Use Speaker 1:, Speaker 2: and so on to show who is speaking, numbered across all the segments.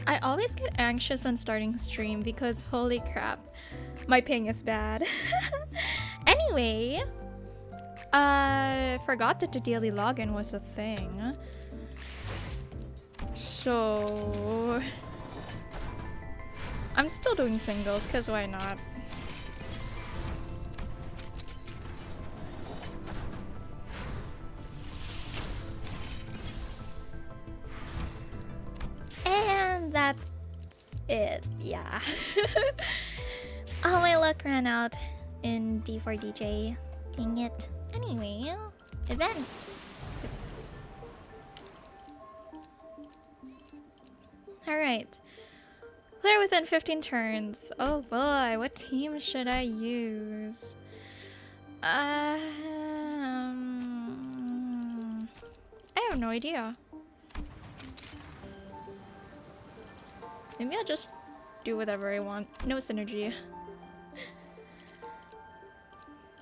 Speaker 1: I always get anxious when starting stream because holy crap, my ping is bad. Anyway, I forgot that the daily login was a thing. So I'm still doing singles because why not? And that's it, yeah. All my luck ran out in D4DJ. Dang it. Anyway, event. Alright. Clear within 15 turns. Oh boy, what team should I use? I have no idea. Maybe I'll just do whatever I want. No synergy.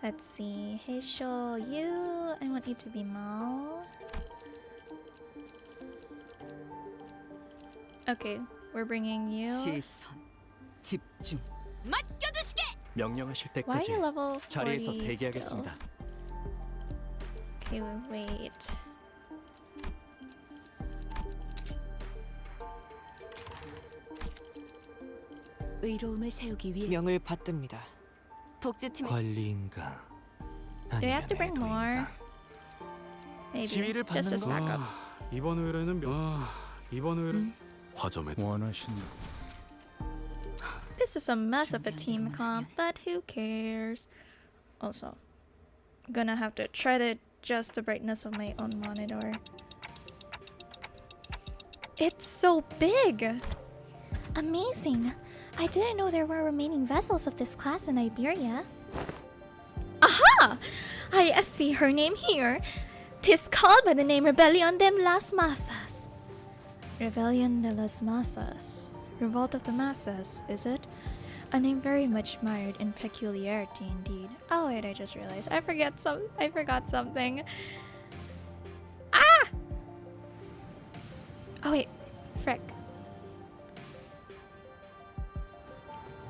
Speaker 1: Let's see. Hey, show you. I want you to be Mao. Okay, we're bringing you.
Speaker 2: 명령하실
Speaker 1: Why are
Speaker 2: 때까지
Speaker 1: you level 40
Speaker 2: 자리에서
Speaker 1: still?
Speaker 2: 대기하겠습니다.
Speaker 1: Okay, wait.
Speaker 3: 의로움을 세우기 위해
Speaker 4: 명을 받듭니다.
Speaker 3: 복제팀의
Speaker 5: 관리인가?
Speaker 1: Do I have to bring more? Maybe.
Speaker 2: 지휘를
Speaker 1: Just as
Speaker 2: 받는
Speaker 1: backup.
Speaker 6: 이번 의뢰는 이번 의뢰
Speaker 5: 화점에
Speaker 6: 원하시는
Speaker 1: This is a mess of a team comp, but who cares? Also, I'm gonna have to try to adjust the brightness of my own monitor. It's so big! Amazing! I didn't know there were remaining vessels of this class in Iberia. Aha! ISV her name here. 'Tis called by the name Rebellion de las Masas. Rebellion de las Masas. Revolt of the Masses, is it? A name very much mired in peculiarity indeed. Oh wait, I just realized. I forgot something. Ah! Oh wait, frick.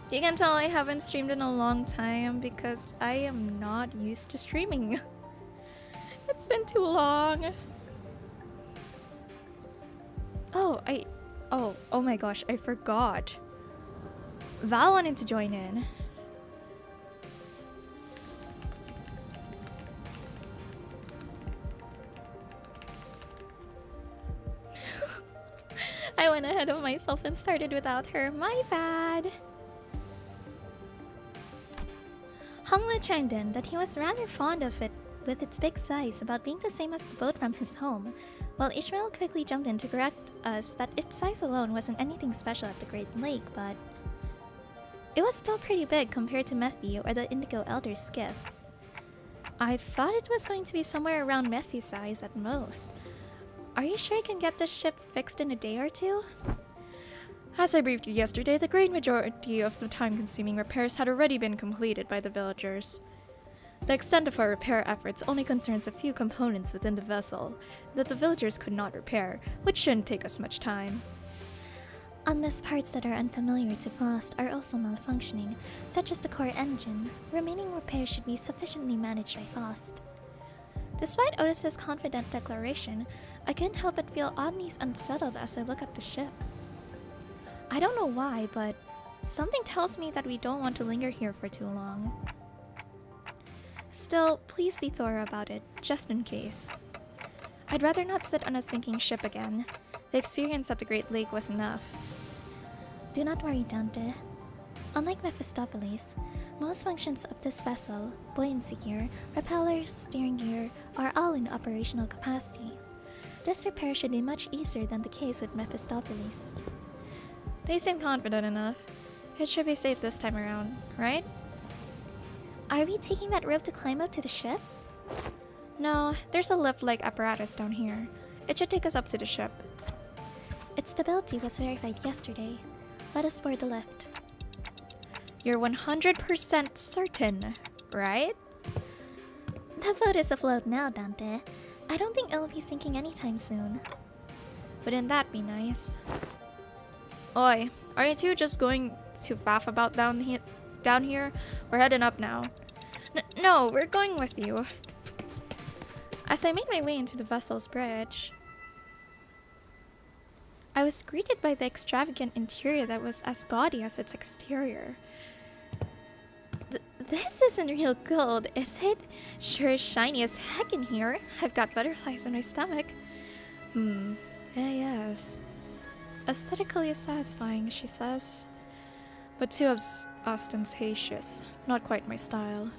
Speaker 1: You can tell I haven't streamed in a long time because I am not used to streaming. It's been too long. Oh my gosh, I forgot. Val wanted to join in. I went ahead of myself and started without her. My bad. Honglu chimed in that he was rather fond of it with its big size, about being the same as the boat from his home, while Ishmael quickly jumped in to correct us that its size alone wasn't anything special at the Great Lake, but it was still pretty big compared to Mephi or the Indigo Elder's skiff. I thought it was going to be somewhere around Mephi's size at most. Are you sure you can get this ship fixed in a day or two? As I briefed you yesterday, the great majority of the time-consuming repairs had already been completed by the villagers. The extent of our repair efforts only concerns a few components within the vessel that the villagers could not repair, which shouldn't take us much time. Unless parts that are unfamiliar to Faust are also malfunctioning, such as the core engine, remaining repairs should be sufficiently managed by Faust. Despite Otis's confident declaration, I couldn't help but feel oddly unsettled as I look at the ship. I don't know why, but something tells me that we don't want to linger here for too long. Still, please be thorough about it, just in case. I'd rather not sit on a sinking ship again. The experience at the Great Lake was enough. Do not worry, Dante. Unlike Mephistopheles, most functions of this vessel, buoyancy gear, propellers, steering gear, are all in operational capacity. This repair should be much easier than the case with Mephistopheles. They seem confident enough. It should be safe this time around, right? Are we taking that rope to climb up to the ship? No, there's a lift-like apparatus down here. It should take us up to the ship. Its stability was verified yesterday. Let us board the lift. You're 100% certain, right? The boat is afloat now, Dante. I don't think it'll be sinking anytime soon. Wouldn't that be nice? Oi, are you two just going to faff about down here? We're heading up now. No, we're going with you. As I made my way into the vessel's bridge, I was greeted by the extravagant interior that was as gaudy as its exterior. This isn't real gold, is it? Sure is shiny as heck in here. I've got butterflies in my stomach. Yes. Aesthetically satisfying, she says. But too ostentatious. Not quite my style.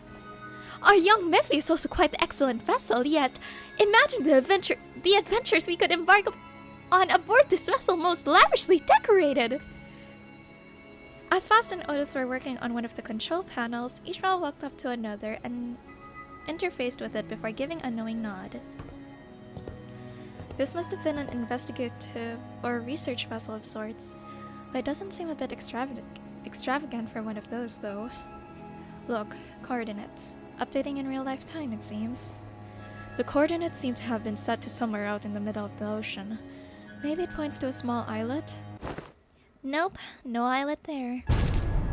Speaker 1: Our young Miffy is also quite the excellent vessel, yet imagine the adventures we could embark on aboard this vessel most lavishly decorated! As Fast and Otis were working on one of the control panels, Ishmael walked up to another and interfaced with it before giving a knowing nod. This must have been an investigative or research vessel of sorts, but it doesn't seem a bit extravagant for one of those, though. Look, coordinates. Updating in real-life time, it seems. The coordinates seem to have been set to somewhere out in the middle of the ocean. Maybe it points to a small islet? Nope, no islet there.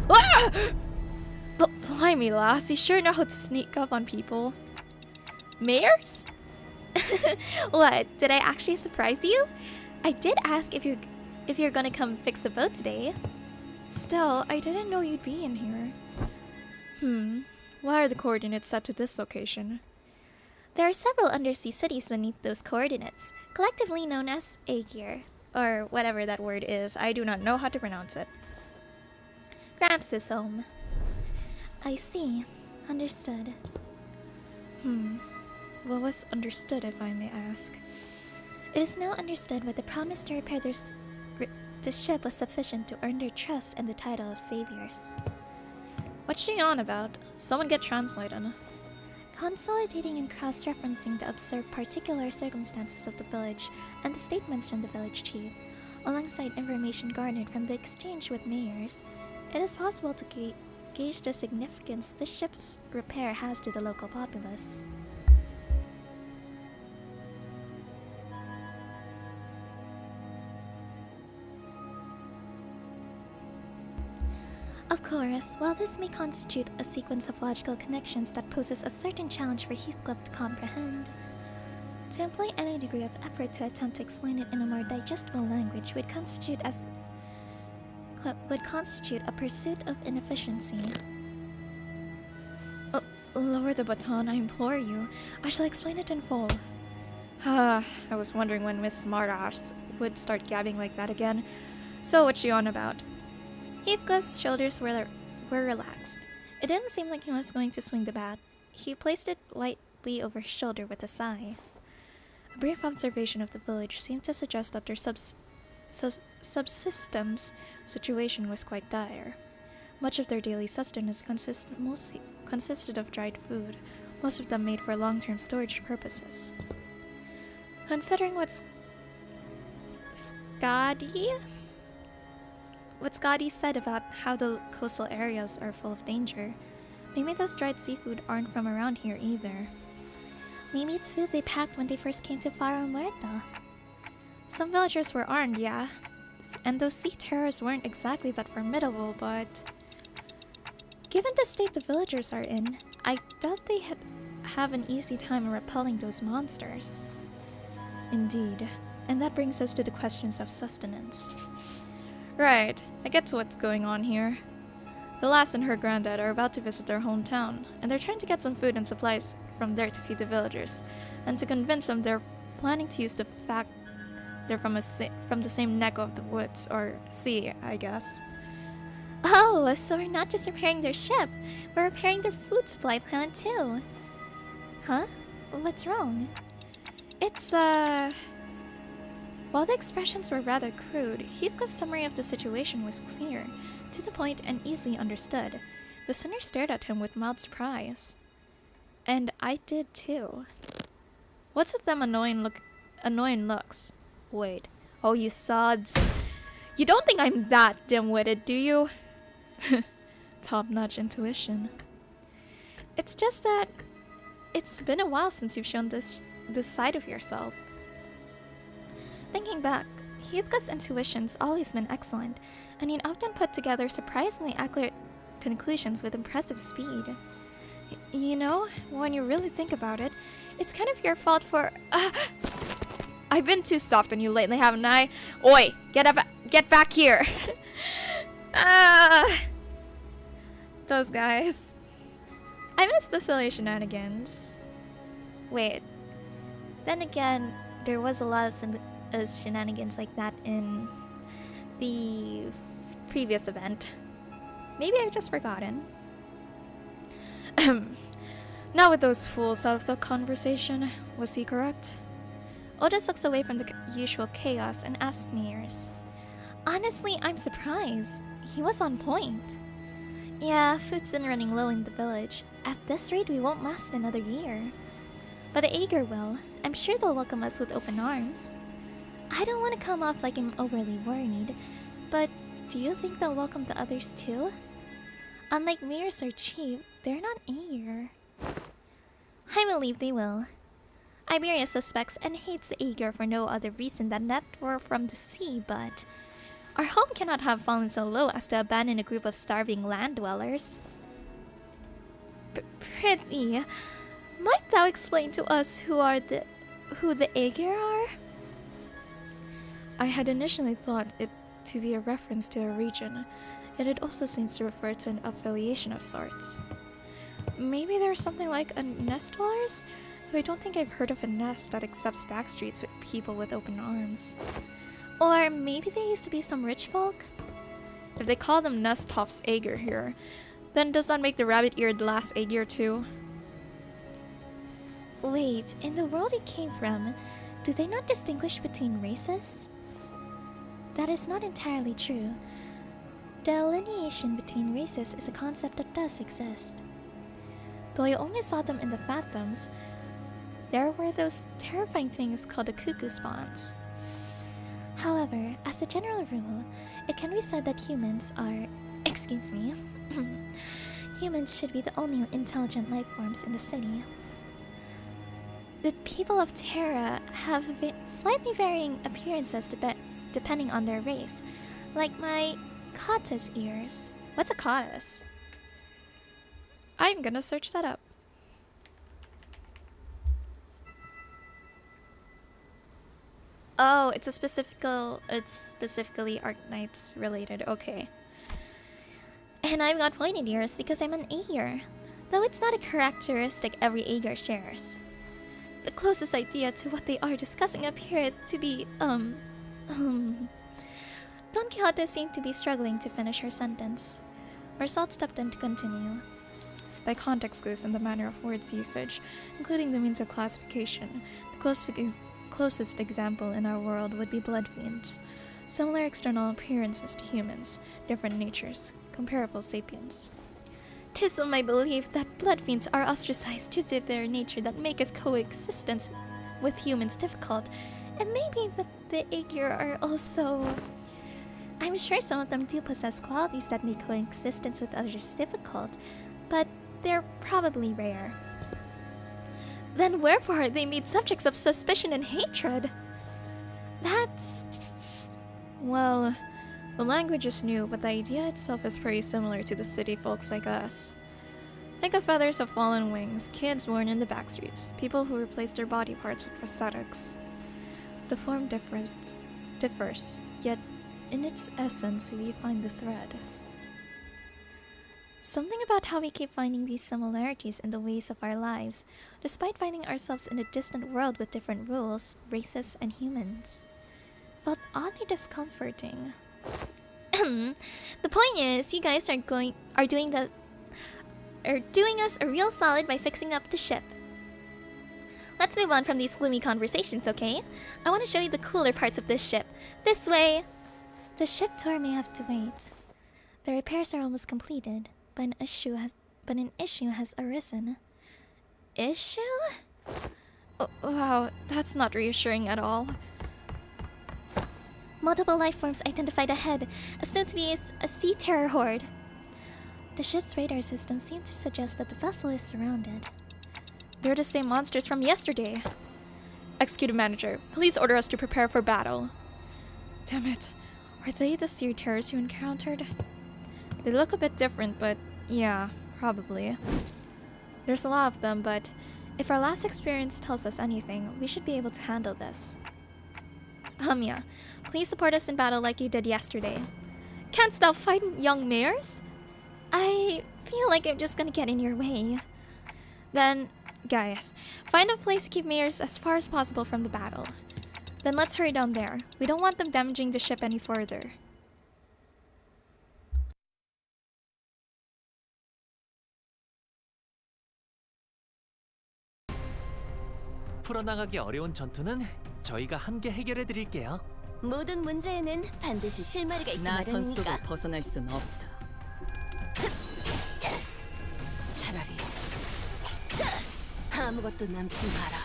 Speaker 1: Ah! Blimey, lass, you sure know how to sneak up on people. Mayors? What, did I actually surprise you? I did ask if you're gonna come fix the boat today. Still, I didn't know you'd be in here. Why are the coordinates set to this location? There are several undersea cities beneath those coordinates, collectively known as Aegir, or whatever that word is. I do not know how to pronounce it. Gramps' home. I see. Understood. What was understood, if I may ask? It is now understood that the promise to repair the ship was sufficient to earn their trust and the title of saviors. What's she on about? Someone get translated. Consolidating and cross-referencing the observed particular circumstances of the village and the statements from the village chief, alongside information garnered from the exchange with mayors, it is possible to gauge the significance this ship's repair has to the local populace. Of course, while this may constitute a sequence of logical connections that poses a certain challenge for Heathcliff to comprehend, to employ any degree of effort to attempt to explain it in a more digestible language would constitute a pursuit of inefficiency. Lower the baton, I implore you. I shall explain it in full. I was wondering when Miss Smartass would start gabbing like that again. So what's she on about? Heathcliff's shoulders were relaxed. It didn't seem like he was going to swing the bat. He placed it lightly over his shoulder with a sigh. A brief observation of the village seemed to suggest that their subsistence situation was quite dire. Much of their daily sustenance consisted of dried food, most of them made for long-term storage purposes. Considering what Scotty said about how the coastal areas are full of danger, maybe those dried seafood aren't from around here either. Maybe it's food they packed when they first came to Faro Muerto. Some villagers were armed, yeah, and those sea terrors weren't exactly that formidable, but given the state the villagers are in, I doubt they have an easy time repelling those monsters. Indeed, and that brings us to the questions of sustenance. Right, I get to what's going on here. The lass and her granddad are about to visit their hometown, and they're trying to get some food and supplies from there to feed the villagers, and to convince them they're planning to use the fact they're from the same neck of the woods, or sea, I guess. Oh, so we're not just repairing their ship, we're repairing their food supply plant too. Huh? What's wrong? It's, While the expressions were rather crude, Heathcliff's summary of the situation was clear, to the point and easily understood. The sinner stared at him with mild surprise. And I did too. What's with them annoying looks? Wait. Oh, you sods. You don't think I'm that dim-witted, do you? Top-notch intuition. It's just that it's been a while since you've shown this side of yourself. Thinking back, Heathcliff's intuition's always been excellent, and he'd often put together surprisingly accurate conclusions with impressive speed. You know, when you really think about it, it's kind of your fault for... I've been too soft on you lately, haven't I? Oi, get back here! Those guys. I miss the silly shenanigans. Wait. Then again, there was a lot of shenanigans like that in the previous event. Maybe I've just forgotten. Now with those fools out of the conversation, was he correct? Otis looks away from the usual chaos and asks Mears. Honestly, I'm surprised. He was on point. Yeah, food's been running low in the village. At this rate, we won't last another year. But the Aegir will. I'm sure they'll welcome us with open arms. I don't want to come off like I'm overly worried, but do you think they'll welcome the others too? Unlike Mears or Chief, they're not Aegir. I believe they will. Iberia suspects and hates the Aegir for no other reason than that we're from the sea, but our home cannot have fallen so low as to abandon a group of starving land dwellers. Prithee, might thou explain to us who the Aegir are? I had initially thought it to be a reference to a region, yet it also seems to refer to an affiliation of sorts. Maybe there's something like a nest dwellers? Though I don't think I've heard of a nest that accepts backstreets with people with open arms. Or maybe they used to be some rich folk? If they call them nest tops Aegir here, then does that make the rabbit-eared lass Aegir too? Wait, in the world it came from, do they not distinguish between races? That is not entirely true. Delineation between races is a concept that does exist. Though I only saw them in the Phantoms, there were those terrifying things called the cuckoo spawns. However, as a general rule, it can be said that humans are... Excuse me. Humans should be the only intelligent life forms in the city. The people of Terra have slightly varying appearances depending on their race, like my catus ears. What's a catus? I'm gonna search that up. Oh, it's specifically Arknights related. Okay. And I've got pointed ears because I'm an Aegir, though it's not a characteristic every Aegir shares. The closest idea to what they are discussing appeared to be, Don Quixote seemed to be struggling to finish her sentence. Marsault stepped in to continue. By context clues and the manner of words usage, including the means of classification, the closest example in our world would be blood fiends. Similar external appearances to humans, different natures, comparable sapiens. 'Tis of my belief that blood fiends are ostracized due to their nature that maketh coexistence with humans difficult, and maybe that the Aegir are also... I'm sure some of them do possess qualities that make coexistence with others difficult, but they're probably rare. Then wherefore are they made subjects of suspicion and hatred? That's... Well, the language is new, but the idea itself is pretty similar to the city folks like us. Think of feathers of fallen wings, kids born in the backstreets, people who replace their body parts with prosthetics. The form differs, yet in its essence we find the thread. Something about how we keep finding these similarities in the ways of our lives, despite finding ourselves in a distant world with different rules, races, and humans, felt oddly discomforting. The point is, you guys are doing us a real solid by fixing up the ship. Let's move on from these gloomy conversations, okay? I want to show you the cooler parts of this ship. This way! The ship tour may have to wait. The repairs are almost completed, but an issue has arisen. Issue? Oh, wow, that's not reassuring at all. Multiple life forms identified ahead, assumed to be a sea terror horde. The ship's radar system seemed to suggest that the vessel is surrounded. They're the same monsters from yesterday. Executive Manager, please order us to prepare for battle. Damn it. Are they the sea terrors you encountered? They look a bit different, but yeah, probably. There's a lot of them, but if our last experience tells us anything, we should be able to handle this. Yeah. Please support us in battle like you did yesterday. Canst thou fight young mares? I feel like I'm just gonna get in your way. Then, guys, find a place to keep mares as far as possible from the battle. Then let's hurry down there. We don't want them damaging the ship any further.
Speaker 2: 풀어나가기 어려운 전투는 저희가 함께 해결해 드릴게요.
Speaker 3: 모든 문제에는 반드시 실마리가 있고
Speaker 4: 나선
Speaker 3: 마련이니까.
Speaker 4: 속을 벗어날 순 없다. 차라리 아무것도 남지 마라.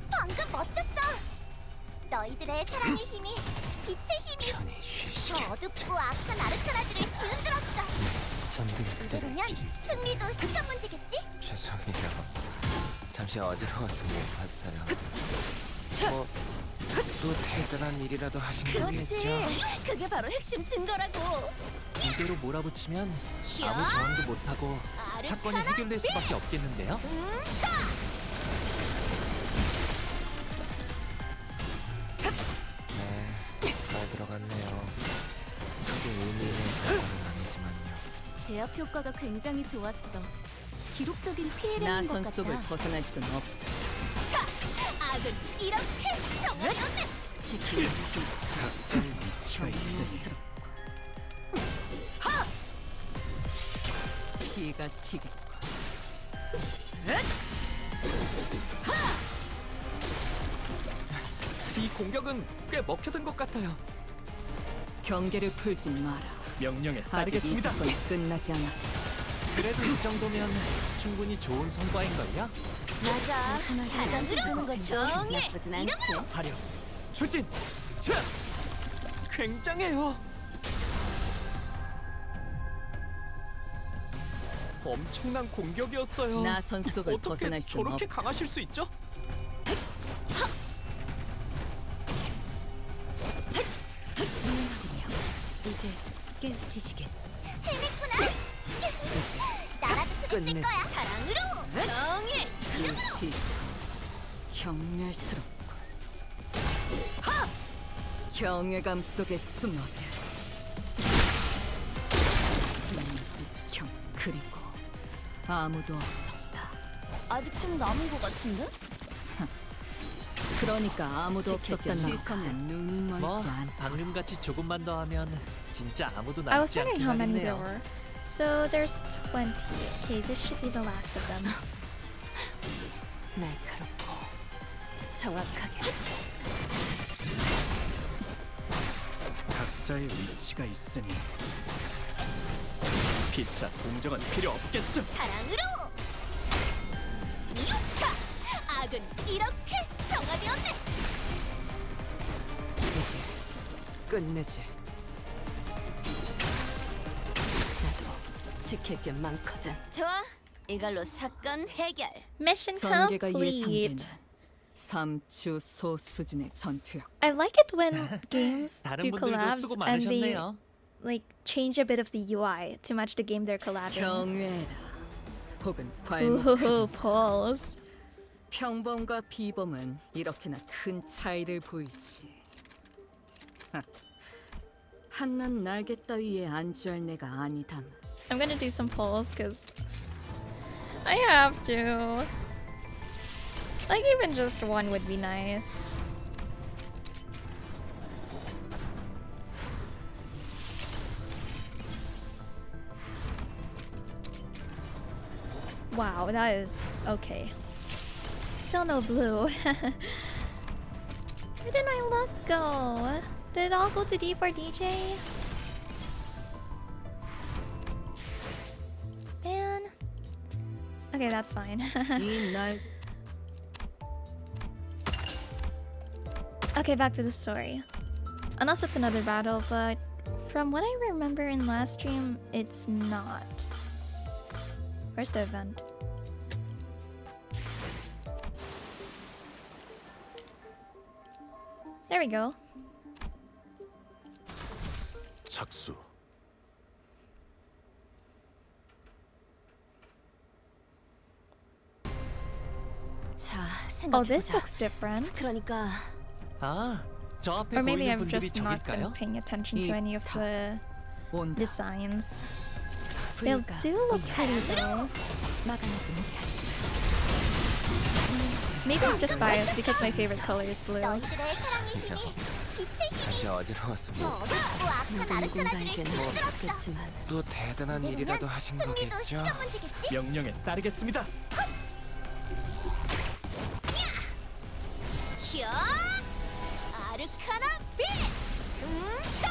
Speaker 5: 방금 멋졌어. 너희들의 사랑의 힘이 빛의 힘이 저 어둡고 악한 아르카나들을 뒤흔들었어. 이대로면 승리도 시간 문제겠지?
Speaker 7: 죄송해요. 잠시 어지러워서 못 봤어요. 또 대단한 일이라도 하신
Speaker 3: 그렇지.
Speaker 7: 거겠죠?
Speaker 3: 그게 바로 핵심 증거라고.
Speaker 2: 이대로 몰아붙이면 아무 저항도 못하고 사건이 해결될 수밖에 없겠는데요.
Speaker 7: 네, 잘 들어갔네요. 크게 의미 있는 사건은 아니지만요.
Speaker 3: 제압 효과가 굉장히 좋았어. 기록적인 피해를 입은 것
Speaker 4: 나선
Speaker 3: 같다.
Speaker 4: 속을 벗어날 순 없다.
Speaker 3: 악은 이렇게 정화되었네.
Speaker 4: 지킬 수
Speaker 2: 각자의 위치가 있으니
Speaker 4: 피가 튀겠고.
Speaker 2: 이 공격은 꽤 먹혀든 것 같아요.
Speaker 4: 경계를 풀지 마라.
Speaker 2: 명령에
Speaker 4: 아직 이
Speaker 2: 따르겠습니다.
Speaker 4: 사건이 끝나지 않았어.
Speaker 2: 그래도 이 정도면 충분히 좋은 성과인걸요?
Speaker 3: 맞아. 사람을 끄는 것도 나쁘진 않지.
Speaker 2: 화력, 추진, 자, 굉장해요. 엄청난 공격이었어요.
Speaker 4: 나선 속을
Speaker 2: 어떻게
Speaker 4: 벗어날 순
Speaker 2: 저렇게
Speaker 4: 없다.
Speaker 2: 강하실 수 있죠?
Speaker 3: 이제 깨우치시게.
Speaker 5: 해냈구나. 나라도 그랬을
Speaker 4: 끝내지.
Speaker 5: 거야. 사랑으로.
Speaker 3: 정해.
Speaker 4: 일시 경멸스럽고 경외감 속에 숨어들 형 그리고 아무도 없었다.
Speaker 3: 아직 좀 남은 것 같은데?
Speaker 4: 그러니까 아무도
Speaker 3: 지켜줄
Speaker 4: 없었단 말이야.
Speaker 3: 시선은
Speaker 4: 눈이 멀지
Speaker 2: 뭐
Speaker 4: 않다.
Speaker 2: 방금같이 조금만 더 하면 진짜 아무도
Speaker 1: I was
Speaker 2: 남지
Speaker 1: wondering
Speaker 2: 않긴
Speaker 1: how many there
Speaker 2: 하겠네요.
Speaker 1: were. So there's 20. Okay, this should be the last of them.
Speaker 3: 날카롭고 정확하게.
Speaker 2: 각자의 위치가 있으니 피차 동정은 필요 없겠죠.
Speaker 5: 사랑으로. 이웃차. 악은 이렇게 정화되었네.
Speaker 4: 이제 끝내지.
Speaker 3: 나도 지킬 게 많거든. 좋아. 이걸로 사건 해결.
Speaker 1: Mission
Speaker 4: 전개가
Speaker 1: complete.
Speaker 4: 예상되는 3주 소수준의 전투력.
Speaker 1: I like it when games
Speaker 2: 다른
Speaker 1: do
Speaker 2: 분들도
Speaker 1: collabs
Speaker 2: 수고
Speaker 1: and they
Speaker 2: 많으셨네요.
Speaker 1: like change a bit of the UI to match the game they're collabing.
Speaker 4: 경외라 혹은 괄목.
Speaker 1: Ooh, pulse.
Speaker 4: 평범과 비범은 이렇게나 큰 차이를 보이지. 한낱 날개 따위에 안주할 내가 아니담.
Speaker 1: I'm gonna do some polls because I have to. Like even just one would be nice. Wow, that is okay. Still no blue. Where did my luck go? Did it all go to D for DJ? Man. Okay, that's fine.
Speaker 4: 이날
Speaker 1: Okay, back to the story. Unless it's another battle, but from what I remember in last stream, it's not. Where's the event? There we go.
Speaker 6: 착수.
Speaker 3: 자,
Speaker 1: Oh, this
Speaker 3: 생각해보자.
Speaker 1: looks different.
Speaker 3: 그러니까
Speaker 2: 아, 저 앞에
Speaker 1: Or maybe
Speaker 2: 보이는
Speaker 1: I've
Speaker 2: 분들이
Speaker 1: just not been
Speaker 2: 저길까요?
Speaker 1: paying attention to any of the
Speaker 4: 온다.
Speaker 1: designs. They
Speaker 4: 불가
Speaker 1: do look pretty though.
Speaker 4: 막아내지 못하리.
Speaker 1: Maybe I'm just biased because my favorite color is blue.
Speaker 5: 너희들의 사랑의 힘이 빛의 힘이
Speaker 7: 사실 어지러워서
Speaker 5: 저 어둡고 악한
Speaker 3: 모든
Speaker 5: 아르카나들을
Speaker 3: 누군가에겐
Speaker 5: 흔들었어.
Speaker 3: 없겠지만
Speaker 7: 또 대단한 일이라도 하신
Speaker 5: 승리도
Speaker 7: 거겠죠?
Speaker 5: 시간 문제겠지?
Speaker 2: 명령에 따르겠습니다.
Speaker 5: 히어! 아르카나 빛! 차!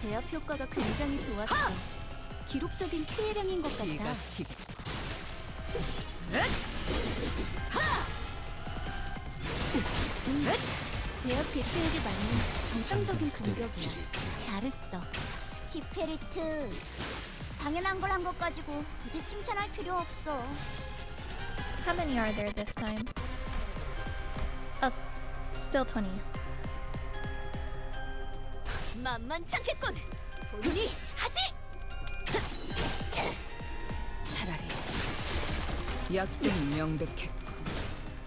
Speaker 3: 제압 효과가 굉장히 좋았어. 기록적인 피해량인 것
Speaker 4: 피가
Speaker 3: 같다.
Speaker 4: 튀게.
Speaker 3: 제압 배치액에 맞는 정상적인 공격이야. 잘했어.
Speaker 5: 티페리트 당연한 걸 한 것 가지고 굳이 칭찬할 필요 없어.
Speaker 1: How many are there this time? Oh, still 20.
Speaker 5: 만만찮겠군. 본인이 하지.
Speaker 4: 차라리 약점이 명백했고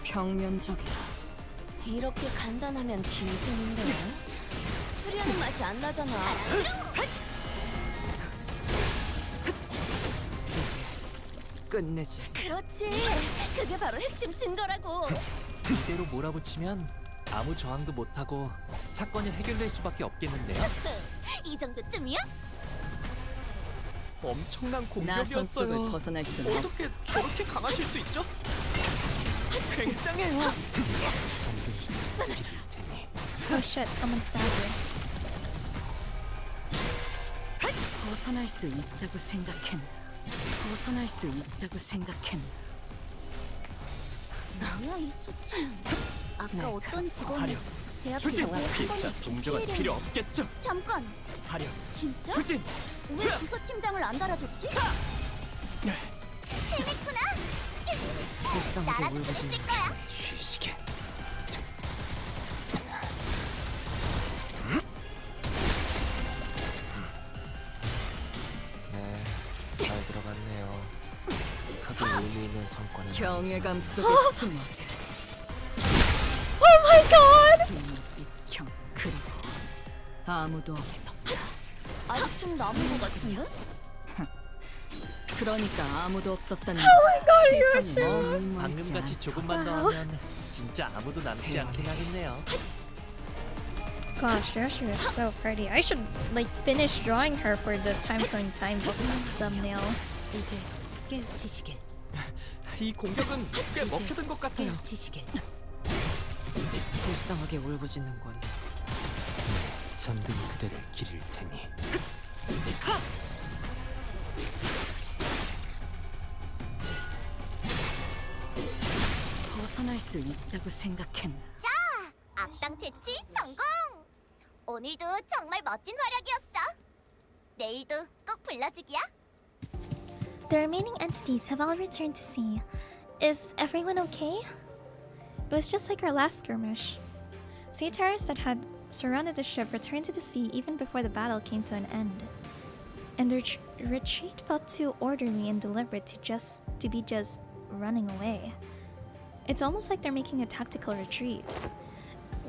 Speaker 4: 평면적이야.
Speaker 3: 이렇게 간단하면 김승인데 수리하는 맛이 안 나잖아.
Speaker 4: 끝내지.
Speaker 3: 그렇지. 그게 바로 핵심 증거라고.
Speaker 2: 이대로 몰아붙이면 아무 저항도 못하고 사건이 해결될 수밖에 없겠는데요.
Speaker 5: 이 정도쯤이야?
Speaker 2: 엄청난
Speaker 4: 나 손속을
Speaker 2: 공격이었어요.
Speaker 4: 벗어날 수는 없.
Speaker 2: 어떻게 저렇게 강하실 수 있죠? 굉장해요.
Speaker 1: Oh shit, someone stabbed her.
Speaker 4: 벗어날 수 있다고 생각했나? 벗어날 수 있다고 생각했나?
Speaker 5: 뭐야 이 수치는?
Speaker 3: 아까 어떤 직원이
Speaker 2: 화력,
Speaker 3: 제압
Speaker 2: 추진!
Speaker 3: 배치액 한 번에
Speaker 2: 자, 동정은
Speaker 3: 피해량이-
Speaker 2: 필요 없겠죠?
Speaker 5: 잠깐,
Speaker 2: 화력,
Speaker 5: 진짜?
Speaker 2: 추진!
Speaker 5: 왜 부서팀장을 안 달아줬지? 해냈구나.
Speaker 4: 불쌍하게
Speaker 5: 나라도
Speaker 4: 울부짖는
Speaker 5: 그랬을 거야.
Speaker 7: 쉬시게. 네, 잘 들어갔네요. 하도 의미 있는 성과는
Speaker 4: 경외감 속에 숨어.
Speaker 1: Oh my god!
Speaker 4: 형 그리고 아무도 없어.
Speaker 3: 아직 좀 남은 것 같은데?
Speaker 4: 그러니까 아무도 없었다는
Speaker 1: God,
Speaker 4: 시선이 너무
Speaker 2: 방금같이 조금만 더 하면 진짜 아무도 남지 않긴 하겠네요.
Speaker 1: Gosh, Yoshi is so pretty. I should like finish drawing her for the time point time book thumbnail.
Speaker 4: 이제 깨우치시게.
Speaker 2: 이 공격은 꽤 먹혀든 것 같아요.
Speaker 4: 깨우치시게. 불쌍하게 울부짖는군.
Speaker 7: 잠든 그대를 기릴 테니.
Speaker 4: 벗어날 수 있다고 생각했나?
Speaker 5: 자, 악당 퇴치 성공. 오늘도 정말 멋진 활약이었어. 내일도 꼭 불러주기야.
Speaker 1: The remaining entities have all returned to sea. Is everyone okay? It was just like our last skirmish. Sea terrorists that had surrounded the ship returned to the sea even before the battle came to an end. And their retreat felt too orderly and deliberate to be just running away. It's almost like they're making a tactical retreat.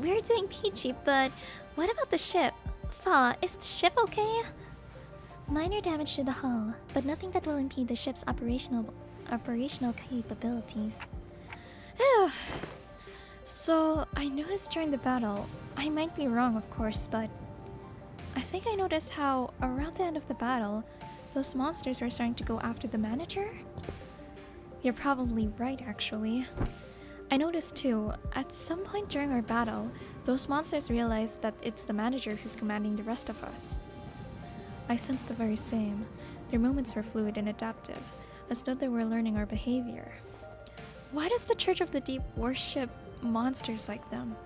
Speaker 1: We're doing peachy, but what about the ship? Fa, is the ship okay? Minor damage to the hull, but nothing that will impede the ship's operational capabilities. So, I noticed during the battle, I might be wrong of course, but I think I noticed how around the end of the battle, those monsters were starting to go after the manager? You're probably right actually. I noticed too, at some point during our battle, those monsters realized that it's the manager who's commanding the rest of us. I sensed the very same. Their movements were fluid and adaptive, as though they were learning our behavior. Why does the Church of the Deep worship monsters like them?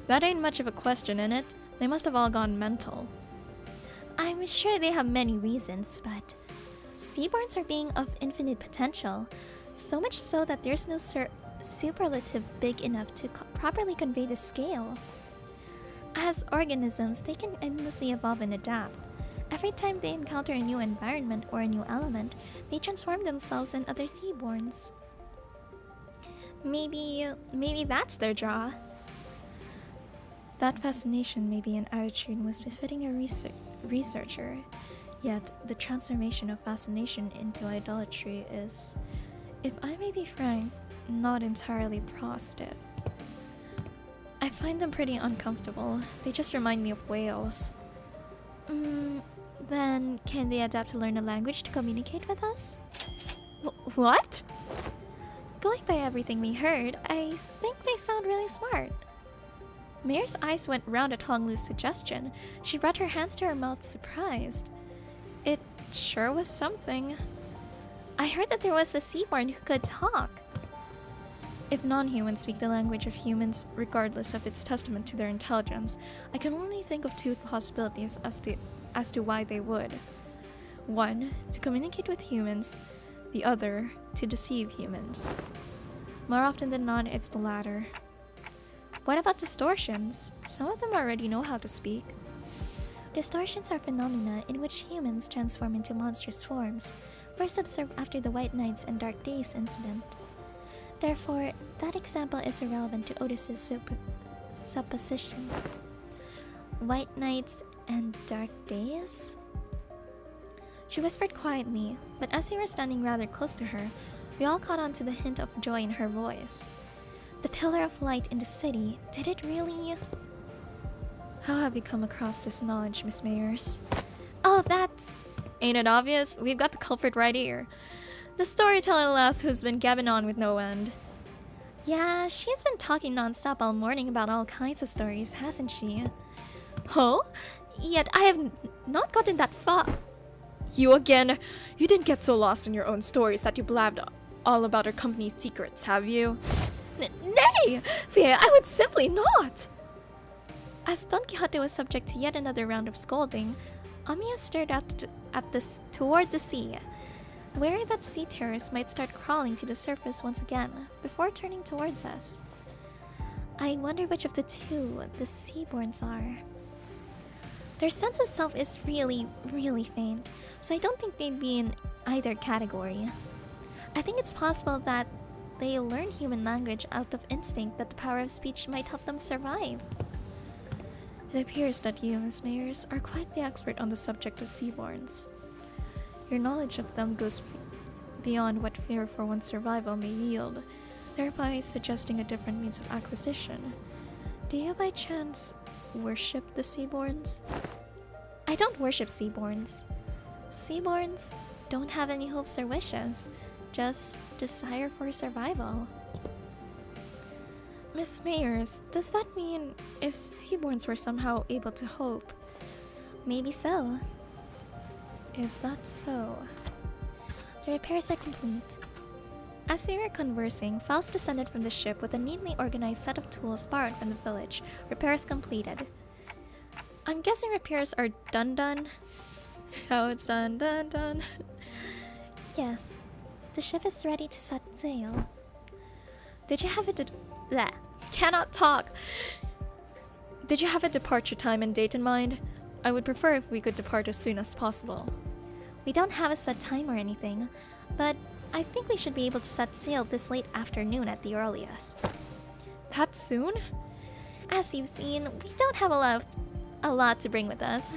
Speaker 1: That ain't much of a question, in it. They must have all gone mental. I'm sure they have many reasons, but seaborns are beings of infinite potential, so much so that there's no superlative big enough to properly convey the scale. As organisms, they can endlessly evolve and adapt. Every time they encounter a new environment or a new element, they transform themselves and other seaborns. Maybe that's their draw. That fascination may be an attitude most befitting a researcher, yet the transformation of fascination into idolatry is, if I may be frank, not entirely positive. I find them pretty uncomfortable. They just remind me of whales. Then can they adapt to learn a language to communicate with us? What? Going by everything we heard, I think they sound really smart. Mayor's eyes went round at Honglu's suggestion. She brought her hands to her mouth, surprised. It sure was something. I heard that there was a seaborn who could talk. If non-humans speak the language of humans, regardless of its testament to their intelligence, I can only think of two possibilities as to why they would. One, to communicate with humans. The other, to deceive humans. More often than not, it's the latter. What about distortions? Some of them already know how to speak. Distortions are phenomena in which humans transform into monstrous forms, first observed after the White Knights and Dark Days incident. Therefore, that example is irrelevant to Otis's supposition. White Knights and Dark Days? She whispered quietly, but as we were standing rather close to her, we all caught on to the hint of joy in her voice. The pillar of light in the city, did it really? How have you come across this knowledge, Miss Mayers? Oh, that's... Ain't it obvious? We've got the culprit right here. The storytelling lass who's been gabbing on with no end. Yeah, she's been talking non-stop all morning about all kinds of stories, hasn't she? Oh? Yet I have not gotten that far. You again? You didn't get so lost in your own stories that you blabbed all about our company's secrets, have you? Nay! Fear, I would simply not! As Don Quixote was subject to yet another round of scolding, Amiya stared toward the sea, wary that sea terrors might start crawling to the surface once again, before turning towards us. I wonder which of the two the Seaborns are. Their sense of self is really, really faint, so I don't think they'd be in either category. I think it's possible that they learn human language out of instinct that the power of speech might help them survive. It appears that you, Miss Mayers, are quite the expert on the subject of Seaborns. Your knowledge of them goes beyond what fear for one's survival may yield, thereby suggesting a different means of acquisition. Do you by chance worship the Seaborns? I don't worship Seaborns. Seaborns don't have any hopes or wishes, just desire for survival. Miss Mayers, does that mean if Seaborns were somehow able to hope? Maybe so. Is that so? The repairs are complete. As we were conversing, Faust descended from the ship with a neatly organized set of tools borrowed from the village. Repairs completed. I'm guessing repairs are done. How it's done. Yes, the ship is ready to set sail. Did you have it cannot talk. Did you have a departure time and date in mind? I would prefer if we could depart as soon as possible. We don't have a set time or anything, but I think we should be able to set sail this late afternoon at the earliest. That soon? As you've seen, we don't have a lot to bring with us.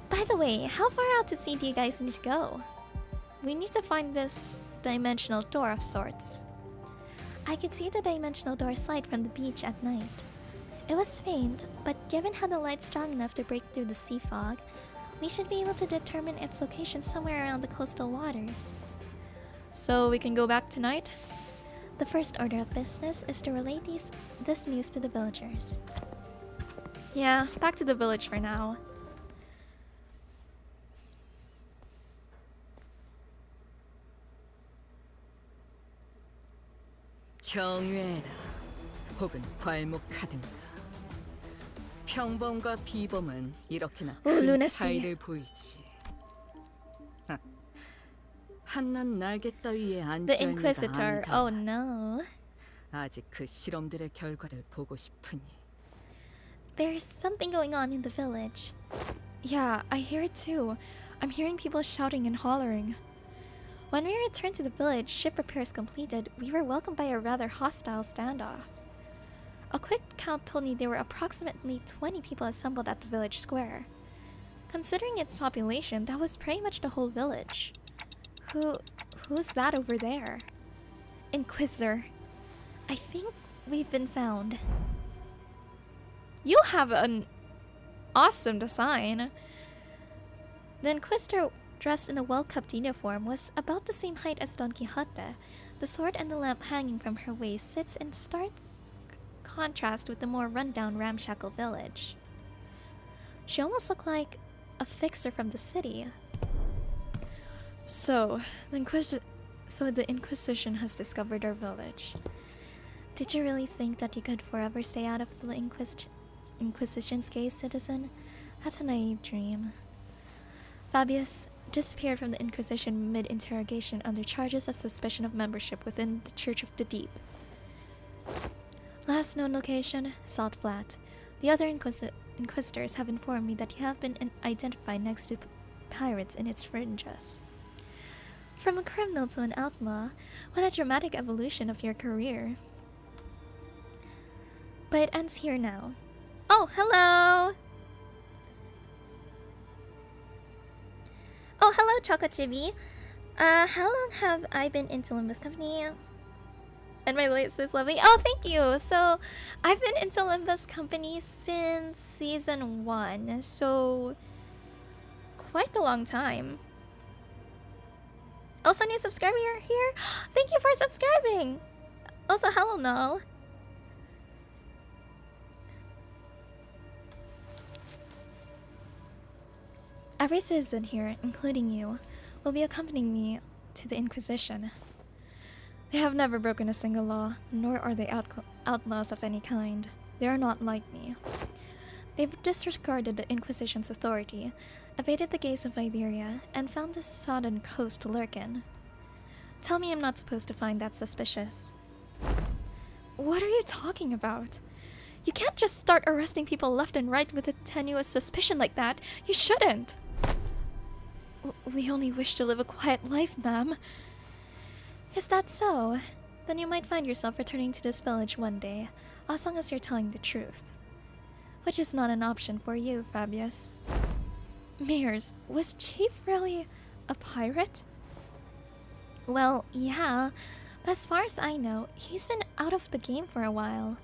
Speaker 1: By the way, how far out to sea do you guys need to go? We need to find this dimensional door of sorts. I could see the dimensional door slide from the beach at night. It was faint, but given how the light's strong enough to break through the sea fog, we should be able to determine its location somewhere around the coastal waters. So we can go back tonight? The first order of business is to relay this news to the villagers. Yeah, back to the village for now.
Speaker 4: 경외라 혹은 괄목하든가. 평범과 비범은 이렇게나 큰
Speaker 1: 루나씨.
Speaker 4: 차이를 보이지. 한낱 날개 따위에
Speaker 1: The
Speaker 4: 앉을 내가
Speaker 1: Inquisitor.
Speaker 4: 아니다.
Speaker 1: Oh no.
Speaker 4: 아직 그 실험들의 결과를 보고 싶으니.
Speaker 1: There's something going on in the village. Yeah, I hear it too. I'm hearing people shouting and hollering. When we returned to the village, ship repairs completed, we were welcomed by a rather hostile standoff. A quick count told me there were approximately 20 people assembled at the village square. Considering its population, that was pretty much the whole village. Who's that over there? Inquisitor. I think we've been found. You have an awesome design. The Inquisitor, dressed in a well-kept uniform, was about the same height as Don Quixote. The sword and the lamp hanging from her waist sits in stark contrast with the more run-down ramshackle village. She almost looked like a fixer from the city. So the Inquisition has discovered our village. Did you really think that you could forever stay out of the Inquisition's gaze, citizen? That's a naive dream. Fabius disappeared from the Inquisition mid-interrogation under charges of suspicion of membership within the Church of the Deep. Last known location, Salt Flat. The other Inquisitors have informed me that you have been identified next to pirates in its fringes. From a criminal to an outlaw, what a dramatic evolution of your career. But it ends here now. Oh, hello! Oh, hello, Choco Chibi. How long have I been into Limbus Company? And my voice is lovely. Oh, thank you! So, I've been into Limbus Company since Season 1, so quite a long time. Also, new subscriber here. Thank you for subscribing! Also, hello, Null. Every citizen here, including you, will be accompanying me to the Inquisition. They have never broken a single law, nor are they outlaws of any kind. They are not like me. They've disregarded the Inquisition's authority, evaded the gaze of Iberia, and found this sodden coast to lurk in. Tell me I'm not supposed to find that suspicious. What are you talking about? You can't just start arresting people left and right with a tenuous suspicion like that. You shouldn't. We only wish to live a quiet life, ma'am. Is that so? Then you might find yourself returning to this village one day, as long as you're telling the truth. Which is not an option for you, Fabius. Mears, was Chief really a pirate? Well, yeah, but as far as I know, he's been out of the game for a while.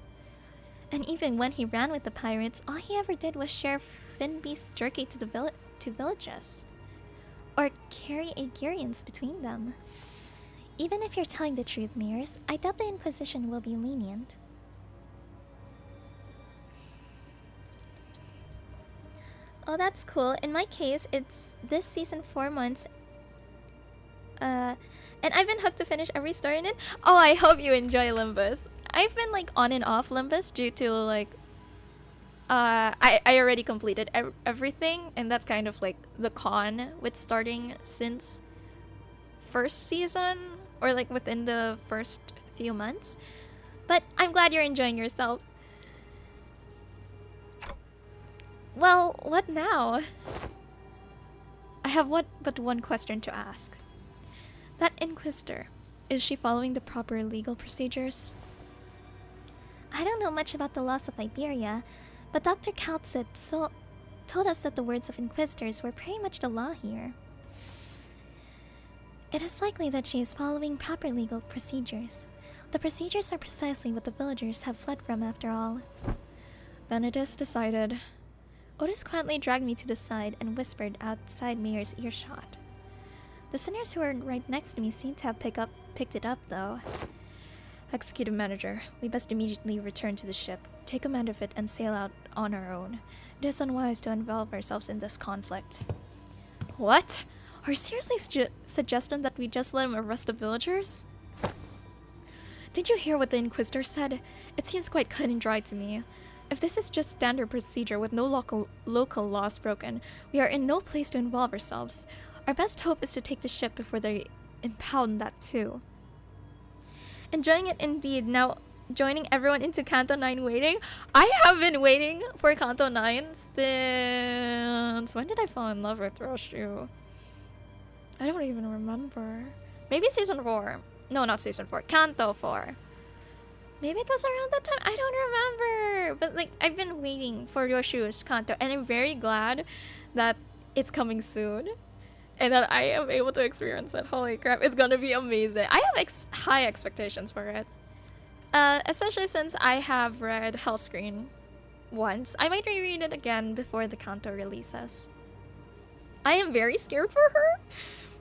Speaker 1: And even when he ran with the pirates, all he ever did was share Finbeast's jerky to villages. Or carry Aegirians between them. Even if you're telling the truth, Mears, I doubt the Inquisition will be lenient. Oh, that's cool. In my case, it's this season 4 months. And I've been hooked to finish every story in it. Oh, I hope you enjoy Limbus. I've been like on and off Limbus due to like I already completed everything, and that's kind of like the con with starting since first season or like within the first few months. But I'm glad you're enjoying yourself. Well, what now? I have but one question to ask. That Inquisitor, is she following the proper legal procedures? I don't know much about the laws of Iberia, but Dr. Kaltzit told us that the words of Inquisitors were pretty much the law here. It is likely that she is following proper legal procedures. The procedures are precisely what the villagers have fled from after all. Then it is decided. Otis quietly dragged me to the side and whispered outside Mayor's earshot. The sinners who were right next to me seemed to have picked it up, though. Executive Manager, we best immediately return to the ship, take command of it, and sail out on our own. It is unwise to involve ourselves in this conflict. What? Are you seriously suggesting that we just let him arrest the villagers? Did you hear what the Inquisitor said? It seems quite cut and dry to me. If this is just standard procedure with no local laws broken, we are in no place to involve ourselves. Our best hope is to take the ship before they impound that too. Enjoying it indeed. Now, joining everyone into Kanto 9 waiting. I have been waiting for Kanto 9 since... When did I fall in love with Roshu? I don't even remember. Maybe season 4. No, not season 4. Kanto 4. Maybe it was around that time. I don't remember. But like, I've been waiting for Roshu's Kanto, and I'm very glad that it's coming soon. And that I am able to experience it. Holy crap, it's gonna be amazing. I have high expectations for it. Especially since I have read Hellscreen once. I might reread it again before the Kanto releases. I am very scared for her,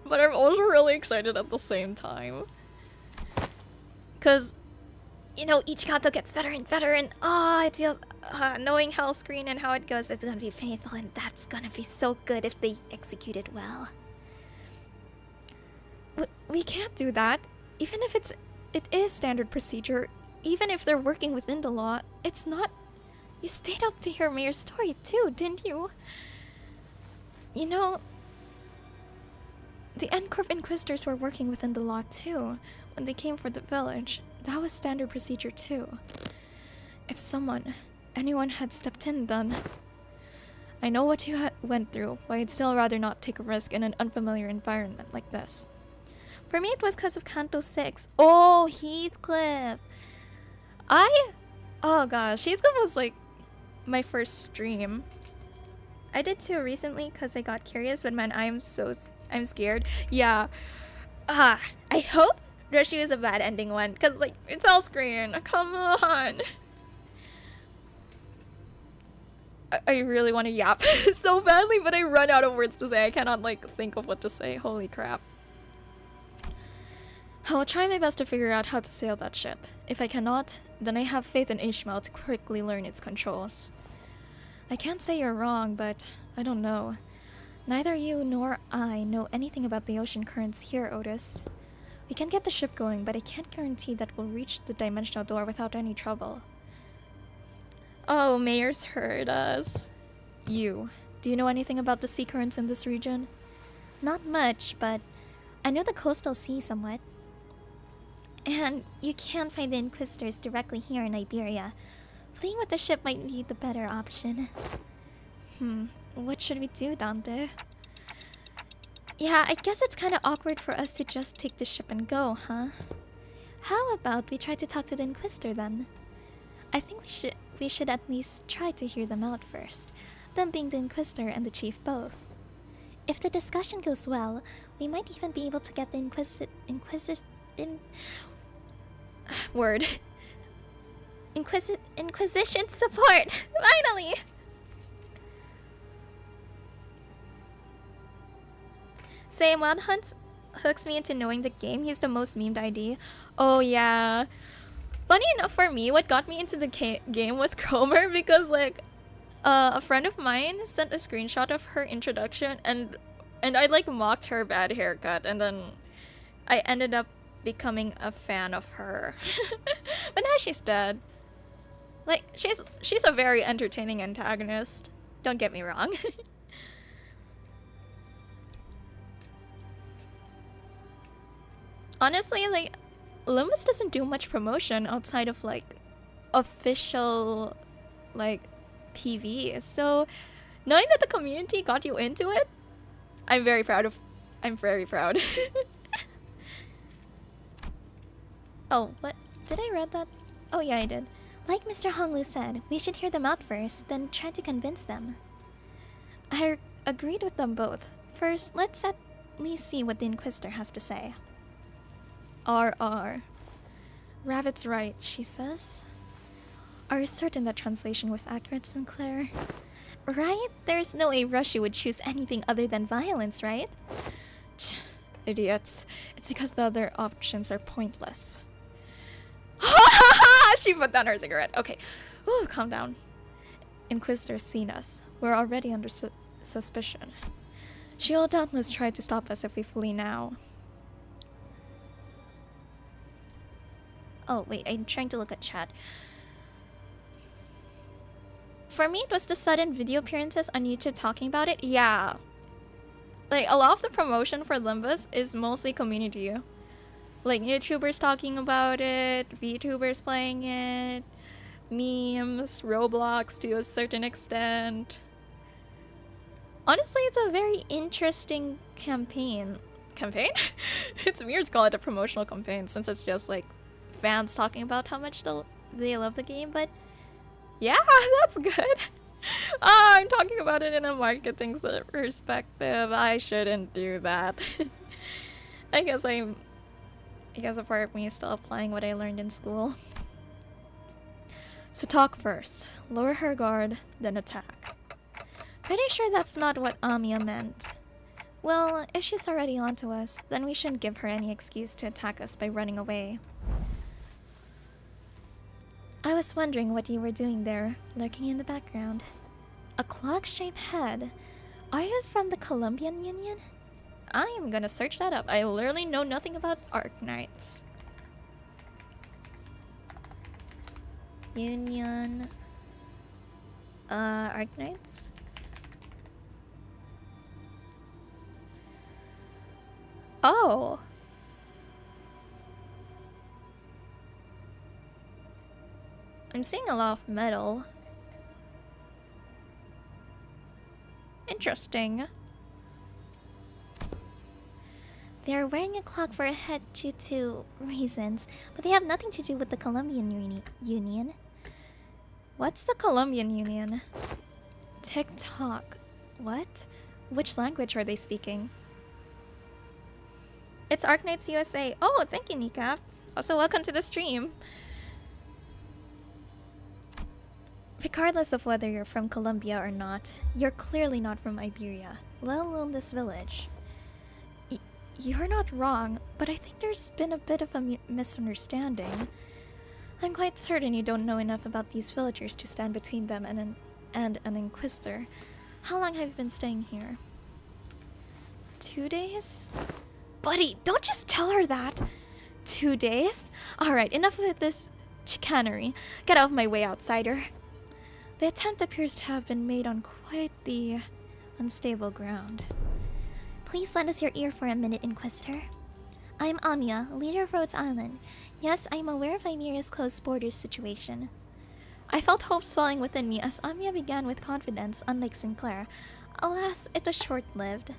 Speaker 1: but I'm also really excited at the same time. Because, you know, each Kanto gets better and better, and it feels... knowing Hellscreen and how it goes, it's gonna be faithful, and that's gonna be so good if they execute it well. We can't do that. Even if it is standard procedure, even if they're working within the law, it's not... You stayed up to hear Mayor's story too, didn't you? You know, the N-Corp Inquisitors were working within the law too, when they came for the village. That was standard procedure too. If anyone had stepped in then... I know what you went through, but I'd still rather not take a risk in an unfamiliar environment like this. For me, it was because of Kanto 6. Oh, Heathcliff! Oh gosh, Heathcliff was like my first stream. I did too recently because I got curious, but man, I'm scared. Yeah. I hope Roshu is a bad ending one, because like, it's all screen. Come on! I really want to yap so badly, but I run out of words to say. I cannot like think of what to say. Holy crap. I will try my best to figure out how to sail that ship. If I cannot, then I have faith in Ishmael to quickly learn its controls. I can't say you're wrong, but I don't know. Neither you nor I know anything about the ocean currents here, Otis. We can get the ship going, but I can't guarantee that we'll reach the dimensional door without any trouble. Oh, Mayor's heard us. Do you know anything about the sea currents in this region? Not much, but I know the coastal sea somewhat. And you can't find the Inquisitors directly here in Iberia. Fleeing with the ship might be the better option. What should we do, Dante? Yeah, I guess it's kinda awkward for us to just take the ship and go, huh? How about we try to talk to the Inquisitor then? I think we should at least try to hear them out first, them being the Inquisitor and the Chief both. If the discussion goes well, we might even be able to get the Inquisition support! Finally! Say, Wild Hunt hooks me into knowing the game. He's the most memed ID. Oh yeah. Funny enough for me, what got me into the game was Cromer, because like a friend of mine sent a screenshot of her introduction, and I like mocked her bad haircut, and then I ended up becoming a fan of her. But now she's dead. Like, she's a very entertaining antagonist. Don't get me wrong. Honestly, like, Limbus doesn't do much promotion outside of like official like PV. So knowing that the community got you into it, I'm very proud. Oh, what? Did I read that? Oh yeah, I did. Like Mr. Honglu said, we should hear them out first, then try to convince them. I agreed with them both. First, let's at least see what the Inquisitor has to say. RR. Rabbit's right, she says. Are you certain that translation was accurate, Sinclair? Right? There's no way Russia would choose anything other than violence, right? Idiots. It's because the other options are pointless. She put down her cigarette. Okay. Ooh, calm down. Inquisitor's seen us. We're already under suspicion. She will doubtless try to stop us if we flee now. Oh, wait, I'm trying to look at chat. For me, it was the sudden video appearances on YouTube talking about it. Yeah. Like, a lot of the promotion for Limbus is mostly community. Like YouTubers talking about it, VTubers playing it, memes, Roblox to a certain extent. Honestly, it's a very interesting campaign. Campaign? It's weird to call it a promotional campaign since it's just like fans talking about how much they love the game, but yeah, that's good. I'm talking about it in a marketing perspective. I shouldn't do that. I guess a part of me is still applying what I learned in school. So talk first, lower her guard, then attack. Pretty sure that's not what Amiya meant. Well, if she's already onto us, then we shouldn't give her any excuse to attack us by running away. I was wondering what you were doing there, lurking in the background. A clock-shaped head? Are you from the Colombian Union? I am gonna search that up. I literally know nothing about Arknights. Union... Arknights? Oh! I'm seeing a lot of metal. Interesting. They are wearing a clock for a head due to reasons, but they have nothing to do with the Colombian Union. What's the Colombian Union? TikTok. What? Which language are they speaking? It's Arknights USA. Oh, thank you, Nika. Also, welcome to the stream. Regardless of whether you're from Colombia or not, you're clearly not from Iberia, let alone this village. You're not wrong, but I think there's been a bit of a misunderstanding. I'm quite certain you don't know enough about these villagers to stand between them and an Inquisitor. How long have you been staying here? 2 days? Buddy, don't just tell her that! 2 days? Alright, enough of this chicanery. Get out of my way, outsider. The attempt appears to have been made on quite the unstable ground. Please lend us your ear for a minute, Inquisitor. I'm Amiya, leader of Rhodes Island. Yes, I'm aware of Iberia's close borders situation. I felt hope swelling within me as Amiya began with confidence, unlike Sinclair. Alas, it was short-lived.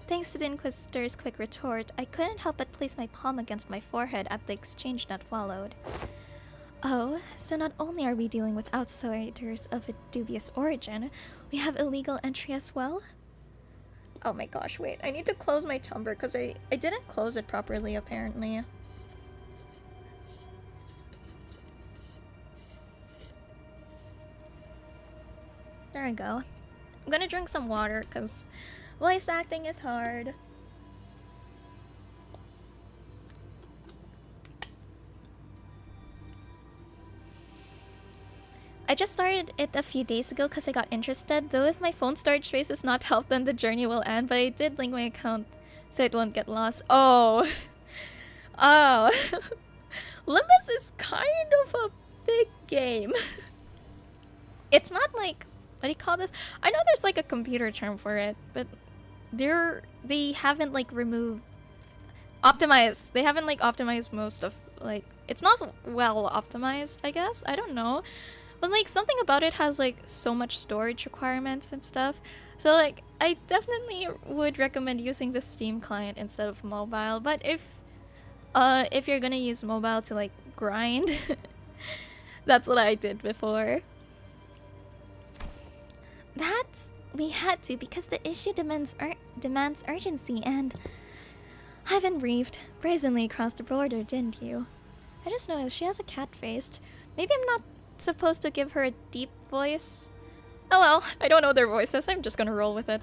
Speaker 1: Thanks to the Inquisitor's quick retort, I couldn't help but place my palm against my forehead at the exchange that followed. Oh, so not only are we dealing with outsiders of a dubious origin, we have illegal entry as well? Oh my gosh, wait, I need to close my Tumblr because I didn't close it properly apparently. There we go. I'm gonna drink some water because voice acting is hard. I just started it a few days ago because I got interested, though if my phone storage space is not helped then the journey will end, but I did link my account so it won't get lost. Oh. Oh. Limbus is kind of a big game. It's not like, what do you call this? I know there's like a computer term for it, but they haven't like optimized. They haven't like optimized most of like, it's not well optimized, I guess. I don't know. But like something about it has like so much storage requirements and stuff. So like I definitely would recommend using the Steam client instead of mobile. But if you're gonna use mobile to like grind, that's what I did before. We had to because the issue demands urgency, and I've been briefed brazenly across the border, didn't you? I just noticed she has a cat face. Maybe I'm not supposed to give her a deep voice. Oh well, I don't know their voices, I'm just gonna roll with it.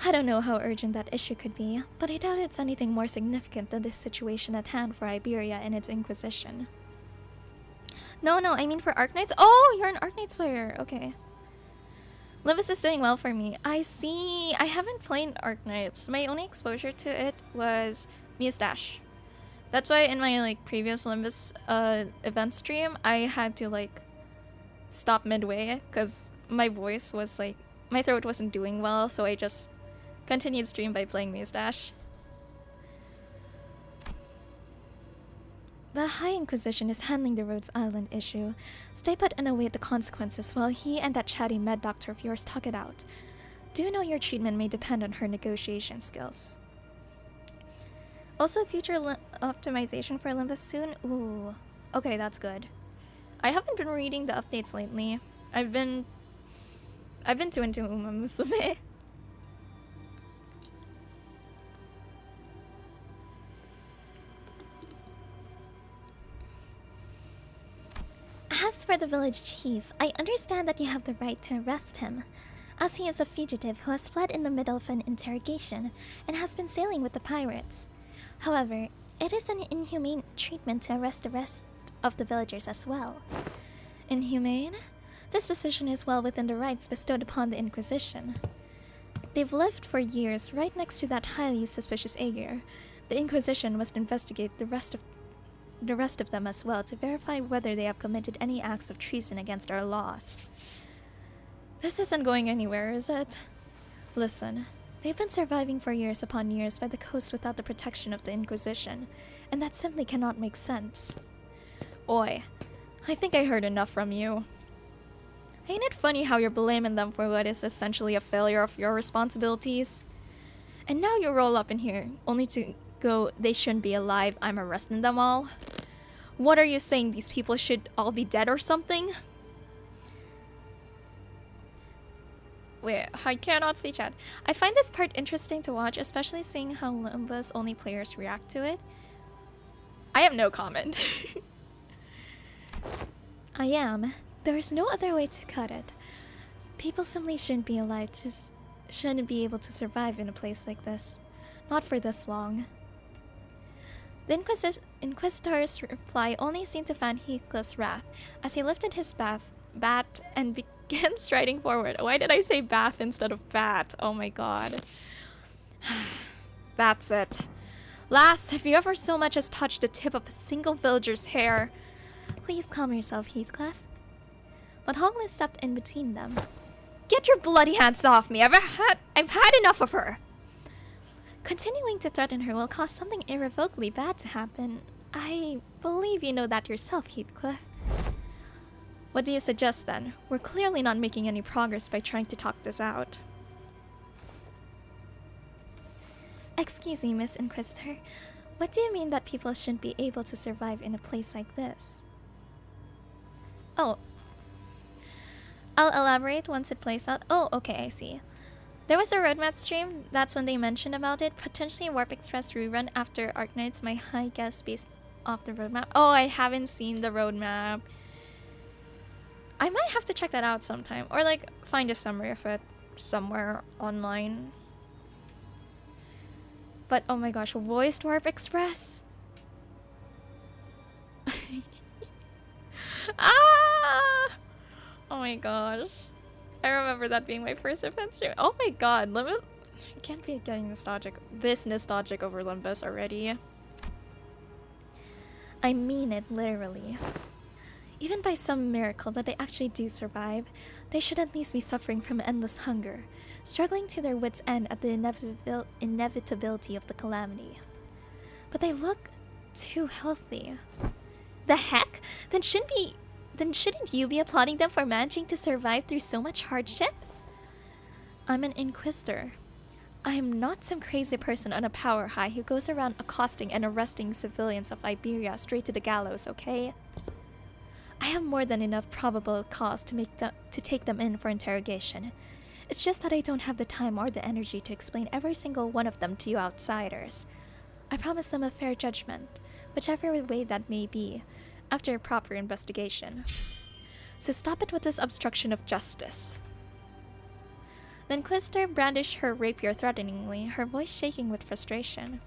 Speaker 1: I don't know how urgent that issue could be, but I doubt it's anything more significant than the situation at hand for Iberia and its Inquisition. No, I mean for Arknights. Oh, you're an Arknights player. Okay. Limbus is doing well for me. I see. I haven't played Arknights. My only exposure to it was Muse Dash. That's why in my like previous Limbus event stream, I had to like stop midway because my voice was like, my throat wasn't doing well, so I just continued stream by playing Muse Dash. The High Inquisition is handling the Rhodes Island issue. Stay put and await the consequences while he and that chatty med doctor of yours talk it out. Do know your treatment may depend on her negotiation skills. Also, future optimization for Limbus soon? Ooh. Okay, that's good. I haven't been reading the updates lately. I've been too into Uma Musume. As for the village chief, I understand that you have the right to arrest him, as he is a fugitive who has fled in the middle of an interrogation and has been sailing with the pirates. However, it is an inhumane treatment to arrest the rest of the villagers as well. Inhumane? This decision is well within the rights bestowed upon the Inquisition. They've lived for years right next to that highly suspicious Aegir. The Inquisition must investigate the rest of them as well to verify whether they have committed any acts of treason against our laws. This isn't going anywhere, is it? Listen, they've been surviving for years upon years by the coast without the protection of the Inquisition, and that simply cannot make sense. Oi, I think I heard enough from you. Ain't it funny how you're blaming them for what is essentially a failure of your responsibilities? And now you roll up in here, only to go, they shouldn't be alive, I'm arresting them all? What are you saying, these people should all be dead or something? Wait, I cannot see chat. I find this part interesting to watch, especially seeing how Limbus only players react to it. I have no comment. I am. There is no other way to cut it. People simply shouldn't be alive shouldn't be able to survive in a place like this. Not for this long. The Inquisitor's reply only seemed to fan Heathcliff's wrath as he lifted his bat and began striding forward. Why did I say bath instead of bat? Oh my god. That's it. Lass, if you ever so much as touched the tip of a single villager's hair... Please calm yourself, Heathcliff. But Hoglin stepped in between them. Get your bloody hands off me! I've had enough of her! Continuing to threaten her will cause something irrevocably bad to happen. I believe you know that yourself, Heathcliff. What do you suggest then? We're clearly not making any progress by trying to talk this out. Excuse me, Miss Inquisitor. What do you mean that people shouldn't be able to survive in a place like this? Oh. I'll elaborate once it plays out. Oh, okay, I see. There was a roadmap stream, that's when they mentioned about it. Potentially Warp Express rerun after Arknights, my high guess based off the roadmap. Oh, I haven't seen the roadmap. I might have to check that out sometime. Or like, find a summary of it somewhere online. But oh my gosh, voiced Warp Express? Ah! Oh my gosh. I remember that being my first event stream. Oh my god, Limbus. I can't be getting nostalgic. This nostalgic over Limbus already. I mean it literally. Even by some miracle that they actually do survive, they should at least be suffering from endless hunger, struggling to their wits' end at the inevitability of the calamity. But they look too healthy. The heck? Then shouldn't you be applauding them for managing to survive through so much hardship? I'm an Inquisitor. I am not some crazy person on a power high who goes around accosting and arresting civilians of Iberia straight to the gallows, okay? I have more than enough probable cause to take them in for interrogation. It's just that I don't have the time or the energy to explain every single one of them to you outsiders. I promise them a fair judgment, whichever way that may be, after a proper investigation. So stop it with this obstruction of justice. The Inquisitor brandished her rapier threateningly, her voice shaking with frustration.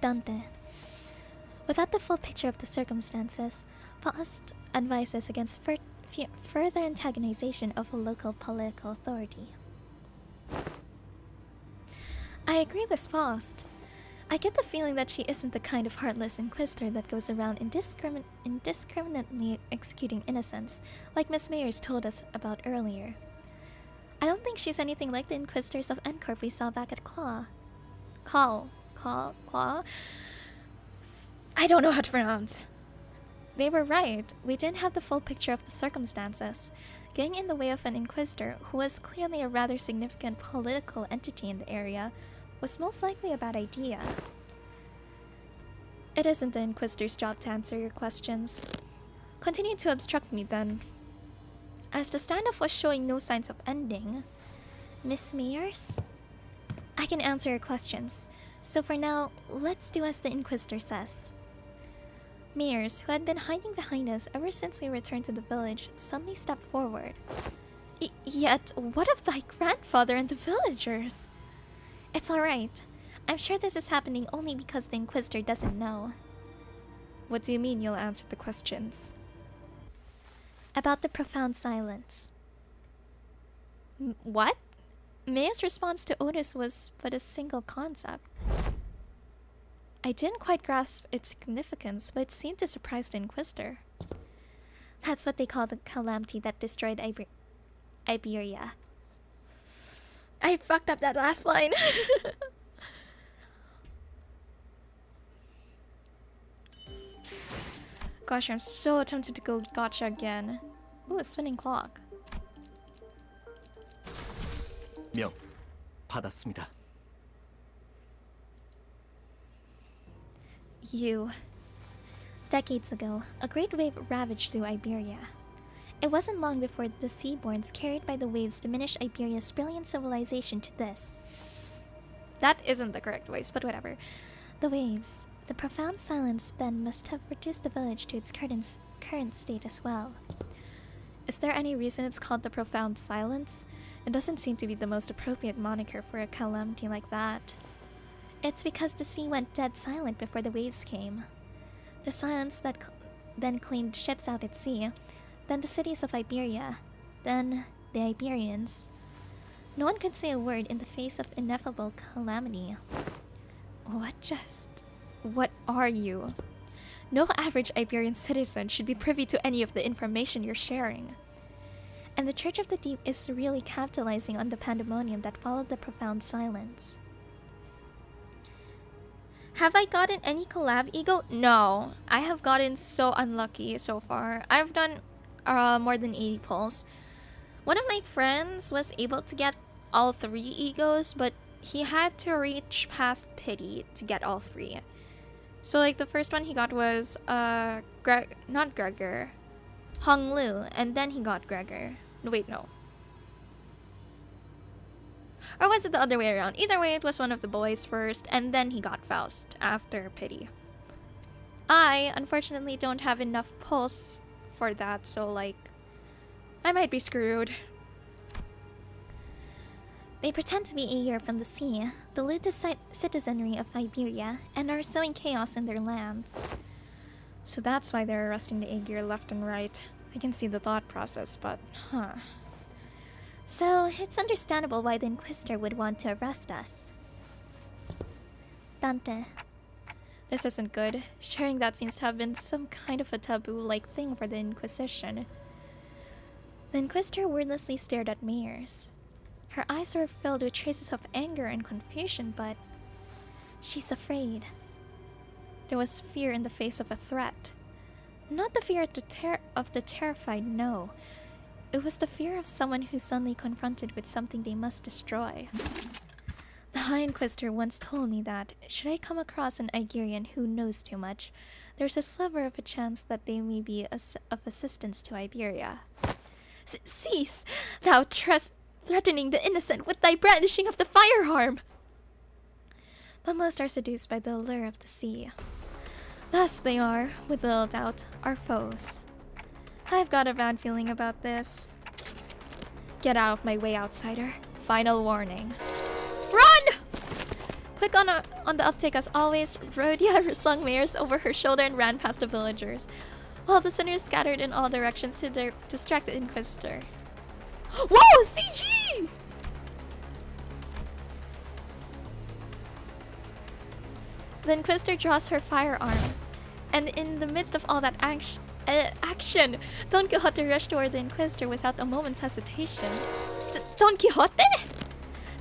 Speaker 1: Dante. Without the full picture of the circumstances, Faust advises against further antagonization of a local political authority. I agree with Faust. I get the feeling that she isn't the kind of heartless Inquisitor that goes around indiscriminately executing innocents, like Miss Mayers told us about earlier. I don't think she's anything like the Inquisitors of Encorp we saw back at Claw. I I don't know how to pronounce. They were right. We didn't have the full picture of the circumstances. Getting in the way of an inquisitor, who was clearly a rather significant political entity in the area, was most likely a bad idea. It isn't the inquisitor's job to answer your questions. Continue to obstruct me then. As the standoff was showing no signs of ending, Miss Mayers? I can answer your questions. So for now, let's do as the Inquisitor says. Mayers, who had been hiding behind us ever since we returned to the village, suddenly stepped forward. Yet, what of thy grandfather and the villagers? It's alright. I'm sure this is happening only because the Inquisitor doesn't know. What do you mean you'll answer the questions? About the profound silence. What? Maya's response to Otis was but a single concept. I didn't quite grasp its significance, but it seemed to surprise the Inquisitor. That's what they call the calamity that destroyed Iberia. I fucked up that last line. Gosh, I'm so tempted to go gotcha again. Ooh, a spinning clock.
Speaker 2: 명 받았습니다.
Speaker 1: You. Decades ago, a great wave ravaged through Iberia. It wasn't long before the seaborns carried by the waves diminished Iberia's brilliant civilization to this. That isn't the correct voice, but whatever. The waves. The profound silence then must have reduced the village to its current state as well. Is there any reason it's called the Profound Silence? It doesn't seem to be the most appropriate moniker for a calamity like that. It's because the sea went dead silent before the waves came. The silence that then claimed ships out at sea, then the cities of Iberia, then the Iberians. No one could say a word in the face of ineffable calamity. What are you? No average Iberian citizen should be privy to any of the information you're sharing. And the Church of the Deep is really capitalizing on the pandemonium that followed the profound silence. Have I gotten any collab ego? No. I have gotten so unlucky so far. I've done more than 80 pulls. One of my friends was able to get all 3 egos, but he had to reach past pity to get all 3. So like the first one he got was not Gregor, Hong Lu, and then he got Gregor. Wait, no. Or was it the other way around? Either way, it was one of the boys first, and then he got Faust after pity. I, unfortunately, don't have enough pulse for that, so like, I might be screwed. They pretend to be Aegir from the sea, dilute the citizenry of Iberia, and are sowing chaos in their lands. So that's why they're arresting the Aegir left and right. I can see the thought process, but So, it's understandable why the Inquisitor would want to arrest us. Dante. This isn't good. Sharing that seems to have been some kind of a taboo-like thing for the Inquisition. The Inquisitor wordlessly stared at Mayers. Her eyes were filled with traces of anger and confusion, but she's afraid. There was fear in the face of a threat. Not the fear of the terrified, no. It was the fear of someone who's suddenly confronted with something they must destroy. The High Inquisitor once told me that, should I come across an Igerian who knows too much, there's a sliver of a chance that they may be of assistance to Iberia. Cease, thou threatening the innocent with thy brandishing of the firearm! But most are seduced by the allure of the sea. Thus they are, with little doubt, our foes. I've got a bad feeling about this. Get out of my way, outsider. Final warning. Run! Quick on the uptake as always, Rhodia slung Mayers over her shoulder and ran past the villagers, while the sinners scattered in all directions to distract the Inquisitor. Whoa! CG! The Inquisitor draws her firearm, and in the midst of all that action, Don Quixote rushed toward the Inquisitor without a moment's hesitation. Don Quixote?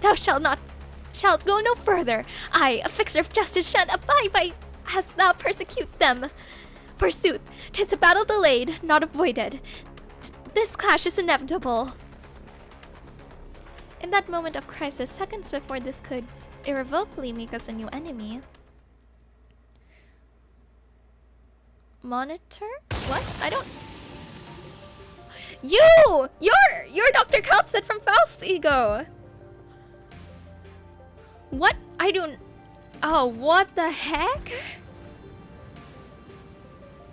Speaker 1: Thou shalt go no further. I, a fixer of justice, shan't abide by hast thou persecute them. Forsooth, 'tis a battle delayed, not avoided. This clash is inevitable. In that moment of crisis, seconds before this could irrevocably make us a new enemy. Monitor? What? I don't... You're Dr. Kaltset from Faust's Ego! What? I don't... Oh, what the heck?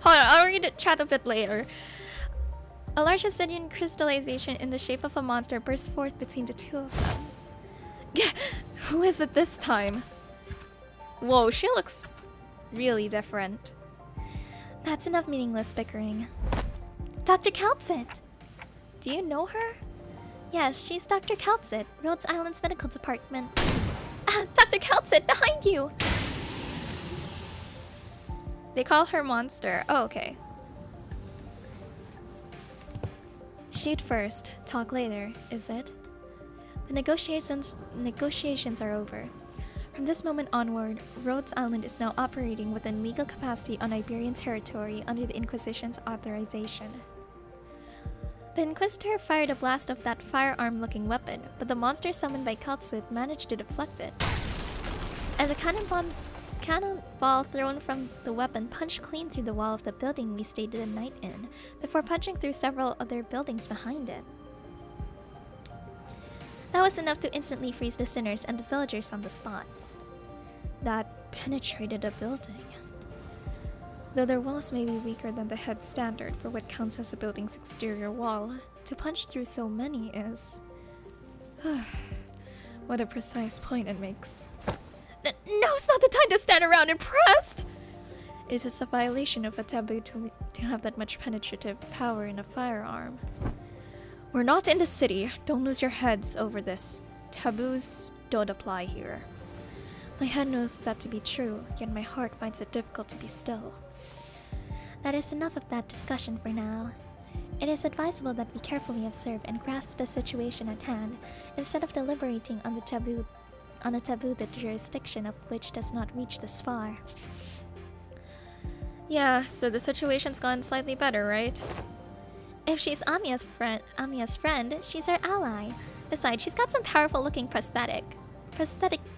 Speaker 1: Hold on, I'll read the chat a bit later. A large obsidian crystallization in the shape of a monster burst forth between the two of them. Who is it this time? Whoa, she looks really different. That's enough meaningless bickering. Dr. Kaltset! Do you know her? Yes, she's Dr. Kaltset, Rhodes Island's medical department. Dr. Kaltset, behind you! They call her Monster. Oh, okay. Shoot first, talk later, is it? The negotiations are over. From this moment onward, Rhodes Island is now operating within legal capacity on Iberian territory under the Inquisition's authorization. The Inquisitor fired a blast of that firearm-looking weapon, but the monster summoned by Kaltset managed to deflect it. And the cannonball thrown from the weapon punched clean through the wall of the building we stayed the night in, before punching through several other buildings behind it. That was enough to instantly freeze the sinners and the villagers on the spot. That penetrated a building. Though their walls may be weaker than the head standard for what counts as a building's exterior wall, to punch through so many is... What a precise point it makes. Now's not the time to stand around impressed! It is a violation of a taboo to have that much penetrative power in a firearm. We're not in the city. Don't lose your heads over this. Taboos don't apply here. My head knows that to be true, yet my heart finds it difficult to be still. That is enough of that discussion for now. It is advisable that we carefully observe and grasp the situation at hand, instead of deliberating on a taboo the jurisdiction of which does not reach this far. Yeah, so the situation's gone slightly better, right? If she's Amiya's friend, she's our ally. Besides, she's got some powerful looking prosthetic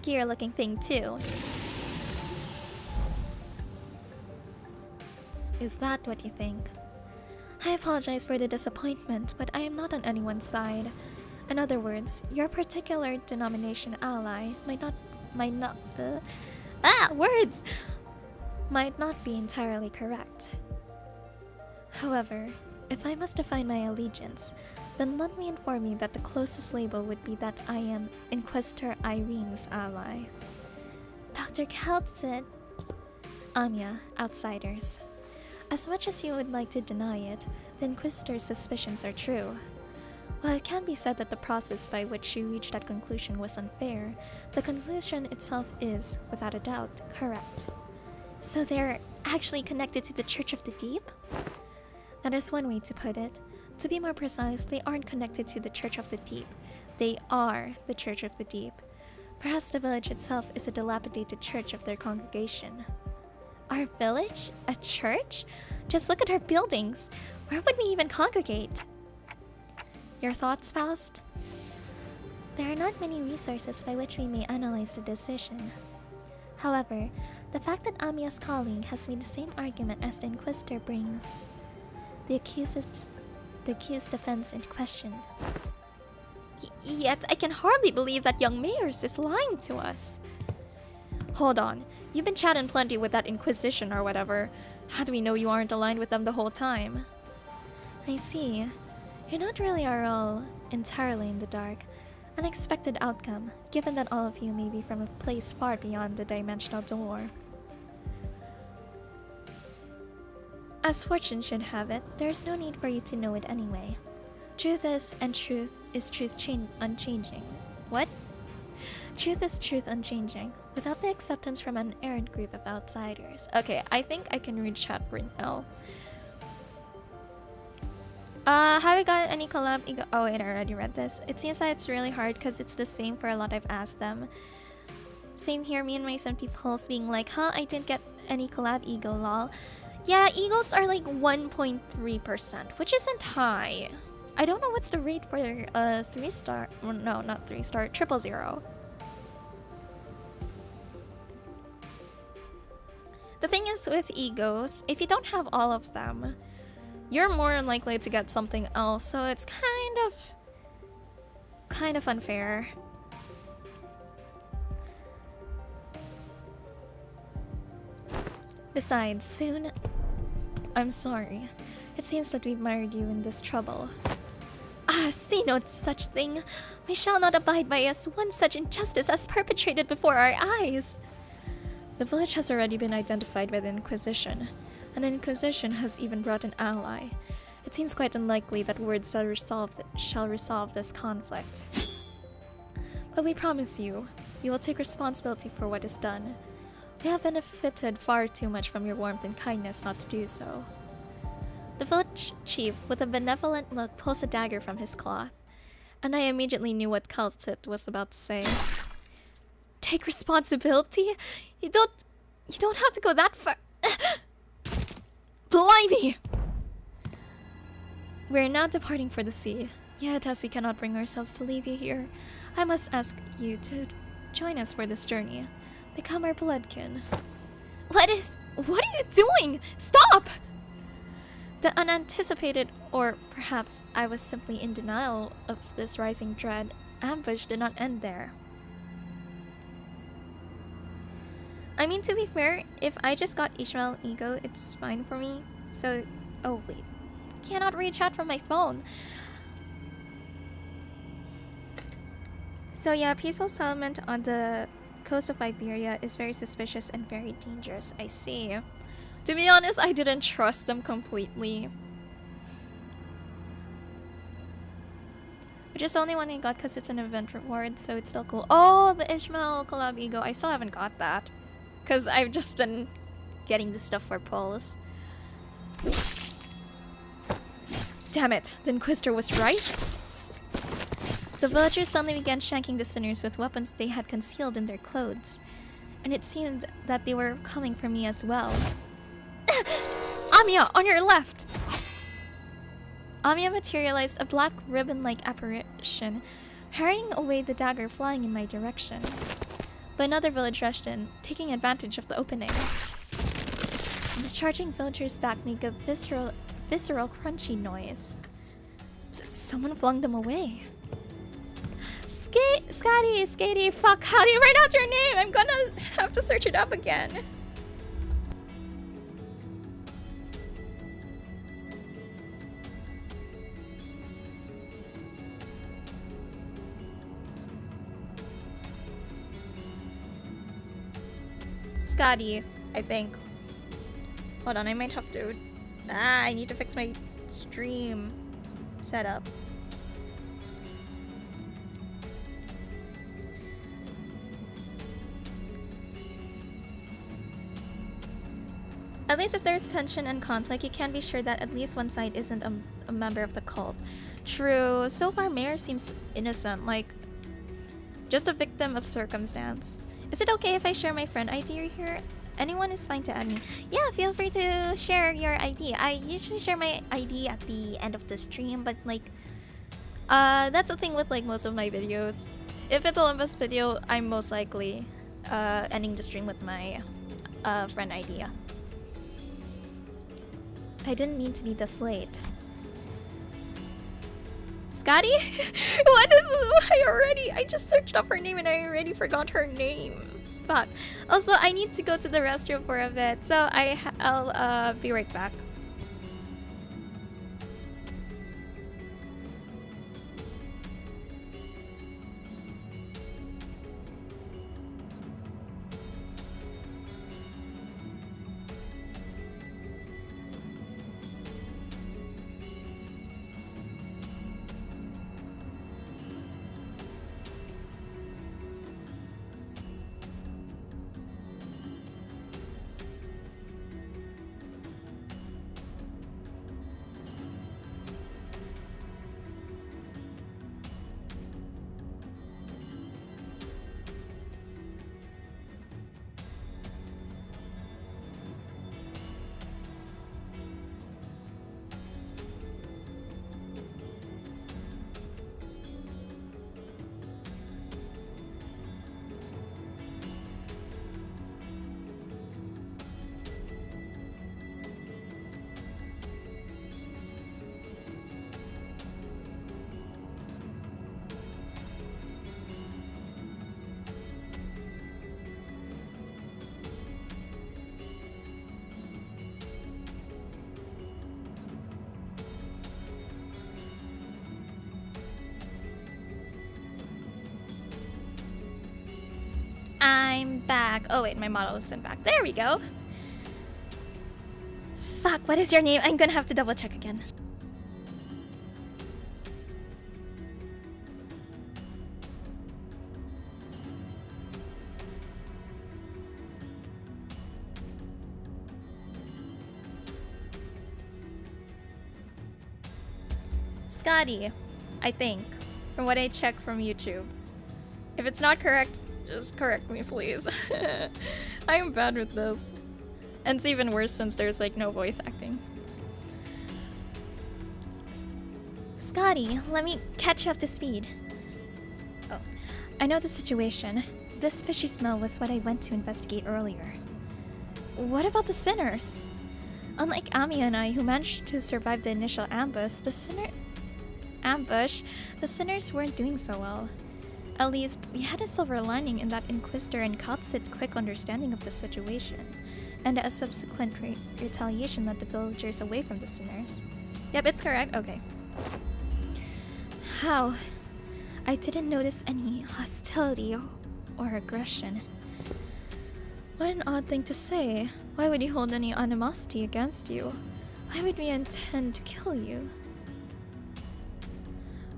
Speaker 1: gear looking thing too. Is that what you think? I apologize for the disappointment, but I am not on anyone's side. In other words, your particular denomination ally might not be entirely correct. However, if I must define my allegiance, then let me inform you that the closest label would be that I am Inquisitor Irene's ally. Dr. Kaltset. Amiya, outsiders. As much as you would like to deny it, the Inquisitor's suspicions are true. While it can be said that the process by which she reached that conclusion was unfair, the conclusion itself is, without a doubt, correct. So they're actually connected to the Church of the Deep? That is one way to put it. To be more precise, they aren't connected to the Church of the Deep. They are the Church of the Deep. Perhaps the village itself is a dilapidated church of their congregation. Our village? A church? Just look at our buildings. Where would we even congregate? Your thoughts, Faust? There are not many resources by which we may analyze the decision. However, the fact that Amiya's colleague has made the same argument as the Inquisitor brings the accused defense into question. Yet I can hardly believe that young Mayers is lying to us. Hold on, you've been chatting plenty with that Inquisition or whatever. How do we know you aren't aligned with them the whole time? I see. You're not really all entirely in the dark. Unexpected outcome, given that all of you may be from a place far beyond the dimensional door. As fortune should have it, there is no need for you to know it anyway. Truth is, and truth is unchanging. What? Truth is truth unchanging, without the acceptance from an errant group of outsiders. Okay, I think I can read chat right now. Have we got any collab? Oh wait, I already read this. It seems that it's really hard because it's the same for a lot I've asked them. Same here, me and my empty pulse being like, huh, I didn't get any collab ego, lol. Yeah, egos are like 1.3%, which isn't high. I don't know what's the rate for 3-star. Well, no, not 3-star. 000. The thing is with egos, if you don't have all of them, you're more likely to get something else, so it's kind of unfair. Besides, soon... I'm sorry. It seems that we've mired you in this trouble. Ah, see no such thing. We shall not abide by us one such injustice as perpetrated before our eyes. The village has already been identified by the Inquisition, and the Inquisition has even brought an ally. It seems quite unlikely that words shall resolve this conflict. But we promise you, you will take responsibility for what is done. We have benefited far too much from your warmth and kindness not to do so. The village chief, with a benevolent look, pulls a dagger from his cloth, and I immediately knew what Kaltit was about to say. Take responsibility? You don't have to go that far. Blimey! We are now departing for the sea. Yet, as we cannot bring ourselves to leave you here, I must ask you to join us for this journey. Become our bloodkin. What are you doing? Stop! The unanticipated, or perhaps I was simply in denial of this rising dread, ambush did not end there. I mean, to be fair, if I just got Ishmael ego, it's fine for me. So, oh wait, cannot read chat from my phone. So yeah, peaceful settlement on the coast of Iberia is very suspicious and very dangerous. I see. To be honest, I didn't trust them completely. Which is the only one I got because it's an event reward, so it's still cool. Oh, the Ishmael collab ego. I still haven't got that. Because I've just been getting the stuff for polls. Damn it, the Inquisitor was right. The villagers suddenly began shanking the sinners with weapons they had concealed in their clothes. And it seemed that they were coming for me as well. Amiya, on your left! Amiya materialized a black ribbon-like apparition, hurrying away the dagger flying in my direction. But another village rushed in, taking advantage of the opening. The charging villagers back made a visceral crunchy noise. Someone flung them away. Skatey, fuck, how do you write out your name? I'm gonna have to search it up again. Scotty, I think. Hold on, I might have to... I need to fix my stream setup. At least if there's tension and conflict, you can be sure that at least one side isn't a member of the cult. True. So far, Mayor seems innocent, like just a victim of circumstance. Is it okay if I share my friend ID here? Anyone is fine to add me. Yeah, feel free to share your ID. I usually share my ID at the end of the stream, but like, that's the thing with like most of my videos. If it's a Limbus video, I'm most likely ending the stream with my friend ID. I didn't mean to be this late. Scotty? I just searched up her name and I already forgot her name. Fuck. Also, I need to go to the restroom for a bit, so I'll be right back. I'm back. Oh wait, my model isn't back. There we go. Fuck, what is your name? I'm gonna have to double check again. Scotty, I think, from what I checked from YouTube. If it's not correct, just correct me, please. I'm bad with this. And it's even worse since there's like no voice acting. Scotty, let me catch you up to speed. Oh, I know the situation. This fishy smell was what I went to investigate earlier. What about the sinners? Unlike Ami and I, who managed to survive the initial ambush, the sinners weren't doing so well. At least, we had a silver lining in that Inquisitor and Katsu's quick understanding of the situation, and a subsequent retaliation led the villagers away from the sinners. Yep, it's correct. Okay. How? I didn't notice any hostility or aggression. What an odd thing to say. Why would he hold any animosity against you? Why would we intend to kill you?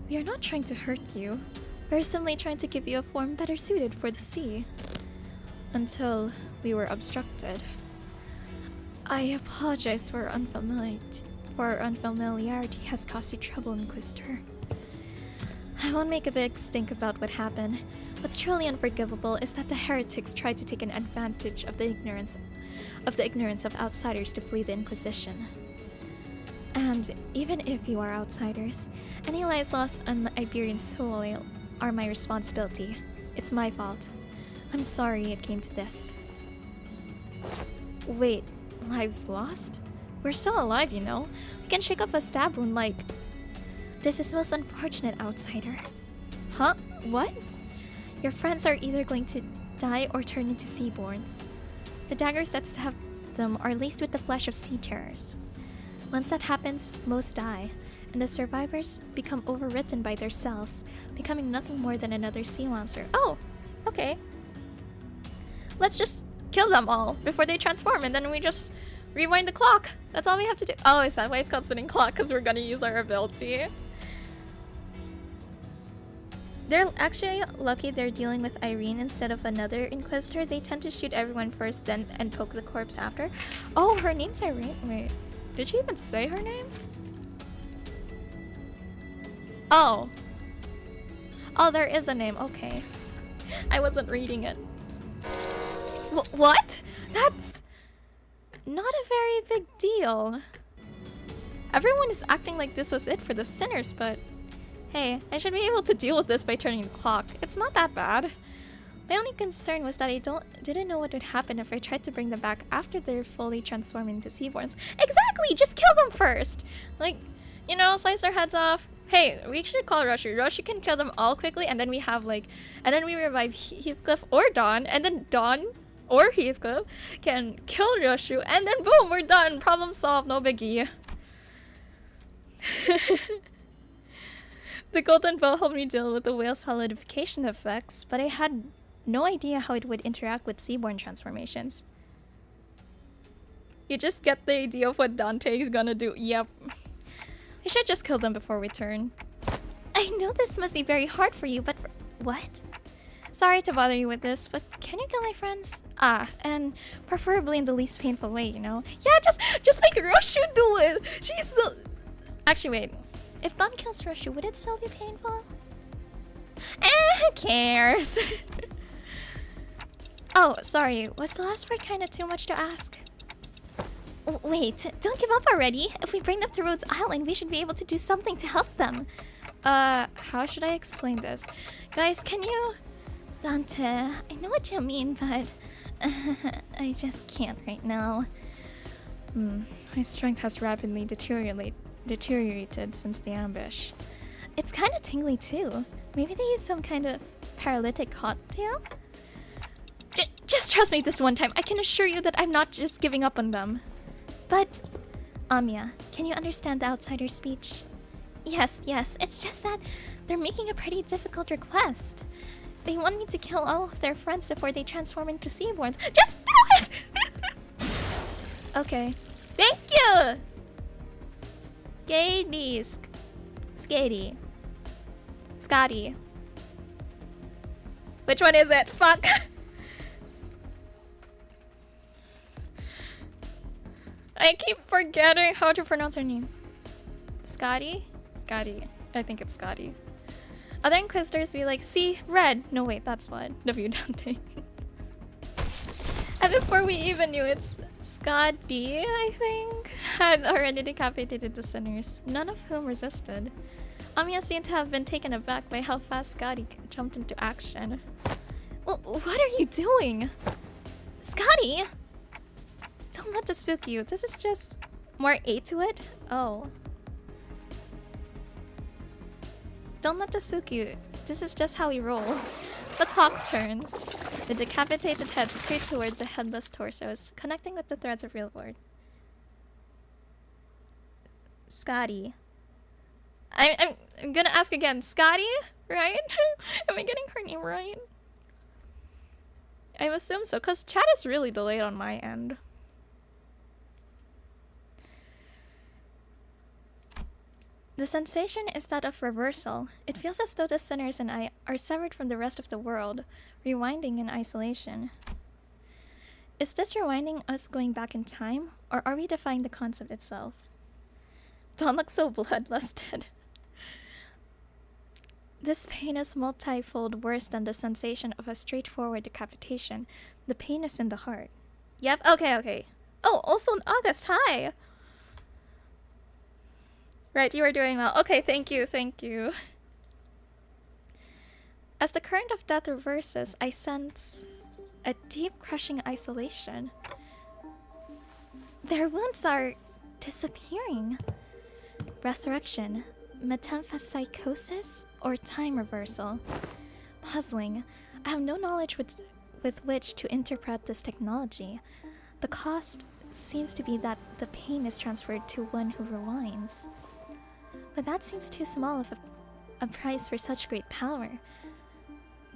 Speaker 1: We are not trying to hurt you. We are simply trying to give you a form better suited for the sea. Until we were obstructed. I apologize for our unfamiliarity has caused you trouble, Inquisitor. I won't make a big stink about what happened. What's truly unforgivable is that the heretics tried to take an advantage of the ignorance of outsiders to flee the Inquisition. And even if you are outsiders, any lives lost on the Iberian soil are my responsibility. It's my fault. I'm sorry it came to this. Wait, lives lost? We're still alive, you know. We can shake off a stab wound like... This is most unfortunate, outsider. Huh? What? Your friends are either going to die or turn into seaborns. The daggers that stab them are laced with the flesh of sea terrors. Once that happens, most die, and the survivors become overwritten by their cells, becoming nothing more than another sea monster. Oh, okay. Let's just kill them all before they transform, and then we just rewind the clock. That's all we have to do. Oh, is that why it's called spinning clock? Because we're gonna use our ability. They're actually lucky they're dealing with Irene instead of another Inquisitor. They tend to shoot everyone first, then and poke the corpse after. Oh, her name's Irene. Wait, did she even say her name? Oh. Oh, there is a name. Okay. I wasn't reading it. What? That's not a very big deal. Everyone is acting like this was it for the sinners, but hey, I should be able to deal with this by turning the clock. It's not that bad. My only concern was that I didn't know what would happen if I tried to bring them back after they're fully transformed into seaborns. Exactly! Just kill them first! Like, you know, slice their heads off. Hey, we should call Roshu. Roshu can kill them all quickly, and then we have like... And then we revive Heathcliff or Dawn, and then Dawn or Heathcliff can kill Roshu, and then boom, we're done! Problem solved, no biggie. The golden bow helped me deal with the whale solidification effects, but I had no idea how it would interact with seaborn transformations. You just get the idea of what Dante is gonna do. Yep. We should just kill them before we turn. I know this must be very hard for you, but what? Sorry to bother you with this, but can you kill my friends? Ah, and preferably in the least painful way, you know? Yeah, just make Roshu do it! She's the... Actually, wait. If Dawn kills Roshu, would it still be painful? Who cares? Oh, sorry. Was the last part kinda too much to ask? Wait, don't give up already. If we bring them to Rhodes Island, we should be able to do something to help them. How should I explain this? Guys, can you... Dante, I know what you mean, but... I just can't right now. My strength has rapidly deteriorated since the ambush. It's kinda tingly too. Maybe they use some kind of paralytic cocktail? Just trust me this one time. I can assure you that I'm not just giving up on them. But, Amiya, can you understand the outsider's speech? Yes, it's just that they're making a pretty difficult request. They want me to kill all of their friends before they transform into seaborns. Just do it! Okay. Thank you! Skady. Scotty. Which one is it? Fuck! I keep forgetting how to pronounce her name. Scotty? Scotty. I think it's Scotty. Other Inquisitors be like, see, red. No, wait, that's what. W Dante. And before we even knew it's Scotty, I think, had already decapitated the sinners, none of whom resisted. Amiya seemed to have been taken aback by how fast Scotty jumped into action. Well, what are you doing? Scotty! Don't let this spook you. This is just more A to it. Oh. Don't let this spook you. This is just how we roll. The clock turns. The decapitated head straight toward the headless torsos, connecting with the threads of real board. Scotty. I'm gonna ask again. Scotty? Right? Am I getting her name right? I assume so, because chat is really delayed on my end. The sensation is that of reversal. It feels as though the sinners and I are severed from the rest of the world, rewinding in isolation. Is this rewinding us going back in time, or are we defying the concept itself? Don't look so bloodlusted. This pain is multifold worse than the sensation of a straightforward decapitation. The pain is in the heart. Yep, okay. Oh, also in August, hi! Right, you are doing well. Okay, thank you. As the current of death reverses, I sense a deep, crushing isolation. Their wounds are disappearing. Resurrection, metempsychosis, or time reversal. Puzzling. I have no knowledge with which to interpret this technology. The cost seems to be that the pain is transferred to one who rewinds. But that seems too small of a price for such great power.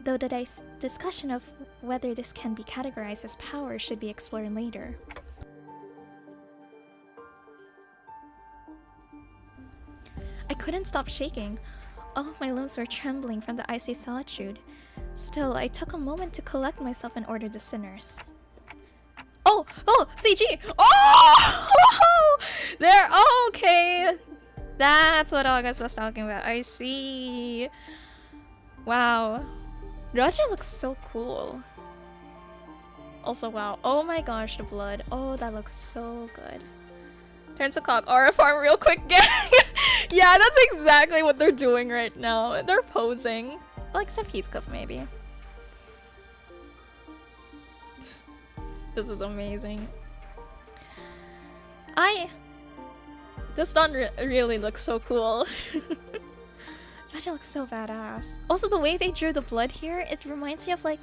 Speaker 1: Though the discussion of whether this can be categorized as power should be explored later. I couldn't stop shaking. All of my limbs were trembling from the icy solitude. Still, I took a moment to collect myself and order the sinners. Oh, CG! Oh! They're okay! That's what August was talking about. I see. Wow. Raja looks so cool. Also, wow. Oh my gosh, the blood. Oh, that looks so good. Turns the clock. Aura farm real quick, gang. Yeah, that's exactly what they're doing right now. They're posing. Well, except Heathcliff, maybe. This is amazing. This Don really looks so cool. Raja looks so badass. Also, the way they drew the blood here, it reminds me of like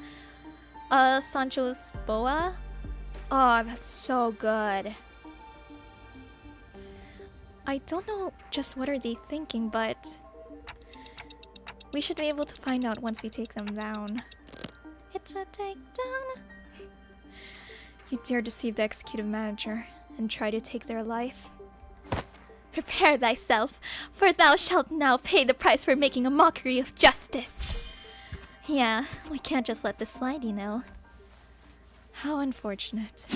Speaker 1: Sancho's boa. Oh, that's so good. I don't know just what are they thinking, but we should be able to find out once we take them down. It's a takedown. You dare deceive the executive manager and try to take their life? Prepare thyself, for thou shalt now pay the price for making a mockery of justice. Yeah, we can't just let this slide, you know. How unfortunate.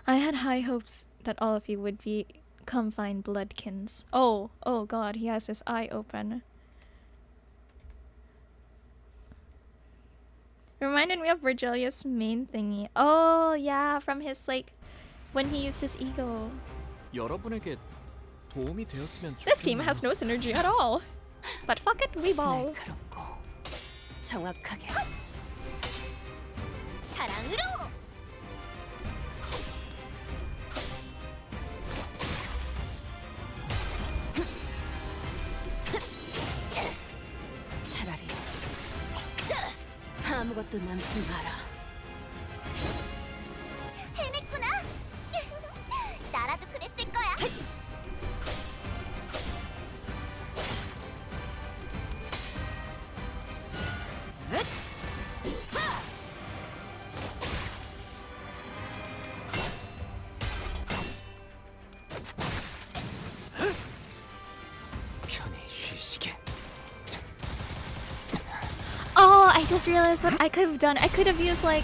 Speaker 1: I had high hopes that all of you would become fine bloodkins. Oh god, he has his eye open. Reminded me of Virgilius' main thingy. Oh yeah, from his like, when he used his ego.
Speaker 2: 여러분에게 도움이 되었으면
Speaker 1: This team
Speaker 2: 좋겠네요.
Speaker 1: has no synergy at all. But fuck it, we ball.
Speaker 4: 날카롭고 정확하게.
Speaker 5: 사랑으로.
Speaker 4: 차라리 아무것도 남지 마라.
Speaker 5: 해냈구나. 나라도 그랬을 거야.
Speaker 1: just realized what I could have done. I could have used like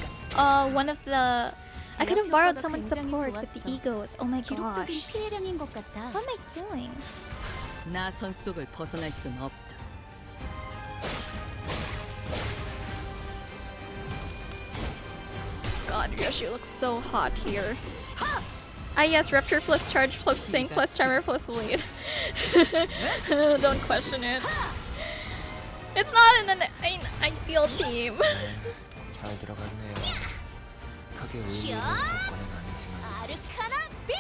Speaker 1: one of the. I could have borrowed someone's support with the egos. Oh my
Speaker 3: 기록적인
Speaker 1: gosh.
Speaker 3: 피해량인 것 같아.
Speaker 1: What am I doing?
Speaker 4: 나선 속을 벗어날 순 없다.
Speaker 1: God, Yoshi looks so hot here. Ah yes, Raptor plus Charge plus Sync plus Charmer plus Lead. Don't question it. It's not an ideal team.
Speaker 7: 잘 들어갔네요. 크게 의미 있는 사건은 아니지만
Speaker 5: 아르카나 빛!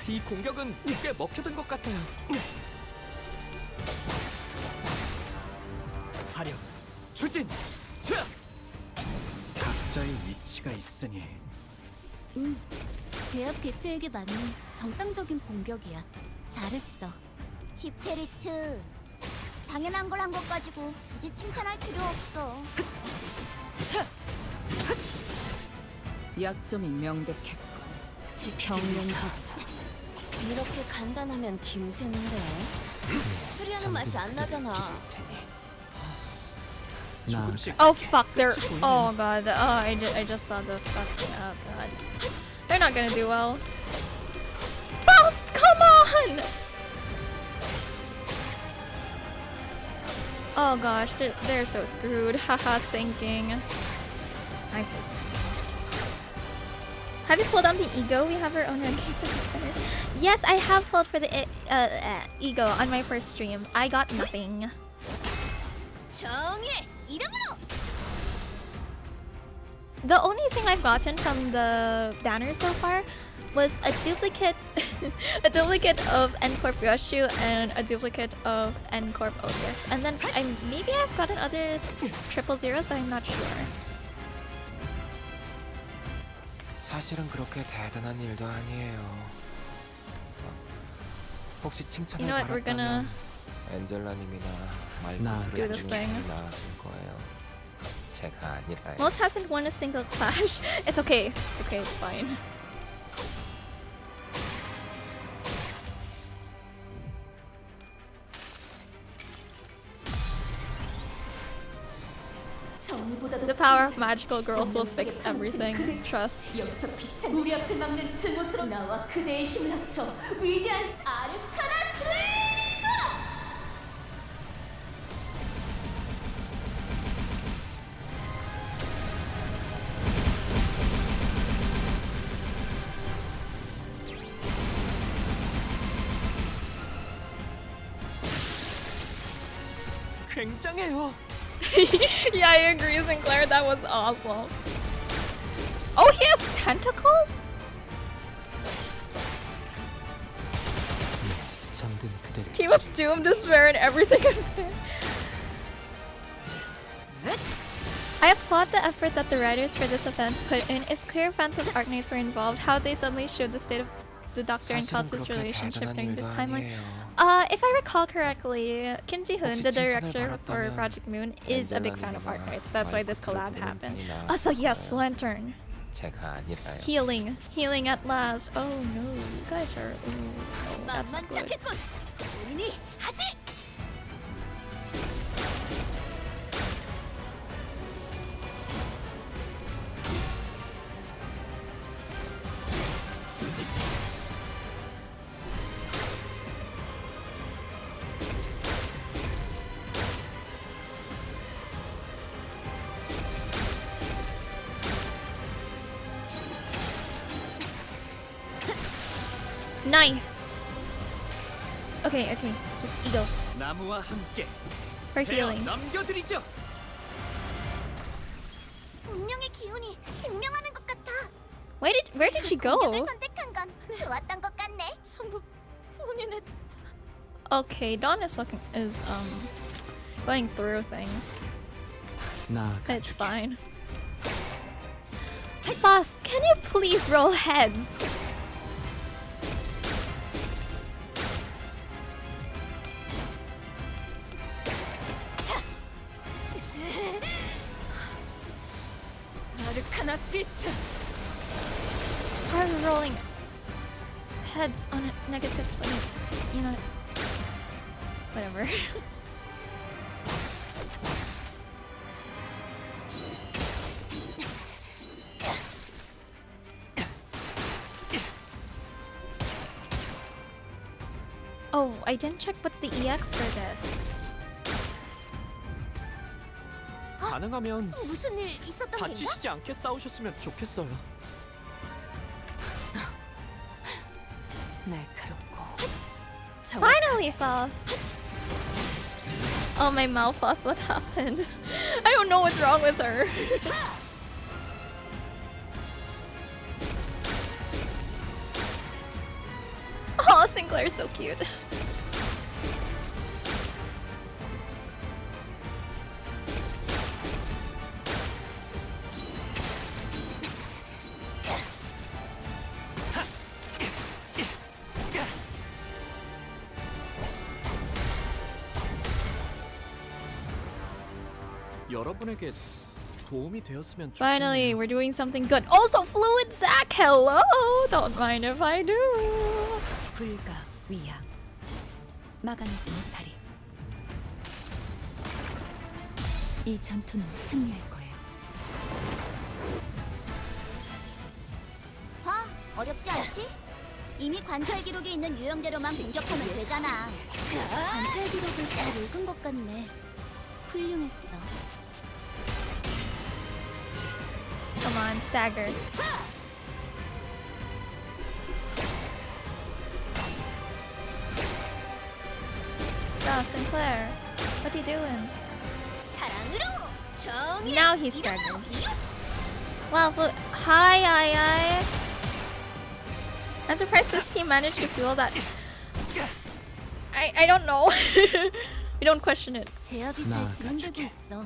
Speaker 2: 이 공격은 꽤 먹혀든 것 같아요. 화력, 추진, 차!
Speaker 6: 각자의 위치가 있으니
Speaker 3: 제압 개체에게 맞는 정상적인 공격이야. 잘했어.
Speaker 5: 티페리트. 당연한 걸 한 것 가지고 굳이 칭찬할 필요 없어.
Speaker 4: 약점이 명백했고 평면적
Speaker 3: 이렇게 간단하면 김새인데 수리하는 맛이 안 나잖아.
Speaker 2: 조금씩
Speaker 1: Oh fuck, they're. Oh god. Oh, I just saw the fucking. Oh god. They're not gonna do well. Faust, come on! Oh gosh, they're so screwed. Haha, sinking. I hate sinking. Have you pulled on the ego? We have our own red case of the centers. Yes, I have pulled for the ego on my first stream. I got nothing.
Speaker 5: 정의 이름으로.
Speaker 1: The only thing I've gotten from the banner so far was a duplicate of N-Corp Yoshu and a duplicate of N-Corp Otis. And then maybe I've gotten other triple zeros, but I'm not sure.
Speaker 7: 사실은 그렇게 대단한 일도 아니에요. 혹시 칭찬을
Speaker 1: You know what, we're gonna
Speaker 7: 받았다면 엔젤라님이나
Speaker 1: do
Speaker 7: 말코트를
Speaker 1: this thing.
Speaker 7: 중심이 나왔을 거예요. 제가 아니라요.
Speaker 1: Most hasn't won a single clash. It's okay. It's okay. It's fine. The power of magical girls will fix everything. Trust.
Speaker 5: 여기서 빛은 우리 앞을 막는 증오스로 나와 그대의 힘을 합쳐 위대한 아르카나 슬레이거!
Speaker 2: 굉장해요.
Speaker 1: Yeah, I agree, Sinclair. That was awesome. Oh, he has tentacles?
Speaker 7: 잠든 그대를
Speaker 1: Team of Doom, Despair, and everything. I applaud the effort that the writers for this event put in. It's clear fans of Arknights were involved. How they suddenly showed the state of the Doctor and
Speaker 7: 사실은
Speaker 1: cultist
Speaker 7: 그렇게
Speaker 1: relationship
Speaker 7: 대단한
Speaker 1: during
Speaker 7: 일도
Speaker 1: this timeline.
Speaker 7: 아니에요.
Speaker 1: If I recall correctly, Kim Ji-hoon, the
Speaker 7: 혹시
Speaker 1: director
Speaker 7: 칭찬을
Speaker 1: for
Speaker 7: 받았다면
Speaker 1: Project Moon, is a big fan of Arknights. That's why this collab
Speaker 7: 말코트를
Speaker 1: happened.
Speaker 7: 부르는 편이
Speaker 1: Also, yes,
Speaker 7: 나았을까요?
Speaker 1: Lantern.
Speaker 7: 제가 아니라요.
Speaker 1: Healing at last. Oh no, you guys are. Ooh, that's not good.
Speaker 5: 만만찮겠군. 우리니 하지.
Speaker 1: Nice. Okay, just ego
Speaker 2: 나무와 함께
Speaker 1: for healing.
Speaker 2: 넘겨드리죠.
Speaker 5: 운명의 기운이 증명하는 것 같아.
Speaker 1: Where did she go?
Speaker 5: 공격을 선택한 건 좋았던 것 같네.
Speaker 3: 전부 본인의
Speaker 1: Okay, Dawn is going through things. It's fine. Faust, can you please roll heads?
Speaker 5: 아르카나 빛.
Speaker 1: Why are we rolling heads on a negative 20? You know. Whatever. Oh, I didn't check what's the EX for this.
Speaker 2: 가능하면
Speaker 5: 무슨 일 있었던 건가?
Speaker 2: 다치시지 않게 싸우셨으면 좋겠어요.
Speaker 3: 날카롭고
Speaker 1: Finally, Faust! Oh, my mouth, Faust, what happened? I don't know what's wrong with her. Oh, Sinclair's so cute.
Speaker 2: 여러분에게 도움이 되었으면
Speaker 1: Finally,
Speaker 2: 좋겠네요.
Speaker 1: we're doing something good. Also, Fluid Zack, hello! Don't mind if I do.
Speaker 3: 불가 위야 막아내지 못하리. 이 전투는 승리할 거예요.
Speaker 5: 봐, 어렵지 않지? 이미 관찰 기록에 있는 유형대로만 공격하면 되잖아.
Speaker 3: 관찰 기록을 잘 읽은 것 같네. 훌륭했어.
Speaker 1: Come on, stagger. Oh, Sinclair, what are you doing?
Speaker 5: 사랑으로 정의.
Speaker 1: Now he's staggering. Wow, hi, I. I'm surprised this team managed to feel that. I don't know. We don't question it.
Speaker 3: 제압이 잘 진행되고 있어.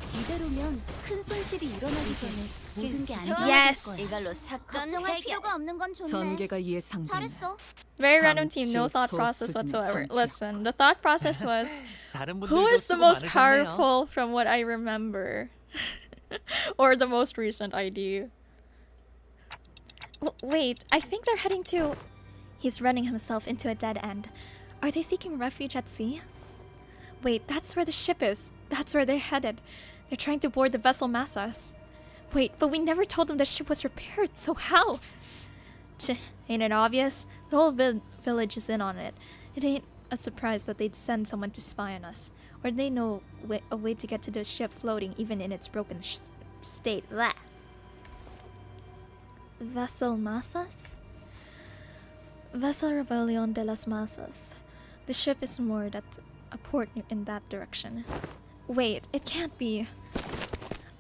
Speaker 3: 이대로면 큰 손실이 일어나기 전에 모든 게 안전해질
Speaker 1: Yes.
Speaker 3: 거야.
Speaker 5: 이걸로 사건 걱정할 필요가 없는 건 좋네.
Speaker 4: 전개가 예상되는
Speaker 5: 잘했어.
Speaker 1: Very random team, no thought process whatsoever. Listen, the thought process was
Speaker 2: 다른
Speaker 1: who
Speaker 2: 분들도
Speaker 1: is the
Speaker 2: 수고
Speaker 1: most
Speaker 2: 많으셨네요.
Speaker 1: powerful from what I remember, or the most recent ID. Wait, I think they're heading to. He's running himself into a dead end. Are they seeking refuge at sea? Wait, that's where the ship is. That's where they're headed. They're trying to board the vessel Massas. Wait, but we never told them the ship was repaired, so how? Ain't it obvious? The whole village is in on it. It ain't a surprise that they'd send someone to spy on us. Or they know a way to get to the ship floating even in its broken state. Blah. Vessel Massas? Vessel Rebellion de las Masas. The ship is moored at a port in that direction. Wait, it can't be.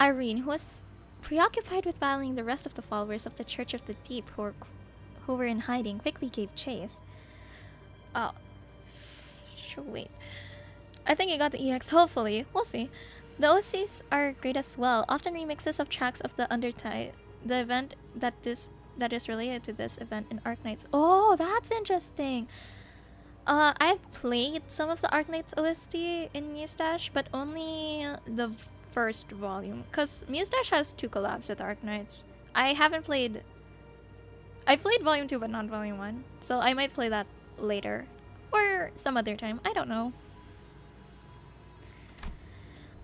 Speaker 1: Irene, who was preoccupied with battling the rest of the followers of the Church of the Deep who were in hiding, quickly gave chase. Oh. Wait. I think I got the EX, hopefully. We'll see. The OCs are great as well, often remixes of tracks of the Undertide, the event that is related to this event in Arknights. Oh, that's interesting. I've played some of the Arknights OST in Muse, but only the first volume, because Muse has 2 collabs with Arknights. I played volume 2 but not volume 1, so I might play that later or some other time, I don't know.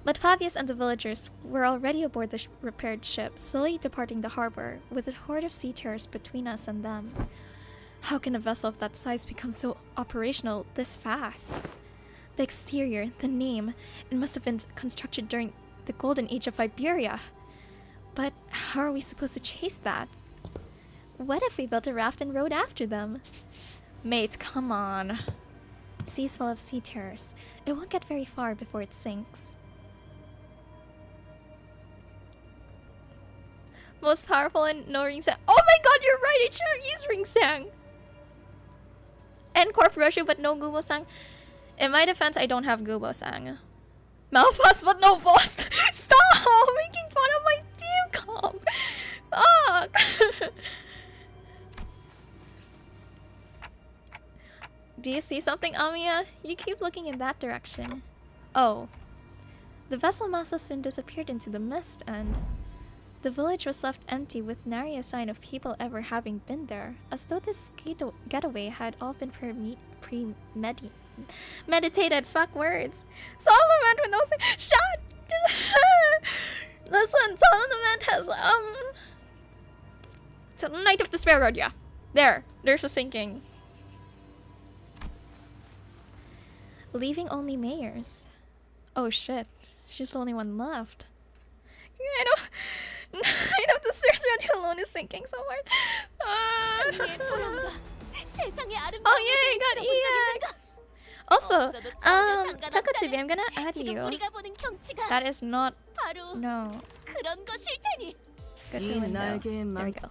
Speaker 1: But Pavius and the villagers were already aboard the repaired ship, slowly departing the harbor, with a horde of sea terrors between us and them. How can a vessel of that size become so operational this fast? The exterior, the name, it must have been constructed during the golden age of Iberia. But how are we supposed to chase that? What if we built a raft and rode after them? Mate, come on. Sea's full of sea terrors. It won't get very far before it sinks. Most powerful and no ring sang. Oh my god, you're right! It should have used ring sang! And Corp Rushu, but no Gubo sang. In my defense, I don't have Gubo sang. Malphas, but no boss! Stop making fun of my team comp! Fuck! Do you see something, Amiya? You keep looking in that direction. Oh. The vessel Masa soon disappeared into the mist, and the village was left empty with nary a sign of people ever having been there, as though this getaway had all been meditated fuck words. Solomon with no shut. Listen, Solomon has Knight of Despair Road, yeah. There's a sinking. Leaving only mayors. Oh shit. She's the only one left. I don't Knight of Despair's running alone is sinking so hard. Oh yeah, I got EX. Also, Takachibi, I'm gonna add you. That is not no. Go to
Speaker 4: 이
Speaker 1: window.
Speaker 4: 날개의
Speaker 1: There we
Speaker 4: 맘
Speaker 1: go.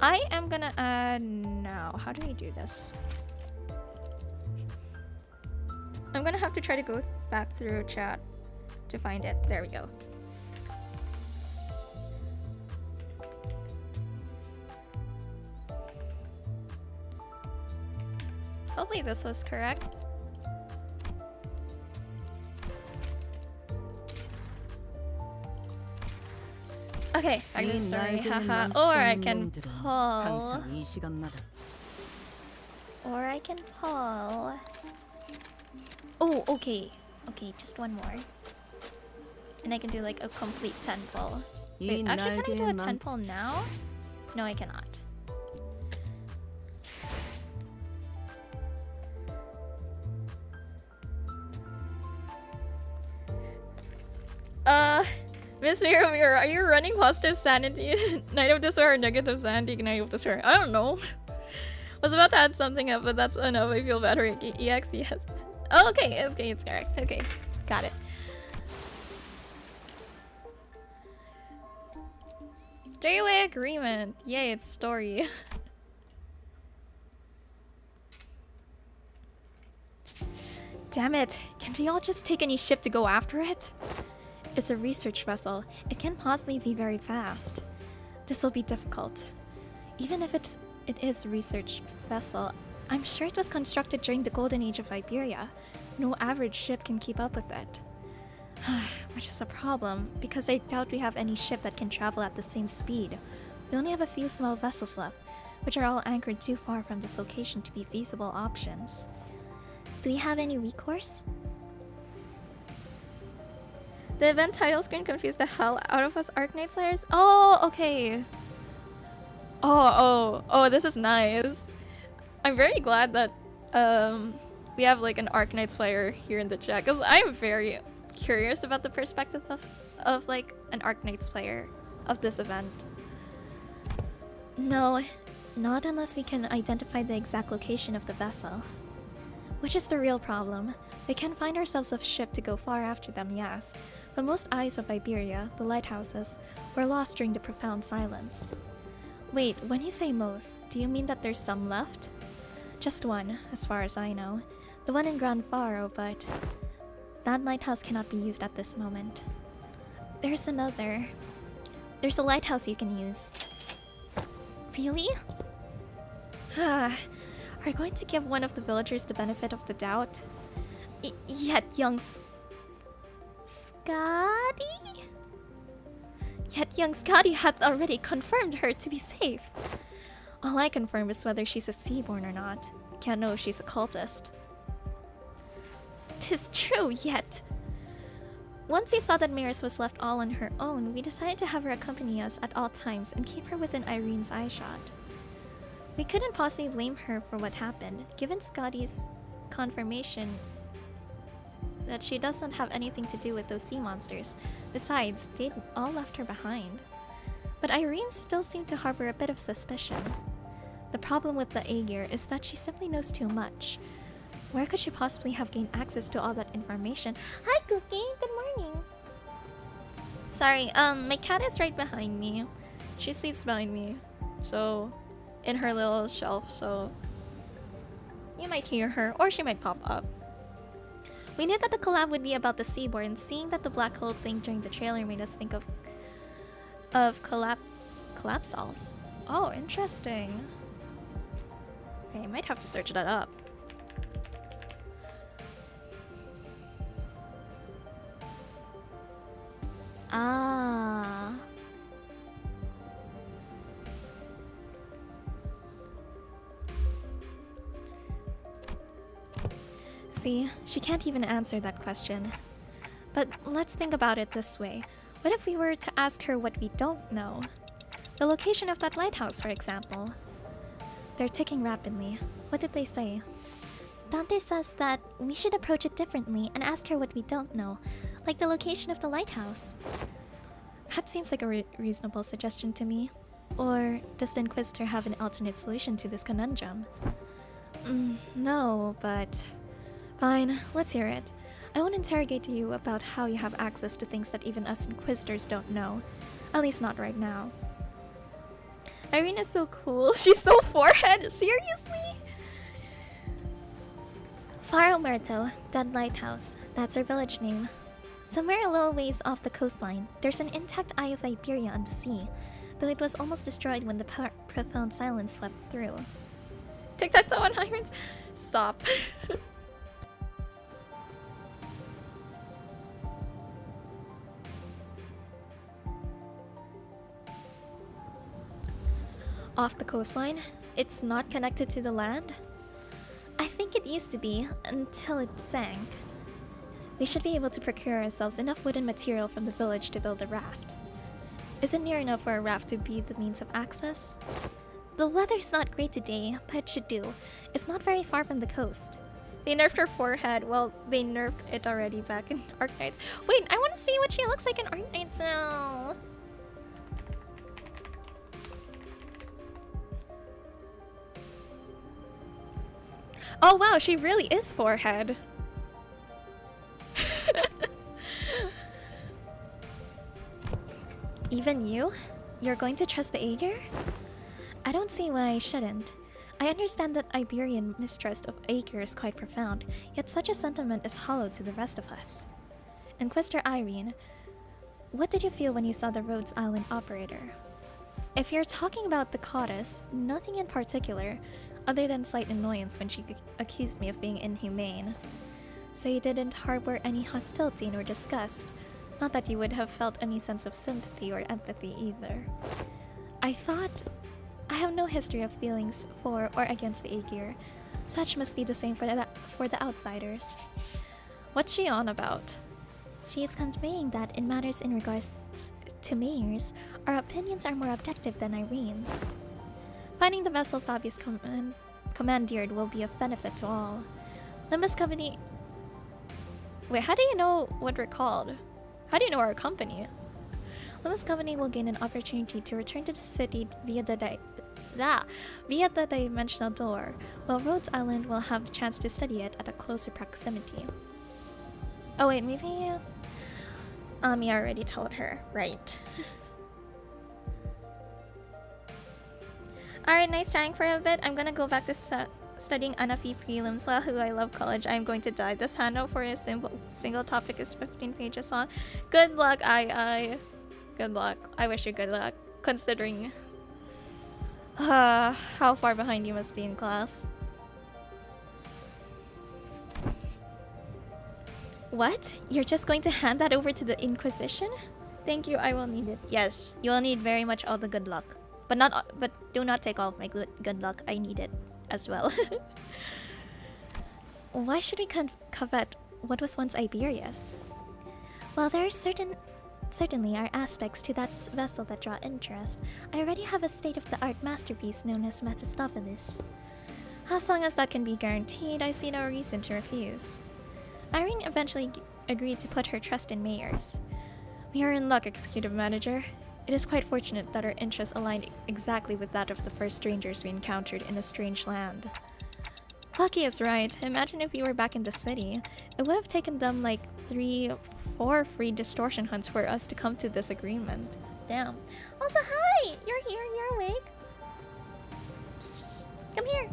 Speaker 1: I am gonna add now. How do we do this? I'm gonna have to try to go back through chat to find it. There we go. Hopefully this was correct. Okay, I
Speaker 4: 이
Speaker 1: can story.
Speaker 4: 날개의
Speaker 1: Haha.
Speaker 4: 맘
Speaker 1: Or I
Speaker 4: 쏘는
Speaker 1: can
Speaker 4: 놈들은
Speaker 1: pull.
Speaker 4: 항상 이 시간마다
Speaker 1: Or I can pull. Oh, okay. Okay, just one more. And I can do like a complete 10 pull.
Speaker 4: 이
Speaker 1: Wait, actually, can I do a
Speaker 4: 날개의
Speaker 1: 10
Speaker 4: 맘
Speaker 1: pull now? No, I cannot. Miss Mira Mira, are you running positive sanity? Night of Despair or negative sanity? Night of Despair? I don't know. Was about to add something up, but that's enough. I feel better. EX, yes. Oh, okay, okay, it's correct. Okay, got it. Three-way agreement. Yay, it's story. Damn it. Can we all just take any ship to go after it? It's a research vessel. It can't possibly be very fast. This will be difficult. Even if it is a research vessel, I'm sure it was constructed during the golden age of Iberia. No average ship can keep up with it. Which is a problem, because I doubt we have any ship that can travel at the same speed. We only have a few small vessels left, which are all anchored too far from this location to be feasible options. Do we have any recourse? The event title screen confused the hell out of us Arknights players. Oh, okay. Oh, this is nice. I'm very glad that we have like an Arknights player here in the chat, because I'm very curious about the perspective of like an Arknights player of this event. No, not unless we can identify the exact location of the vessel. Which is the real problem. We can find ourselves a ship to go far after them, yes, but most eyes of Iberia, the lighthouses, were lost during the profound silence. Wait, when you say most, do you mean that there's some left? Just one, as far as I know. The one in Gran Faro, but that lighthouse cannot be used at this moment. There's another. There's a lighthouse you can use. Really? Are you going to give one of the villagers the benefit of the doubt? Yet young Scotty? Yet young Scotty hath already confirmed her to be safe. All I confirm is whether she's a seaborn or not. Can't know if she's a cultist. 'Tis true, yet. Once we saw that Maris was left all on her own, we decided to have her accompany us at all times and keep her within Irene's eyeshot. We couldn't possibly blame her for what happened, given Scotty's confirmation that she doesn't have anything to do with those sea monsters. Besides, they'd all left her behind. But Irene still seemed to harbor a bit of suspicion. The problem with the Aegir is that she simply knows too much. Where could she possibly have gained access to all that information? Hi, Cookie! Good morning! Sorry, my cat is right behind me. She sleeps behind me. So, in her little shelf, so you might hear her, or she might pop up. We knew that the collab would be about the Seaborn, seeing that the black hole thing during the trailer made us think of collapsols. Oh, interesting. Okay, I might have to search that up. Ah. See, she can't even answer that question. But let's think about it this way. What if we were to ask her what we don't know? The location of that lighthouse, for example. They're ticking rapidly. What did they say? Dante says that we should approach it differently and ask her what we don't know, like the location of the lighthouse. That seems like a reasonable suggestion to me. Or does the Inquisitor have an alternate solution to this conundrum? No, but... Fine, let's hear it. I won't interrogate you about how you have access to things that even us Inquisitors don't know. At least not right now. Irene is so cool. She's so forehead. Seriously? Faro Muerto, Dead Lighthouse. That's our village name. Somewhere a little ways off the coastline, there's an intact Eye of Iberia on the sea, though it was almost destroyed when the profound silence swept through. Tic-tac-toe on irons? Stop. Off the coastline? It's not connected to the land? I think it used to be, until it sank. We should be able to procure ourselves enough wooden material from the village to build a raft. Is it near enough for a raft to be the means of access? The weather's not great today, but it should do. It's not very far from the coast. They nerfed her forehead. Well, they nerfed it already back in Arknights. Wait, I want to see what she looks like in Arknights now. Oh wow, she really is forehead. Even you? You're going to trust the Aegir? I don't see why I shouldn't. I understand that Iberian mistrust of Aegir is quite profound, yet such a sentiment is hollow to the rest of us. Inquisitor Irene, what did you feel when you saw the Rhodes Island operator? If you're talking about the goddess, nothing in particular, other than slight annoyance when she accused me of being inhumane. So you didn't harbor any hostility nor disgust. Not that you would have felt any sense of sympathy or empathy either. I thought... I have no history of feelings for or against the Aegir. Such must be the same for the outsiders. What's she on about? She is conveying that in matters in regards to mayors, our opinions are more objective than Irene's. Finding the vessel Fabius commandeered will be of benefit to all. Limbus Company... Wait, how do you know what we're called? How do you know our company? Limbus Company will gain an opportunity to return to the city via the dimensional door, while Rhodes Island will have the chance to study it at a closer proximity. Oh wait, maybe... Ami already told her, right. Alright, nice trying for a bit. I'm gonna go back to studying Anafi prelims. Wahoo, I love college. I'm going to die. This handout for a single topic is 15 pages long. Good luck, I. Good luck. I wish you good luck, considering how far behind you must be in class. What? You're just going to hand that over to the Inquisition? Thank you, I will need it. Yes, you will need very much all the good luck. But do not take all of my good luck. I need it as well. Why should we covet what was once Iberia's? Well, there are certainly are aspects to that vessel that draw interest. I already have a state-of-the-art masterpiece known as Mephistopheles. As long as that can be guaranteed, I see no reason to refuse. Irene eventually agreed to put her trust in mayors. We are in luck, Executive Manager. It is quite fortunate that our interests aligned exactly with that of the first strangers we encountered in a strange land. Lucky is right. Imagine if we were back in the city. It would have taken them like 3-4 free distortion hunts for us to come to this agreement. Damn. Also, hi! You're here, you're awake. Psst, come here.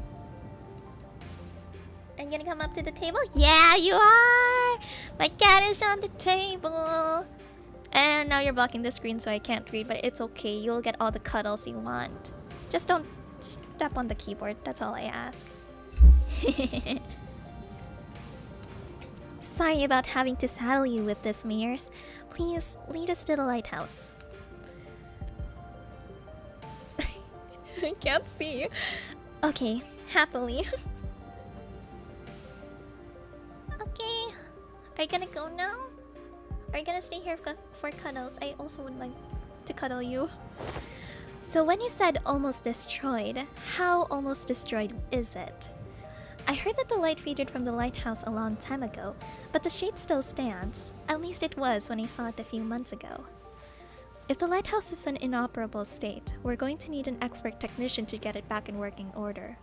Speaker 1: Are you gonna come up to the table? Yeah, you are! My cat is on the table. And now you're blocking the screen so I can't read, but it's okay. You'll get all the cuddles you want. Just don't step on the keyboard. That's all I ask. Sorry about having to saddle you with this, Mayors. Please, lead us to the lighthouse. I can't see. Okay, happily. Are you gonna go now? Are you gonna stay here for cuddles? I also would like to cuddle you. So when you said almost destroyed, how almost destroyed is it? I heard that the light faded from the lighthouse a long time ago, but the shape still stands. At least it was when I saw it a few months ago. If the lighthouse is in inoperable state, we're going to need an expert technician to get it back in working order.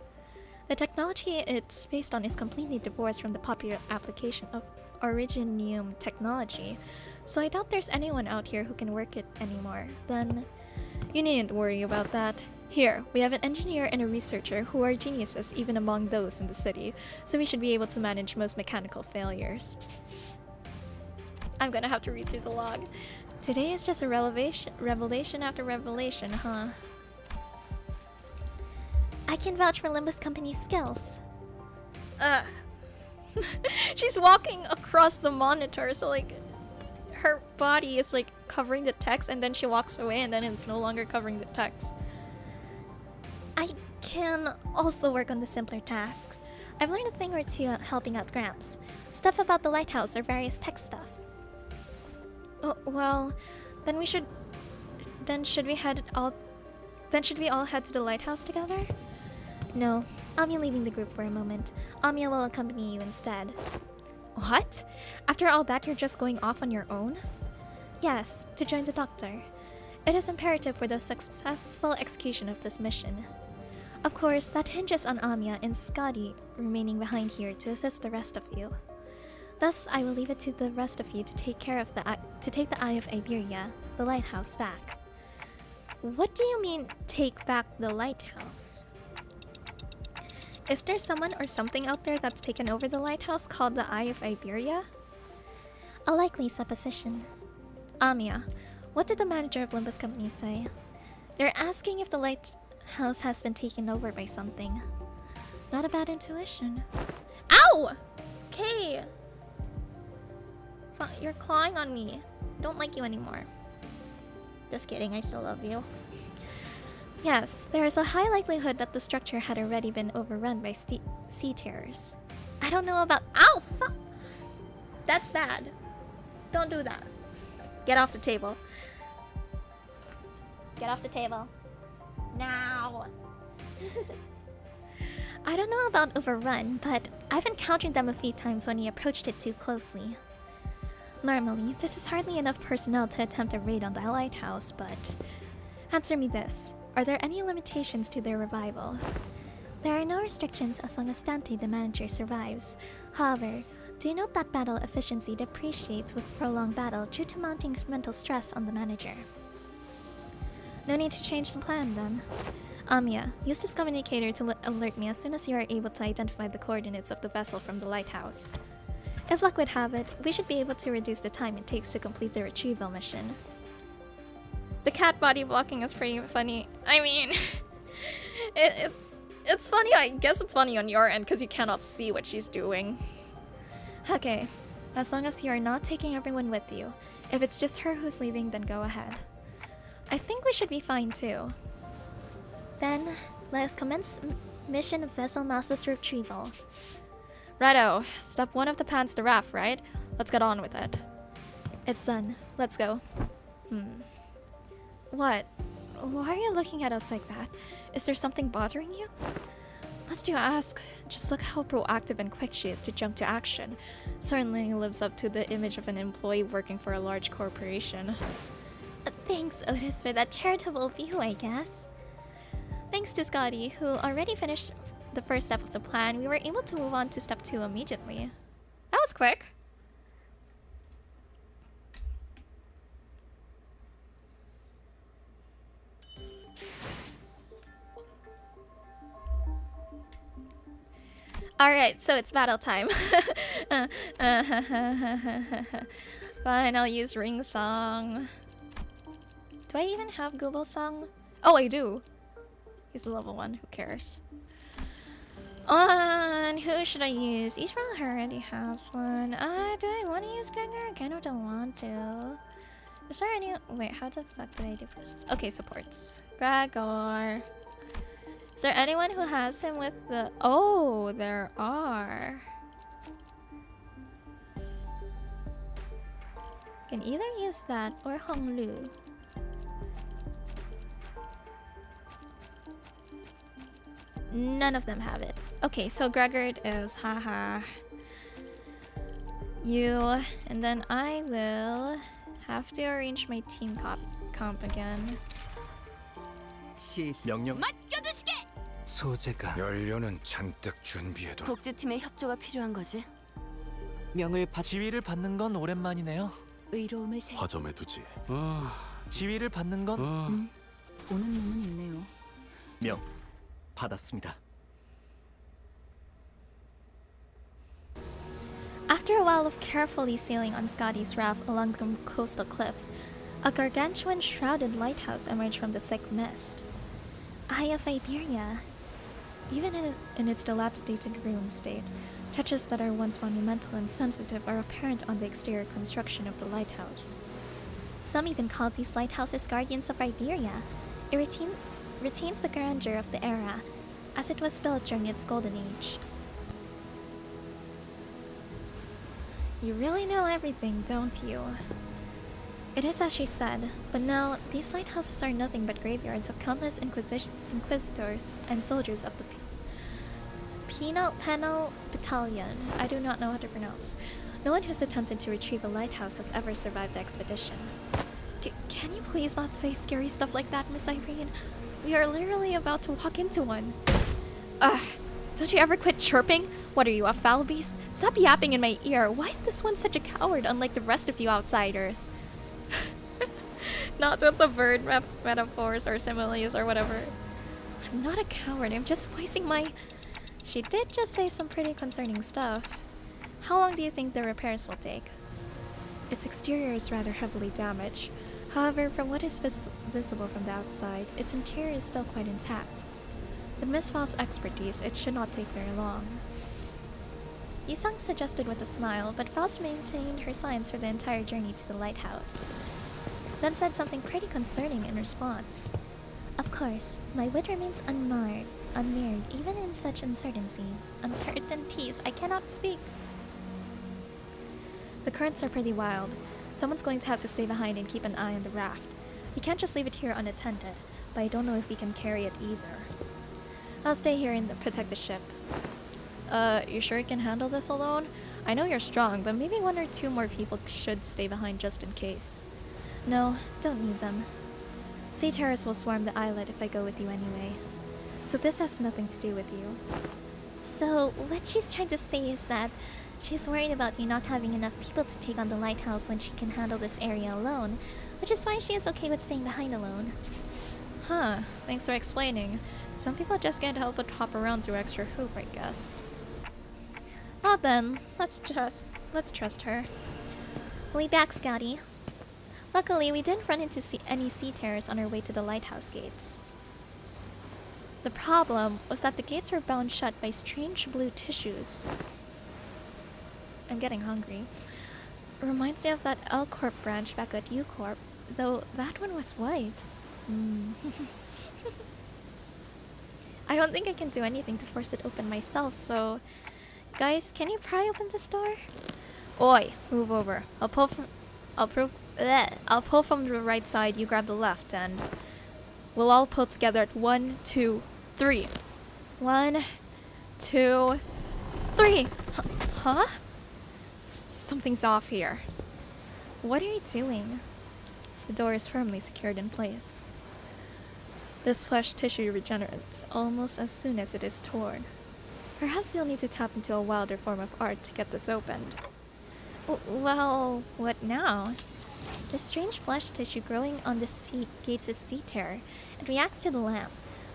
Speaker 1: The technology it's based on is completely divorced from the popular application of originium technology, so I doubt there's anyone out here who can work it anymore. Then, you needn't worry about that. Here, we have an engineer and a researcher who are geniuses even among those in the city, so we should be able to manage most mechanical failures. I'm gonna have to read through the log. Today is just a revelation after revelation, huh? I can vouch for Limbus Company's skills. She's walking across the monitor, so like her body is like covering the text, and then she walks away and then it's no longer covering the text. I can also work on the simpler tasks. I've learned a thing or two helping out Gramps. Stuff about the lighthouse or various tech stuff. Oh, well, then we should... should we all head to the lighthouse together? No, I'll be leaving the group for a moment. Amiya will accompany you instead. What? After all that, you're just going off on your own? Yes, to join the doctor. It is imperative for the successful execution of this mission. Of course, that hinges on Amiya and Scotty remaining behind here to assist the rest of you. Thus, I will leave it to the rest of you to take the Eye of Iberia, the lighthouse, back. What do you mean, take back the lighthouse? Is there someone or something out there that's taken over the lighthouse called the Eye of Iberia? A likely supposition. Amiya, what did the manager of Limbus Company say? They're asking if the lighthouse has been taken over by something. Not a bad intuition. Ow! Okay. You're clawing on me. Don't like you anymore. Just kidding, I still love you. Yes, there is a high likelihood that the structure had already been overrun by sea terrors. I don't know about— Ow! Fuck! That's bad. Don't do that. Get off the table. Get off the table. Now! I don't know about overrun, but I've encountered them a few times when we approached it too closely. Normally, this is hardly enough personnel to attempt a raid on the lighthouse, but... Answer me this. Are there any limitations to their revival? There are no restrictions as long as Dante, the manager, survives. However, do note that battle efficiency depreciates with prolonged battle due to mounting mental stress on the manager. No need to change the plan, then. Amiya, use this communicator to alert me as soon as you are able to identify the coordinates of the vessel from the lighthouse. If luck would have it, we should be able to reduce the time it takes to complete the retrieval mission. The cat body blocking is pretty funny. I mean, it's funny. I guess it's funny on your end because you cannot see what she's doing. Okay, as long as you are not taking everyone with you. If it's just her who's leaving, then go ahead. I think we should be fine too. Then, let's commence mission Vessel Master's retrieval. Righto, step 1 of the plan's the raft, right? Let's get on with it. It's done. Let's go. What? Why are you looking at us like that? Is there something bothering you? Must you ask? Just look how proactive and quick she is to jump to action. Certainly lives up to the image of an employee working for a large corporation. Thanks, Otis, for that charitable view, I guess. Thanks to Scotty, who already finished the first step of the plan, we were able to move on to step 2 immediately. That was quick. Alright, so it's battle time. Fine, I'll use Ring Song. Do I even have Google Song? Oh, I do. He's the level 1, who cares? On who should I use? Israel already has one. Do I want to use Gregor? I kind of don't want to. Is there any— wait, how the fuck do I do this? Okay, supports. Gregor. Is there anyone who has him with the— oh, there are. Can either use that or Honglu. None of them have it. Okay, so Gregor is haha. You, and then I will have to arrange my team comp again.
Speaker 6: 명령.
Speaker 7: 소재가
Speaker 8: 연료는 잔뜩 준비해둬.
Speaker 3: 복지팀의 협조가 필요한 거지.
Speaker 2: 명을 지위를 받는 건 오랜만이네요.
Speaker 3: 의로움을 생.
Speaker 8: 화점에 두지.
Speaker 2: 지위를 받는 건
Speaker 3: 오는 놈은 있네요.
Speaker 6: 명 받았습니다.
Speaker 1: After a while of carefully sailing on Scotty's raft along the coastal cliffs, a gargantuan shrouded lighthouse emerged from the thick mist. Eye of Iberia. Even in its dilapidated ruined state, touches that are once monumental and sensitive are apparent on the exterior construction of the lighthouse. Some even call these lighthouses guardians of Iberia. It retains the grandeur of the era, as it was built during its golden age. You really know everything, don't you? It is as she said, but now these lighthouses are nothing but graveyards of countless inquisitors and soldiers of the Penal Battalion. I do not know how to pronounce. No one who's attempted to retrieve a lighthouse has ever survived the expedition. Can you please not say scary stuff like that, Miss Irene? We are literally about to walk into one. Ugh. Don't you ever quit chirping? What are you, a foul beast? Stop yapping in my ear. Why is this one such a coward, unlike the rest of you outsiders? Not with the bird metaphors or similes or whatever. I'm not a coward, I'm just voicing my... She did just say some pretty concerning stuff. How long do you think the repairs will take? Its exterior is rather heavily damaged. However, from what is visible from the outside, its interior is still quite intact. With Miss Fall's expertise, it should not take very long. Yisung suggested with a smile, but Faust maintained her silence for the entire journey to the lighthouse. Then said something pretty concerning in response. Of course, my wit remains unmarred, even in such uncertainties. I cannot speak. The currents are pretty wild. Someone's going to have to stay behind and keep an eye on the raft. You can't just leave it here unattended, but I don't know if we can carry it either. I'll stay here and protect the ship. You sure you can handle this alone? I know you're strong, but maybe one or two more people should stay behind just in case. No, don't need them. Sea terrors will swarm the islet if I go with you anyway. So this has nothing to do with you. So, what she's trying to say is that she's worried about you not having enough people to take on the lighthouse when she can handle this area alone, which is why she is okay with staying behind alone. Huh, thanks for explaining. Some people just can't help but hop around through extra hoop, I guess. Well then, let's trust her. We'll be back, Scotty. Luckily, we didn't run into any sea terrors on our way to the lighthouse gates. The problem was that the gates were bound shut by strange blue tissues. I'm getting hungry. Reminds me of that L Corp branch back at U Corp, though that one was white. I don't think I can do anything to force it open myself, so... Guys, can you pry open this door? Oi, move over. I'll pull from the right side, you grab the left, and... We'll all pull together at 1, 2, 3. 1, 2, 3! Huh? Something's off here. What are you doing? The door is firmly secured in place. This flesh tissue regenerates almost as soon as it is torn. Perhaps you'll need to tap into a wilder form of art to get this opened. Well, what now? This strange flesh tissue growing on the gates' sea terror. It reacts to the lamp,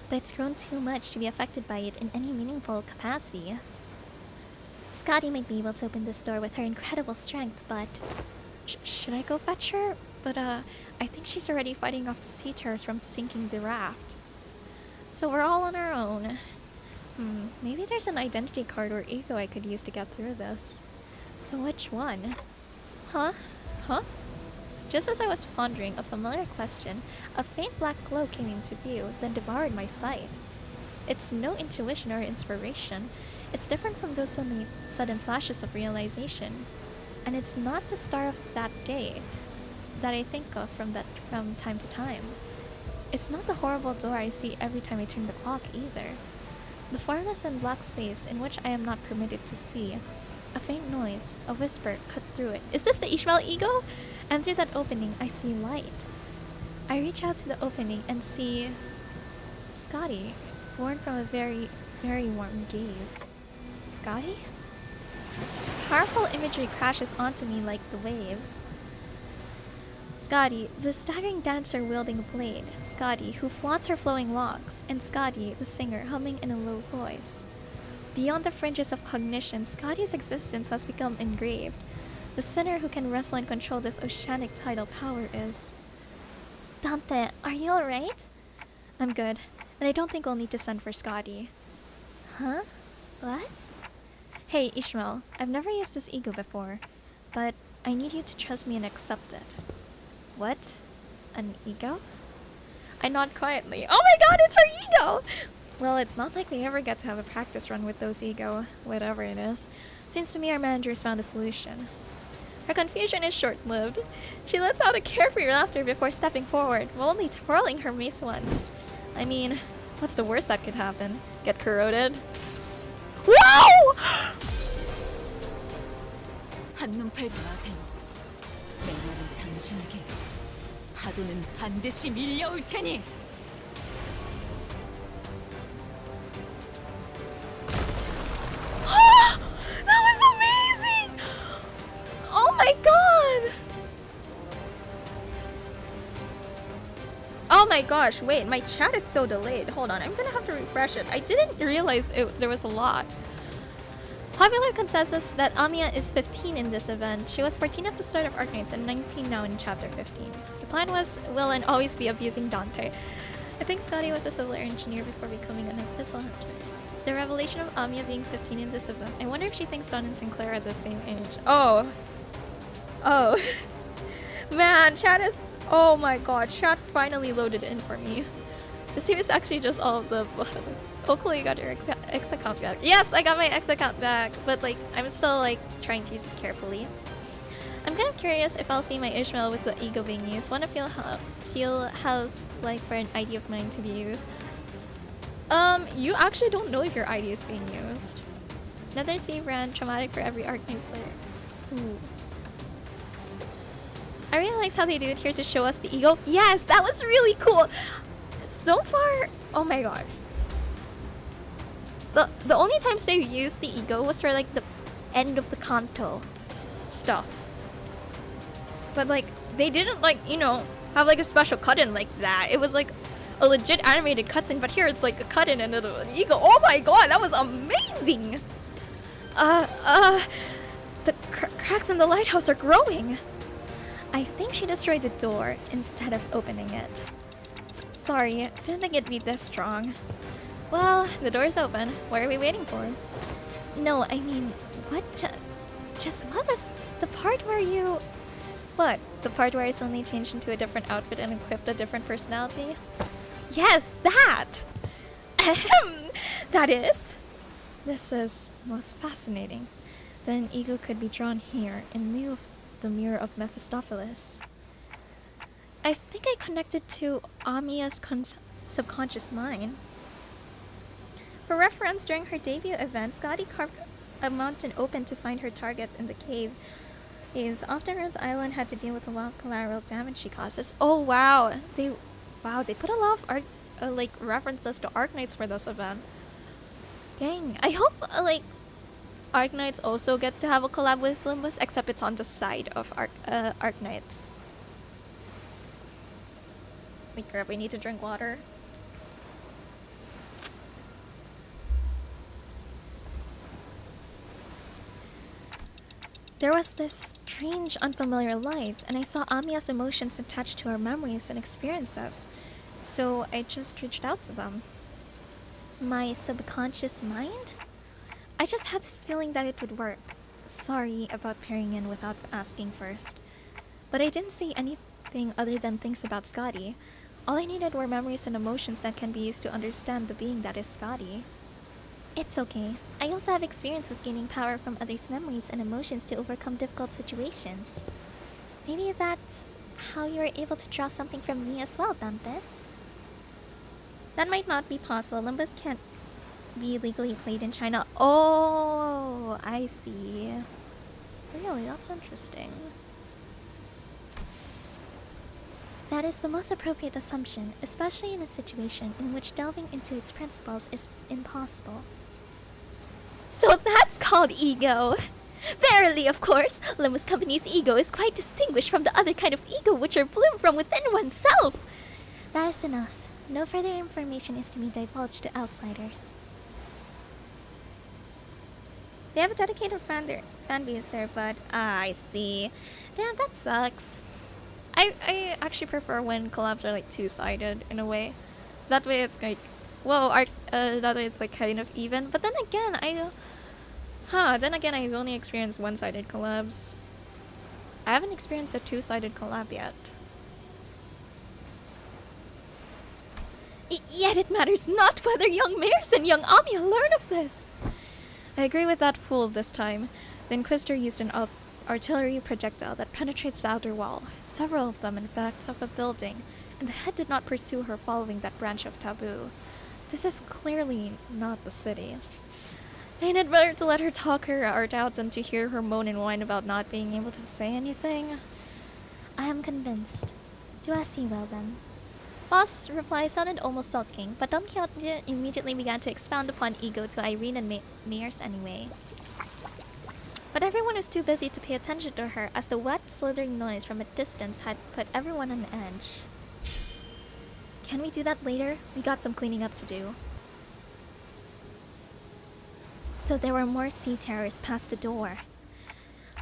Speaker 1: but it's grown too much to be affected by it in any meaningful capacity. Scotty might be able to open this door with her incredible strength, but... should I go fetch her? But, I think she's already fighting off the sea terrors from sinking the raft. So we're all on our own. Maybe there's an identity card or ego I could use to get through this. So which one? Huh? Just as I was pondering a familiar question, a faint black glow came into view, then devoured my sight. It's no intuition or inspiration. It's different from those sudden flashes of realization. And it's not the star of that day, that I think of from time to time. It's not the horrible door I see every time I turn the clock either. The formless and black space in which I am not permitted to see. A faint noise, a whisper, cuts through it. Is this the Ishmael ego? And through that opening, I see light. I reach out to the opening and see Scotty, born from a very, very warm gaze. Scotty? Powerful imagery crashes onto me like the waves. Scotty, the staggering dancer wielding a blade. Scotty, who flaunts her flowing locks. And Scotty, the singer, humming in a low voice. Beyond the fringes of cognition, Scotty's existence has become engraved. The sinner who can wrestle and control this oceanic tidal power is... Dante, are you alright? I'm good, and I don't think we'll need to send for Scotty. Huh? What? Hey, Ishmael, I've never used this ego before, but I need you to trust me and accept it. What? An ego? I nod quietly. Oh my god, it's her ego! Well, it's not like we ever get to have a practice run with those ego, whatever it is. Seems to me our manager's found a solution. Her confusion is short-lived. She lets out a carefree laughter before stepping forward, while only twirling her mace once. I mean, what's the worst that could happen? Get corroded? Whoa!
Speaker 4: 한눈 팔지 마세요. 내 말은 당신에게 파도는 반드시 밀려올 테니.
Speaker 1: That was amazing! Oh my god! Oh my gosh, wait, my chat is so delayed. Hold on, I'm gonna have to refresh it. I didn't realize there was a lot. Popular consensus that Amiya is 15 in this event. She was 14 at the start of Arknights and 19 now in chapter 15. The plan was, will and always be abusing Dante. I think Scotty was a civil engineer before becoming an abyssal hunter. The revelation of Amiya being 15 in this event. I wonder if she thinks Dawn and Sinclair are the same age. Oh. Oh. Man, chat is... Oh my god, chat finally loaded in for me. The series actually just all of the... Hopefully you got your X account back. Yes, I got my X account back, but like, I'm still like trying to use it carefully. I'm kind of curious if I'll see my Ishmael with the ego being used. Want to feel how's like for an ID of mine to be used. You actually don't know if your ID is being used. Another sea ran, traumatic for every Arknight Slayer. Ooh. I really like how they do it here to show us the ego. Yes, that was really cool. So far, oh my god. The only times they used the ego was for like the end of the Kanto stuff. But like, they didn't like, you know, have like a special cut-in like that. It was like a legit animated cutscene, but here it's like a cut-in and the ego. Oh my god, that was amazing! The cracks in the lighthouse are growing. I think she destroyed the door instead of opening it. Sorry, didn't think it'd be this strong. Well, the door's open. What are we waiting for? No, I mean, what just what was the part where you... What? The part where I suddenly changed into a different outfit and equipped a different personality? Yes, that! Ahem! That is? This is most fascinating. Then ego could be drawn here in lieu of the mirror of Mephistopheles. I think I connected to Amiya's subconscious mind. For reference, during her debut event, Scotty carved a mountain open to find her targets in the cave. Often Rune's Island had to deal with a lot of collateral damage she causes. Oh wow, they put a lot of like references to Arknights for this event. Dang, I hope like Arknights also gets to have a collab with Limbus, except it's on the side of Arknights. Wait, crap, we need to drink water. There was this strange, unfamiliar light, and I saw Amiya's emotions attached to her memories and experiences. So I just reached out to them. My subconscious mind? I just had this feeling that it would work. Sorry about pairing in without asking first. But I didn't see anything other than things about Scotty. All I needed were memories and emotions that can be used to understand the being that is Scotty. It's okay. I also have experience with gaining power from others' memories and emotions to overcome difficult situations. Maybe that's how you were able to draw something from me as well, Dante. That might not be possible. Limbus can't be legally played in China. Oh, I see. Really, that's interesting. That is the most appropriate assumption, especially in a situation in which delving into its principles is impossible. So that's called ego! Verily, of course, Limbus Company's ego is quite distinguished from the other kind of ego which are bloom from within oneself! That is enough. No further information is to be divulged to outsiders. They have a dedicated fan base there, but I see. Damn, that sucks. I actually prefer when collabs are like two-sided in a way. That way it's like, whoa, that way it's like kind of even. But then again, I've only experienced one-sided collabs. I haven't experienced a two-sided collab yet. Yet it matters not whether young Mares and young Amiya learn of this. I agree with that fool this time. The Inquisitor used an artillery projectile that penetrates the outer wall, several of them in fact of a building, and the head did not pursue her following that branch of taboo. This is clearly not the city. Ain't it better to let her talk her art out than to hear her moan and whine about not being able to say anything? I am convinced. Do as he will then. Boss' reply sounded almost sulking, but Don Quixote immediately began to expound upon ego to Irene and Mears anyway. But everyone was too busy to pay attention to her, as the wet, slithering noise from a distance had put everyone on edge. Can we do that later? We got some cleaning up to do. So there were more sea terrors past the door.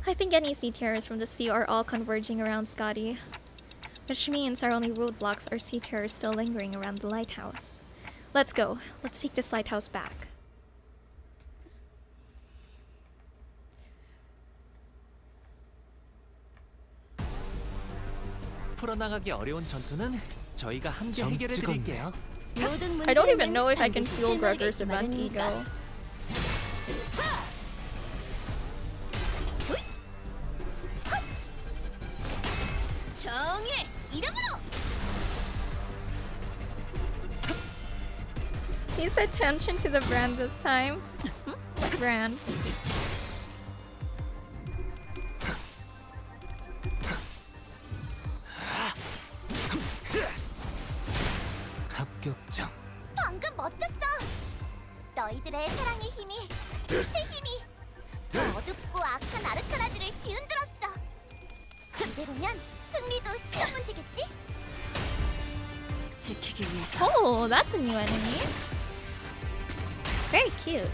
Speaker 1: I think any sea terrors from the sea are all converging around Scotty. Which means our only roadblocks are sea terrors still lingering around the lighthouse. Let's go. Let's take this lighthouse back.
Speaker 2: 풀어나가기 어려운 전투는 저희가 함께 해결해 드릴게요.
Speaker 3: 모든
Speaker 1: I don't even
Speaker 3: 문제에는
Speaker 1: know if I can
Speaker 3: 반드시
Speaker 1: feel
Speaker 3: 실마리가
Speaker 1: Gregor's
Speaker 3: 있기
Speaker 1: event
Speaker 3: 마련이니까.
Speaker 1: ego.
Speaker 3: 정의 이름으로.
Speaker 1: Please pay attention to the brand this time. What brand?
Speaker 7: 합격장.
Speaker 3: 방금 멋졌어. 너희들의 사랑의 힘이, 빛의 힘이 저 어둡고 악한 아르카나들을 뒤흔들었어. 이대로면 승리도 쉬운 문제겠지? 지키기 위해서.
Speaker 1: Oh, that's a new enemy. Very cute.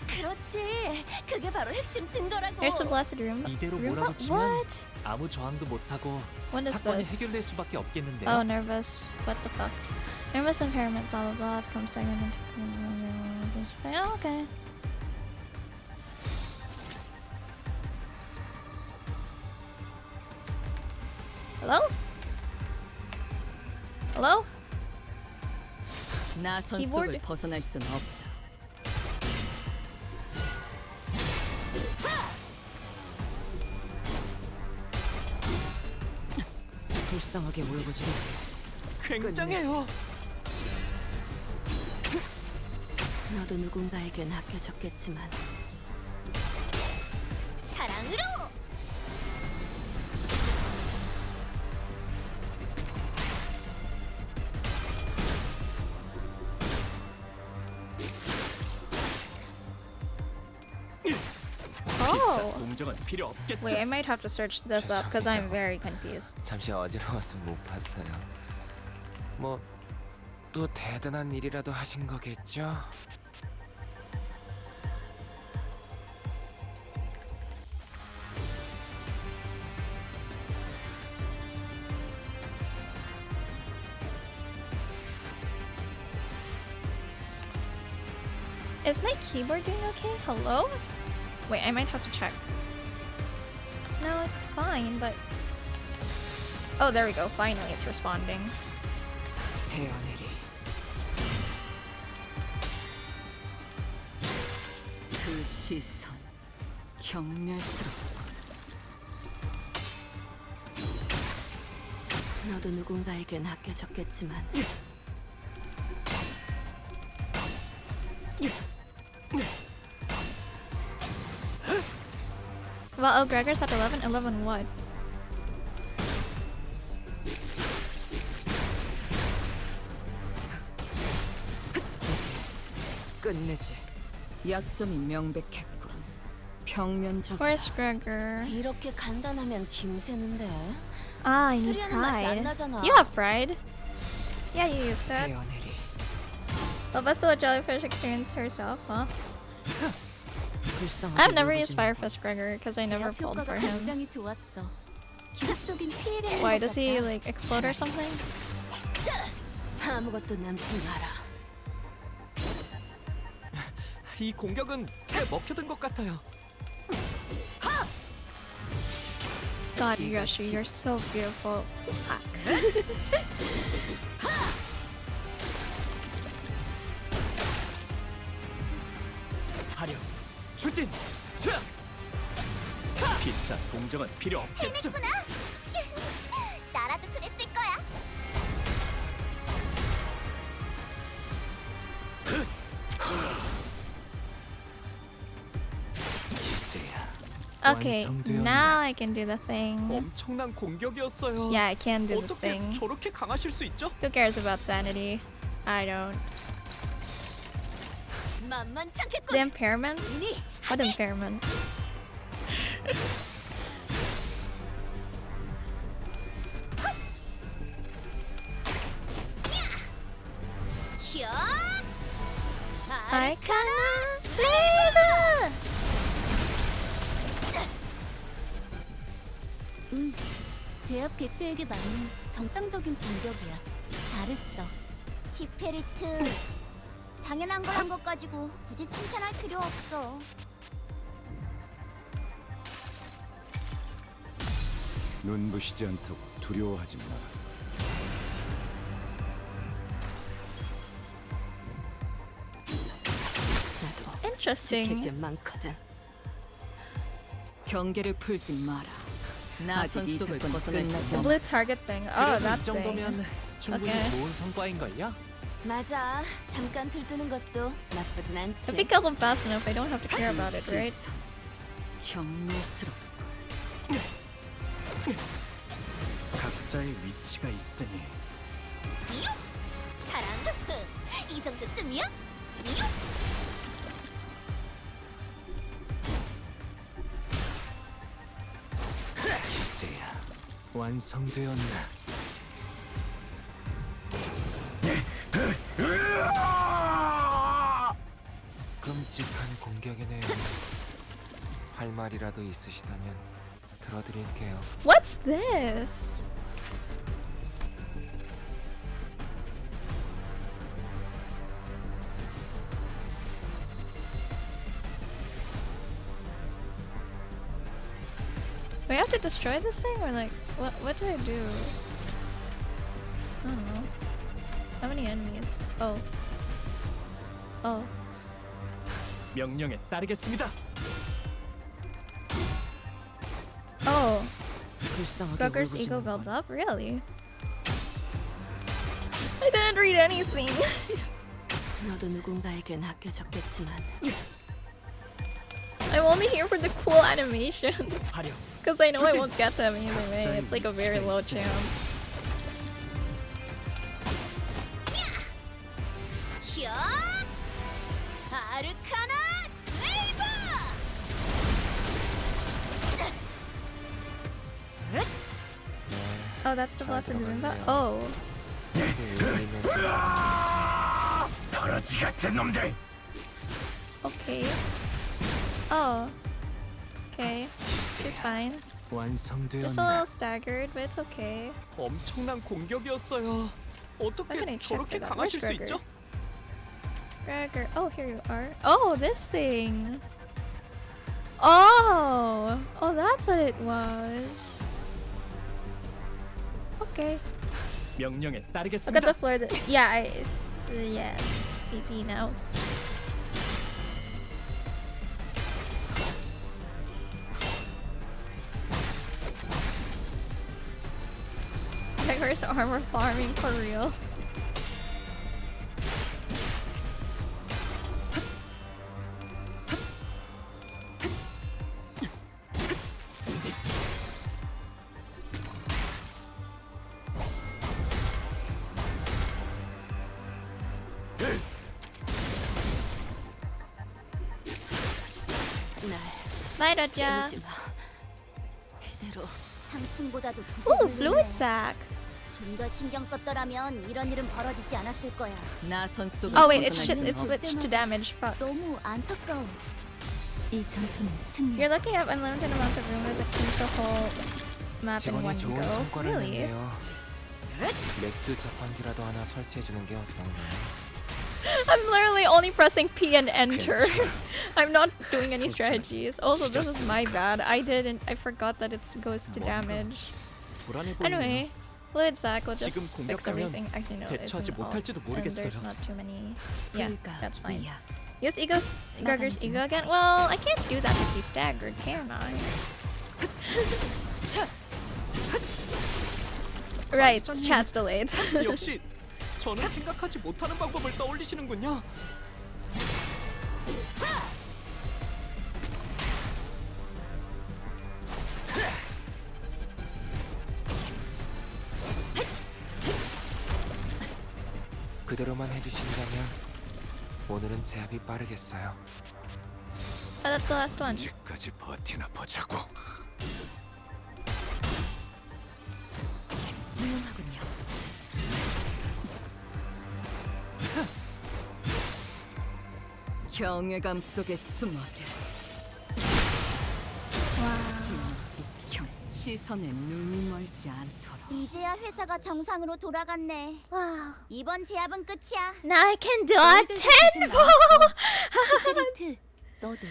Speaker 3: 그렇지. 그게 바로 핵심 증거라고.
Speaker 1: Here's the blessed room.
Speaker 2: 이대로
Speaker 1: Room?
Speaker 2: 몰아붙이면
Speaker 1: What?
Speaker 2: 아무 저항도 못하고
Speaker 1: What is
Speaker 2: 사건이
Speaker 1: this?
Speaker 2: 해결될 수밖에 없겠는데요.
Speaker 1: Oh, nervous. What the fuck? Nervous impairment, blah blah blah. Comes second into. Oh, okay. Hello? Hello?
Speaker 4: 나선
Speaker 1: Keyboard?
Speaker 4: 속을 벗어날 순 없다. 불쌍하게 울고주지.
Speaker 2: 굉장해요.
Speaker 3: 너도 누군가에게 낚여졌겠지만 사랑으로.
Speaker 1: Oh.
Speaker 6: 공정은 필요 없겠죠.
Speaker 1: Wait, I might have to search this up because I'm very confused.
Speaker 7: 잠시 어지러워서 못 봤어요. 뭐 또 대단한 일이라도 하신 거겠죠?
Speaker 1: Is my keyboard doing okay? Hello? Wait, I might have to check. No, it's fine, but... Oh, there we go. Finally, it's responding.
Speaker 4: 헤어내리. 그 시선 경멸스럽고
Speaker 3: 너도 누군가에겐 아껴졌겠지만
Speaker 1: Well, oh, Gregor's at 11. 11 what?
Speaker 2: 끝내지.
Speaker 4: 약점이 명백했군. 평면적.
Speaker 1: Where's Gregor?
Speaker 3: 이렇게 간단하면 김새는데.
Speaker 1: Ah, I need
Speaker 3: 추리하는 맛이 안
Speaker 1: pride.
Speaker 3: 나잖아.
Speaker 1: You have pride. Yeah, you used that.
Speaker 2: 태연해리.
Speaker 1: Levesta let jellyfish experience herself, huh?
Speaker 2: 불쌍하게
Speaker 1: I've never used
Speaker 2: 울부짖는
Speaker 1: Firefist Gregor because I never
Speaker 3: 제압
Speaker 1: pulled for
Speaker 3: 효과가
Speaker 1: him.
Speaker 3: 굉장히 좋았어. 기록적인 피해를
Speaker 1: Why does he like explode or something?
Speaker 3: 아무것도 남지 마라.
Speaker 2: 이 공격은 꽤 먹혀든 것 같아요.
Speaker 1: God, Yoshi, you're so beautiful.
Speaker 6: 하려 추진. 피차 동정은 필요 없겠죠.
Speaker 5: 나라도 그랬을 거야.
Speaker 1: Okay,
Speaker 7: 완성되었네.
Speaker 1: now I can do the thing.
Speaker 2: 엄청난 공격이었어요.
Speaker 1: Yeah, I can do the
Speaker 2: 어떻게
Speaker 1: thing.
Speaker 2: 저렇게 강하실 수 있죠?
Speaker 1: Who cares about sanity? I don't.
Speaker 5: 만만찮겠군.
Speaker 1: The impairment? What impairment?
Speaker 5: 히어.
Speaker 1: Arcana Slave!
Speaker 3: 제압 개체에게 맞는 정상적인 공격이야. 잘했어.
Speaker 5: 티페리트. 당연한 걸 한 것 가지고 굳이 칭찬할 필요 없어.
Speaker 8: 눈부시지 않다고 두려워하지 마.
Speaker 3: 나도 지킬 게
Speaker 1: Interesting.
Speaker 3: 많거든.
Speaker 4: 경계를 풀지 마라. 아직 이 사건 끝나지
Speaker 1: The
Speaker 4: 않았어.
Speaker 1: blue target thing. Oh,
Speaker 2: 그래도
Speaker 1: that
Speaker 2: 이 정도면
Speaker 1: thing.
Speaker 2: 충분히
Speaker 1: 오케이.
Speaker 2: 좋은 성과인걸요?
Speaker 3: 맞아. 잠깐 들뜨는 것도 나쁘진 않지.
Speaker 1: If he kills him fast enough, I don't have to care about it, right?
Speaker 4: 혐오스럽.
Speaker 6: 각자의 위치가 있으니
Speaker 5: 사랑. 이 정도쯤이야?
Speaker 7: 이제야 완성되었나. 끔찍한 공격이네요. 할 말이라도 있으시다면 들어드릴게요.
Speaker 1: What's this? We have to destroy this thing, or like, what do I do? I don't know. How many enemies? Oh. Oh.
Speaker 6: 명령에 따르겠습니다.
Speaker 1: Oh.
Speaker 2: 불쌍하게
Speaker 1: Gregor's
Speaker 2: 울부짖는
Speaker 1: ego
Speaker 2: 건
Speaker 1: builds up? Really? I didn't read anything.
Speaker 3: 너도 누군가에겐 아껴졌겠지만
Speaker 1: I'm only here for the cool animations.
Speaker 6: 하려
Speaker 1: Because I know I won't get them either way. It's like a very low chance.
Speaker 5: 히어. 아르카나 슬레이브.
Speaker 1: Oh, that's the
Speaker 7: 잘
Speaker 1: blessed Limbus?
Speaker 7: 들어갔네요.
Speaker 1: Oh.
Speaker 6: 더러지 같은 놈들.
Speaker 1: Okay. Oh. Okay. She's fine. Just a
Speaker 7: 완성되었나.
Speaker 1: little staggered, but it's okay.
Speaker 2: 엄청난 공격이었어요.
Speaker 1: How can I
Speaker 2: 어떻게
Speaker 1: check
Speaker 2: 저렇게
Speaker 1: for that?
Speaker 2: 강하실
Speaker 1: Where's
Speaker 2: 수
Speaker 1: Gregor?
Speaker 2: 있죠?
Speaker 1: Gregor. Oh, here you are. Oh, this thing. Oh. Oh, that's what it was. Okay.
Speaker 6: 명령에
Speaker 1: Look at
Speaker 6: 따르겠습니다.
Speaker 1: the floor. Yeah, yes. Easy now. Whitehorse armor farming for real. Bye, Roja.
Speaker 3: 그대로 3층보다도
Speaker 1: Ooh, fluid sac.
Speaker 3: 좀더 신경 썼더라면 이런 일은 벌어지지 않았을 거야.
Speaker 4: 나선 속을
Speaker 1: Oh wait,
Speaker 4: 벗어나지
Speaker 1: it's switched to damage. Fuck.
Speaker 3: 너무 안타까워. 이 전투는 승리.
Speaker 1: You're looking up unlimited amounts of room that keeps the whole map in one
Speaker 7: 직원이 좋은
Speaker 1: go.
Speaker 7: 성과를
Speaker 1: Really?
Speaker 7: 냈네요. 렉트 자판기라도 하나 설치해주는 게 어떤가요?
Speaker 1: I'm literally only pressing P and enter.
Speaker 7: 괜찮아.
Speaker 1: I'm not doing any
Speaker 7: 소중해.
Speaker 1: strategies. Also, this is my bad. I forgot that it goes to
Speaker 6: 뭔가
Speaker 1: damage.
Speaker 6: 불안해 보이네요.
Speaker 1: Anyway, fluid sac will
Speaker 6: 지금
Speaker 1: just fix
Speaker 6: 공격하면
Speaker 1: everything. Actually, no, it's
Speaker 6: 대처하지
Speaker 1: an alt,
Speaker 6: 못할지도
Speaker 1: and
Speaker 6: 모르겠어요.
Speaker 1: there's not too many. Yeah, that's fine.
Speaker 3: 위야.
Speaker 1: Use Gregor's ego again? Well, I can't do that if he's staggered, can I? Right, chat's delayed.
Speaker 6: 역시 저는 생각하지 못하는 방법을 떠올리시는군요.
Speaker 7: 그대로만 해주신다면 오늘은 제압이 빠르겠어요.
Speaker 1: Oh, that's the last one.
Speaker 8: 언제까지 버티나 보자고.
Speaker 3: 훌륭하군요.
Speaker 4: 경외감 속에 숨어들. 형 시선에 눈이 멀지 않도록.
Speaker 3: 이제야 회사가 정상으로 돌아갔네.
Speaker 1: Wow.
Speaker 3: 이번 제압은 끝이야.
Speaker 1: Now I can do a tenfold!
Speaker 3: 스크립트, 너도.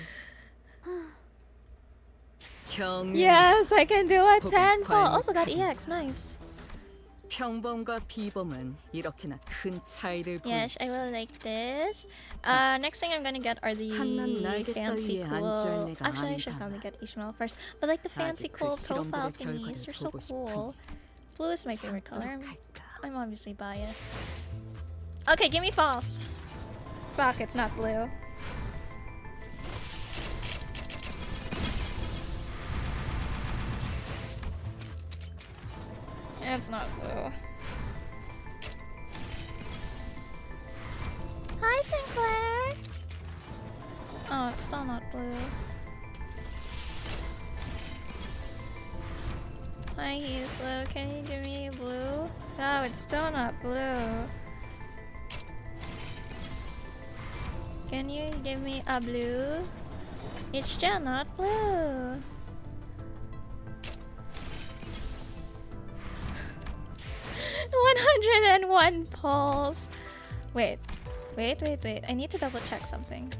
Speaker 4: 경외.
Speaker 1: Yes, I can do a
Speaker 4: Poking
Speaker 1: tenfold!
Speaker 4: fire.
Speaker 1: Also got EX, nice.
Speaker 4: 평범과 비범은 이렇게나 큰 차이를
Speaker 1: Yes, I
Speaker 4: 보이지.
Speaker 1: will like this. Next thing I'm gonna get are the
Speaker 4: 한낱 날개
Speaker 1: fancy
Speaker 4: 따위에
Speaker 1: cool.
Speaker 4: 앉을 내가
Speaker 1: Actually, I should
Speaker 4: 아니다만.
Speaker 1: probably get Ishmael first. But like the fancy
Speaker 4: 아직 그
Speaker 1: cool profile
Speaker 4: 실험들의
Speaker 1: thingies, they're so
Speaker 4: 결과를 보고
Speaker 1: cool. Blue is my favorite color.
Speaker 4: 참도록 할까?
Speaker 1: I'm obviously biased. Okay, give me false. Fuck, it's not blue. It's not blue. Hi, Sinclair! Oh, it's still not blue. Hi, Heath Blue. Can you give me blue? No, it's still not blue. Can you give me a blue? It's still not blue. $101 pulls. Wait. I need to double check something.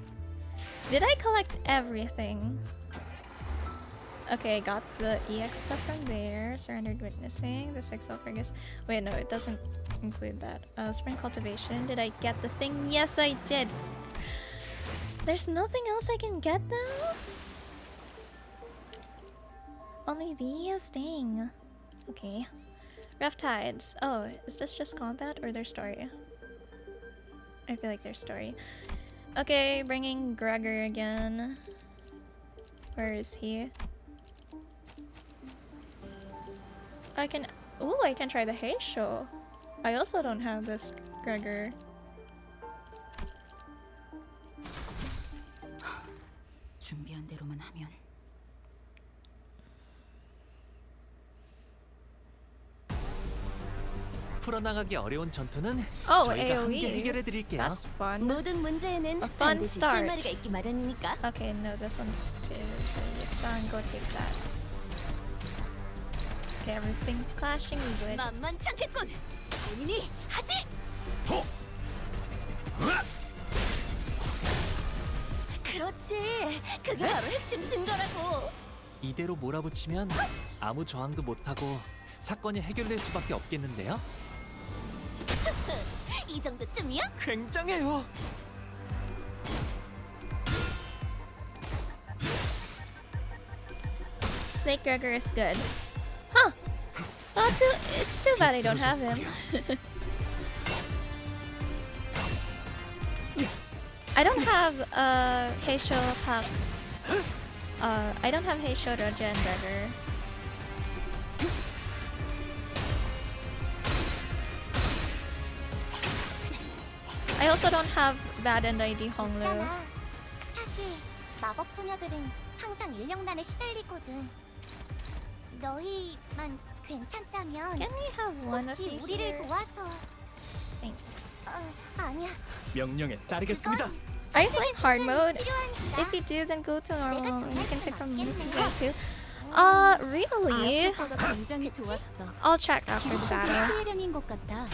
Speaker 1: Did I collect everything? Okay, I got the EX stuff from there. Surrendered witnessing. The 6 Fergus. Wait, no, it doesn't include that. Spring cultivation. Did I get the thing? Yes, I did. There's nothing else I can get though? Only these? Dang. Okay. Rough Tides. Oh, is this just combat or their story? I feel like their story. Okay, bringing Gregor again. Where is he? I can try the Hay Show. I also don't have this Gregor.
Speaker 3: 준비한 대로만 하면.
Speaker 6: 풀어나가기 어려운 전투는
Speaker 1: Oh,
Speaker 6: 저희가 함께
Speaker 1: AoE.
Speaker 6: 해결해 드릴게요.
Speaker 1: That's fun.
Speaker 3: 모든 문제에는
Speaker 1: A fun
Speaker 3: 반드시
Speaker 1: start.
Speaker 3: 실마리가 있기 마련이니까.
Speaker 1: Okay, no, this one's too. So this one, go take that. Okay, everything's clashing. We good.
Speaker 3: 만만찮겠군. 본인이 하지. 그렇지. 그게 바로 핵심 증거라고.
Speaker 6: 이대로 몰아붙이면 아무 저항도 못하고 사건이 해결될 수밖에 없겠는데요?
Speaker 3: 이 정도쯤이야?
Speaker 6: 굉장해요.
Speaker 1: Snake Gregor is good. Huh. It's too bad I don't have him. I don't have Heisho Pak. I don't have Heisho Roja and Dagger. I also don't have Bad and ID Honglu.
Speaker 3: 있잖아. 사실 마법 소녀들은 항상 인력난에 시달리거든. 너희만 괜찮다면
Speaker 1: Can we have one of
Speaker 3: 혹시
Speaker 1: you
Speaker 3: 우리를
Speaker 1: here?
Speaker 3: 도와서.
Speaker 1: Thanks.
Speaker 3: 아니야.
Speaker 2: 명령에 따르겠습니다.
Speaker 1: Are you playing hard mode?
Speaker 3: 필요하니까.
Speaker 1: If you do, then go to normal. You can pick from Muse
Speaker 3: 맞겠네.
Speaker 1: too. Really?
Speaker 3: 아스파가 굉장히 좋았어.
Speaker 1: I'll check after the battle.
Speaker 3: 피해량인 것 같아.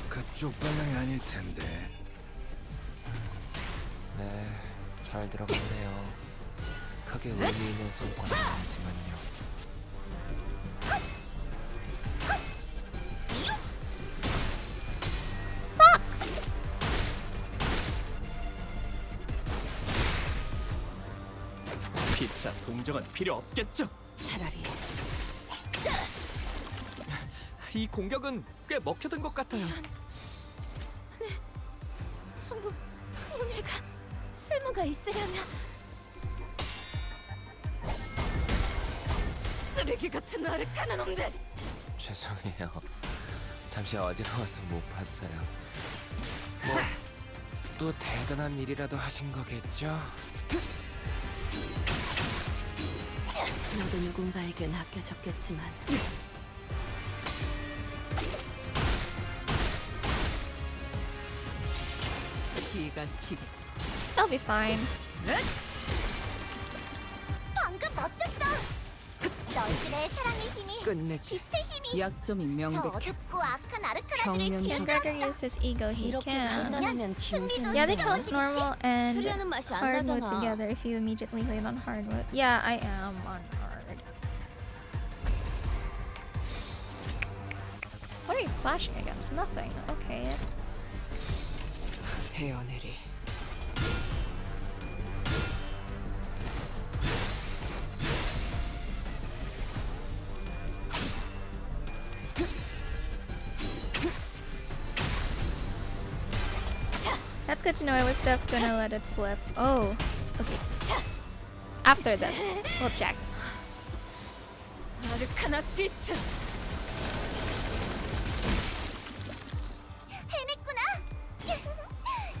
Speaker 8: 그쪽 방향이 아닐 텐데.
Speaker 7: 네, 잘 들어갔네요. 크게 의미 있는 성과는 아니지만요.
Speaker 2: 피차 동정은 필요 없겠죠?
Speaker 4: 차라리
Speaker 6: 이 공격은 꽤 먹혀든 것 같아요.
Speaker 3: 전부 오늘가 쓸모가 있으려나. 쓰레기 같은 아르카나 놈들.
Speaker 7: 죄송해요. 잠시 어지러워서 못 봤어요. 뭐 또 대단한 일이라도 하신 거겠죠?
Speaker 4: 너도 누군가에겐 아껴졌겠지만 기가 튀기
Speaker 1: I'll be fine.
Speaker 3: 방금 멋졌어. 너희들의 사랑의 힘이
Speaker 4: 끝내지.
Speaker 3: 빛의 힘이
Speaker 4: 약점이
Speaker 3: 저
Speaker 4: 명백해.
Speaker 3: 어둡고 악한 아르카나들을
Speaker 4: 경륜
Speaker 1: Can
Speaker 3: 뒤흔들었어.
Speaker 1: Gregor use his ego? He can.
Speaker 4: 판단하면
Speaker 1: Yeah, they count normal and
Speaker 3: 수리하는 맛이 안
Speaker 1: hard mode
Speaker 3: 나잖아.
Speaker 1: together if you immediately played on hard mode. Yeah, I am on hard. What are you flashing against? Nothing. Okay.
Speaker 4: 헤어내리.
Speaker 1: That's good to know. I was just gonna let it slip. Oh, okay. After this, we'll check.
Speaker 3: 아르카나 빛. 해냈구나.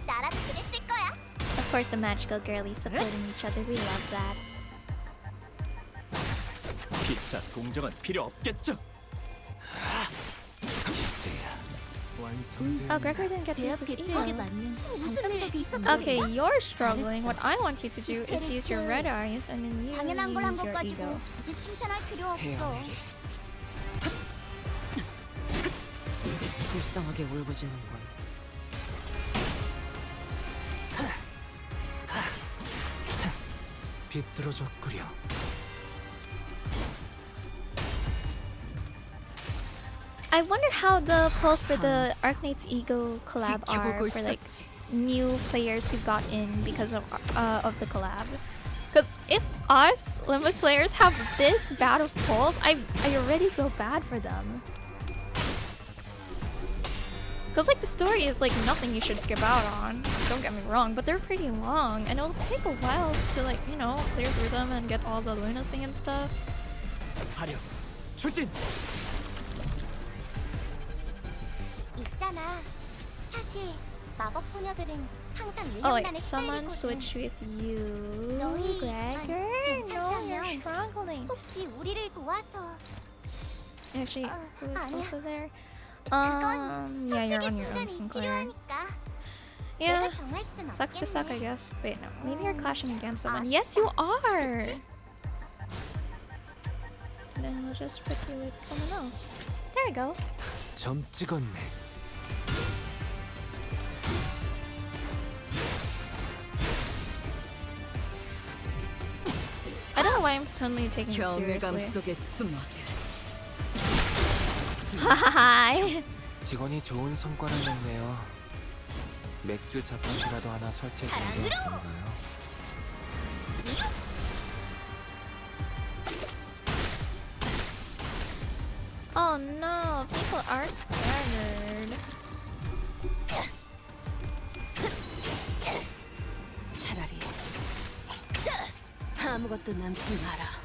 Speaker 3: 나라도 그랬을 거야.
Speaker 1: Of course, the magical girlies supporting each other. We love that.
Speaker 2: 피차 동정은 필요 없겠죠?
Speaker 1: Oh, Gregor didn't get to use his ego.
Speaker 3: 맞는 정상적이 있었던
Speaker 1: Okay, you're struggling. What I want you to do is use your red eyes and then you
Speaker 3: 당연한 걸 한
Speaker 1: use
Speaker 3: 것
Speaker 1: your
Speaker 3: 가지고
Speaker 1: ego.
Speaker 3: 굳이 칭찬할 필요 없어.
Speaker 4: 불쌍하게 울부짖는군.
Speaker 6: 비뚤어졌구려.
Speaker 1: I wonder how the polls for the Arknights ego collab are
Speaker 4: 지켜보고
Speaker 1: for like
Speaker 4: 있었지.
Speaker 1: new players who got in because of the collab. Because if us Limbus players have this bad of polls, I already feel bad for them. Because like the story is like nothing you should skip out on. Don't get me wrong, but they're pretty long, and it'll take a while to like clear through them and get all the lunacy and stuff.
Speaker 2: 화력 추진.
Speaker 3: 있잖아. 사실 마법 소녀들은 항상
Speaker 1: Oh
Speaker 3: 인력난에
Speaker 1: wait, someone
Speaker 3: 시달리거든.
Speaker 1: switch with you,
Speaker 3: 너희
Speaker 1: Gregor. No, you're struggling.
Speaker 3: 혹시 우리를 도와서.
Speaker 1: Actually, who's
Speaker 3: 아니야.
Speaker 1: also there?
Speaker 3: 그건
Speaker 1: Yeah, you're
Speaker 3: 선택의
Speaker 1: on your own,
Speaker 3: 순간이
Speaker 1: Sinclair.
Speaker 3: 필요하니까.
Speaker 1: Yeah,
Speaker 3: 내가 정할 순
Speaker 1: sucks to suck, I
Speaker 3: 없겠네.
Speaker 1: guess. Wait, no, maybe you're clashing against someone.
Speaker 3: 아쉽다.
Speaker 1: Yes, you are.
Speaker 3: 그치?
Speaker 1: Then we'll just put you with someone else. There we go.
Speaker 6: 점 찍었네.
Speaker 1: I don't know why I'm suddenly taking this
Speaker 4: 경외감
Speaker 1: seriously.
Speaker 4: 속에 숨어.
Speaker 1: Hi.
Speaker 7: 직원이 좋은 성과를 냈네요. 맥주 자판기라도 하나 설치해 주는 게 어떤가요?
Speaker 1: Oh no, people are scared.
Speaker 3: 차라리 아무것도 남지 마라.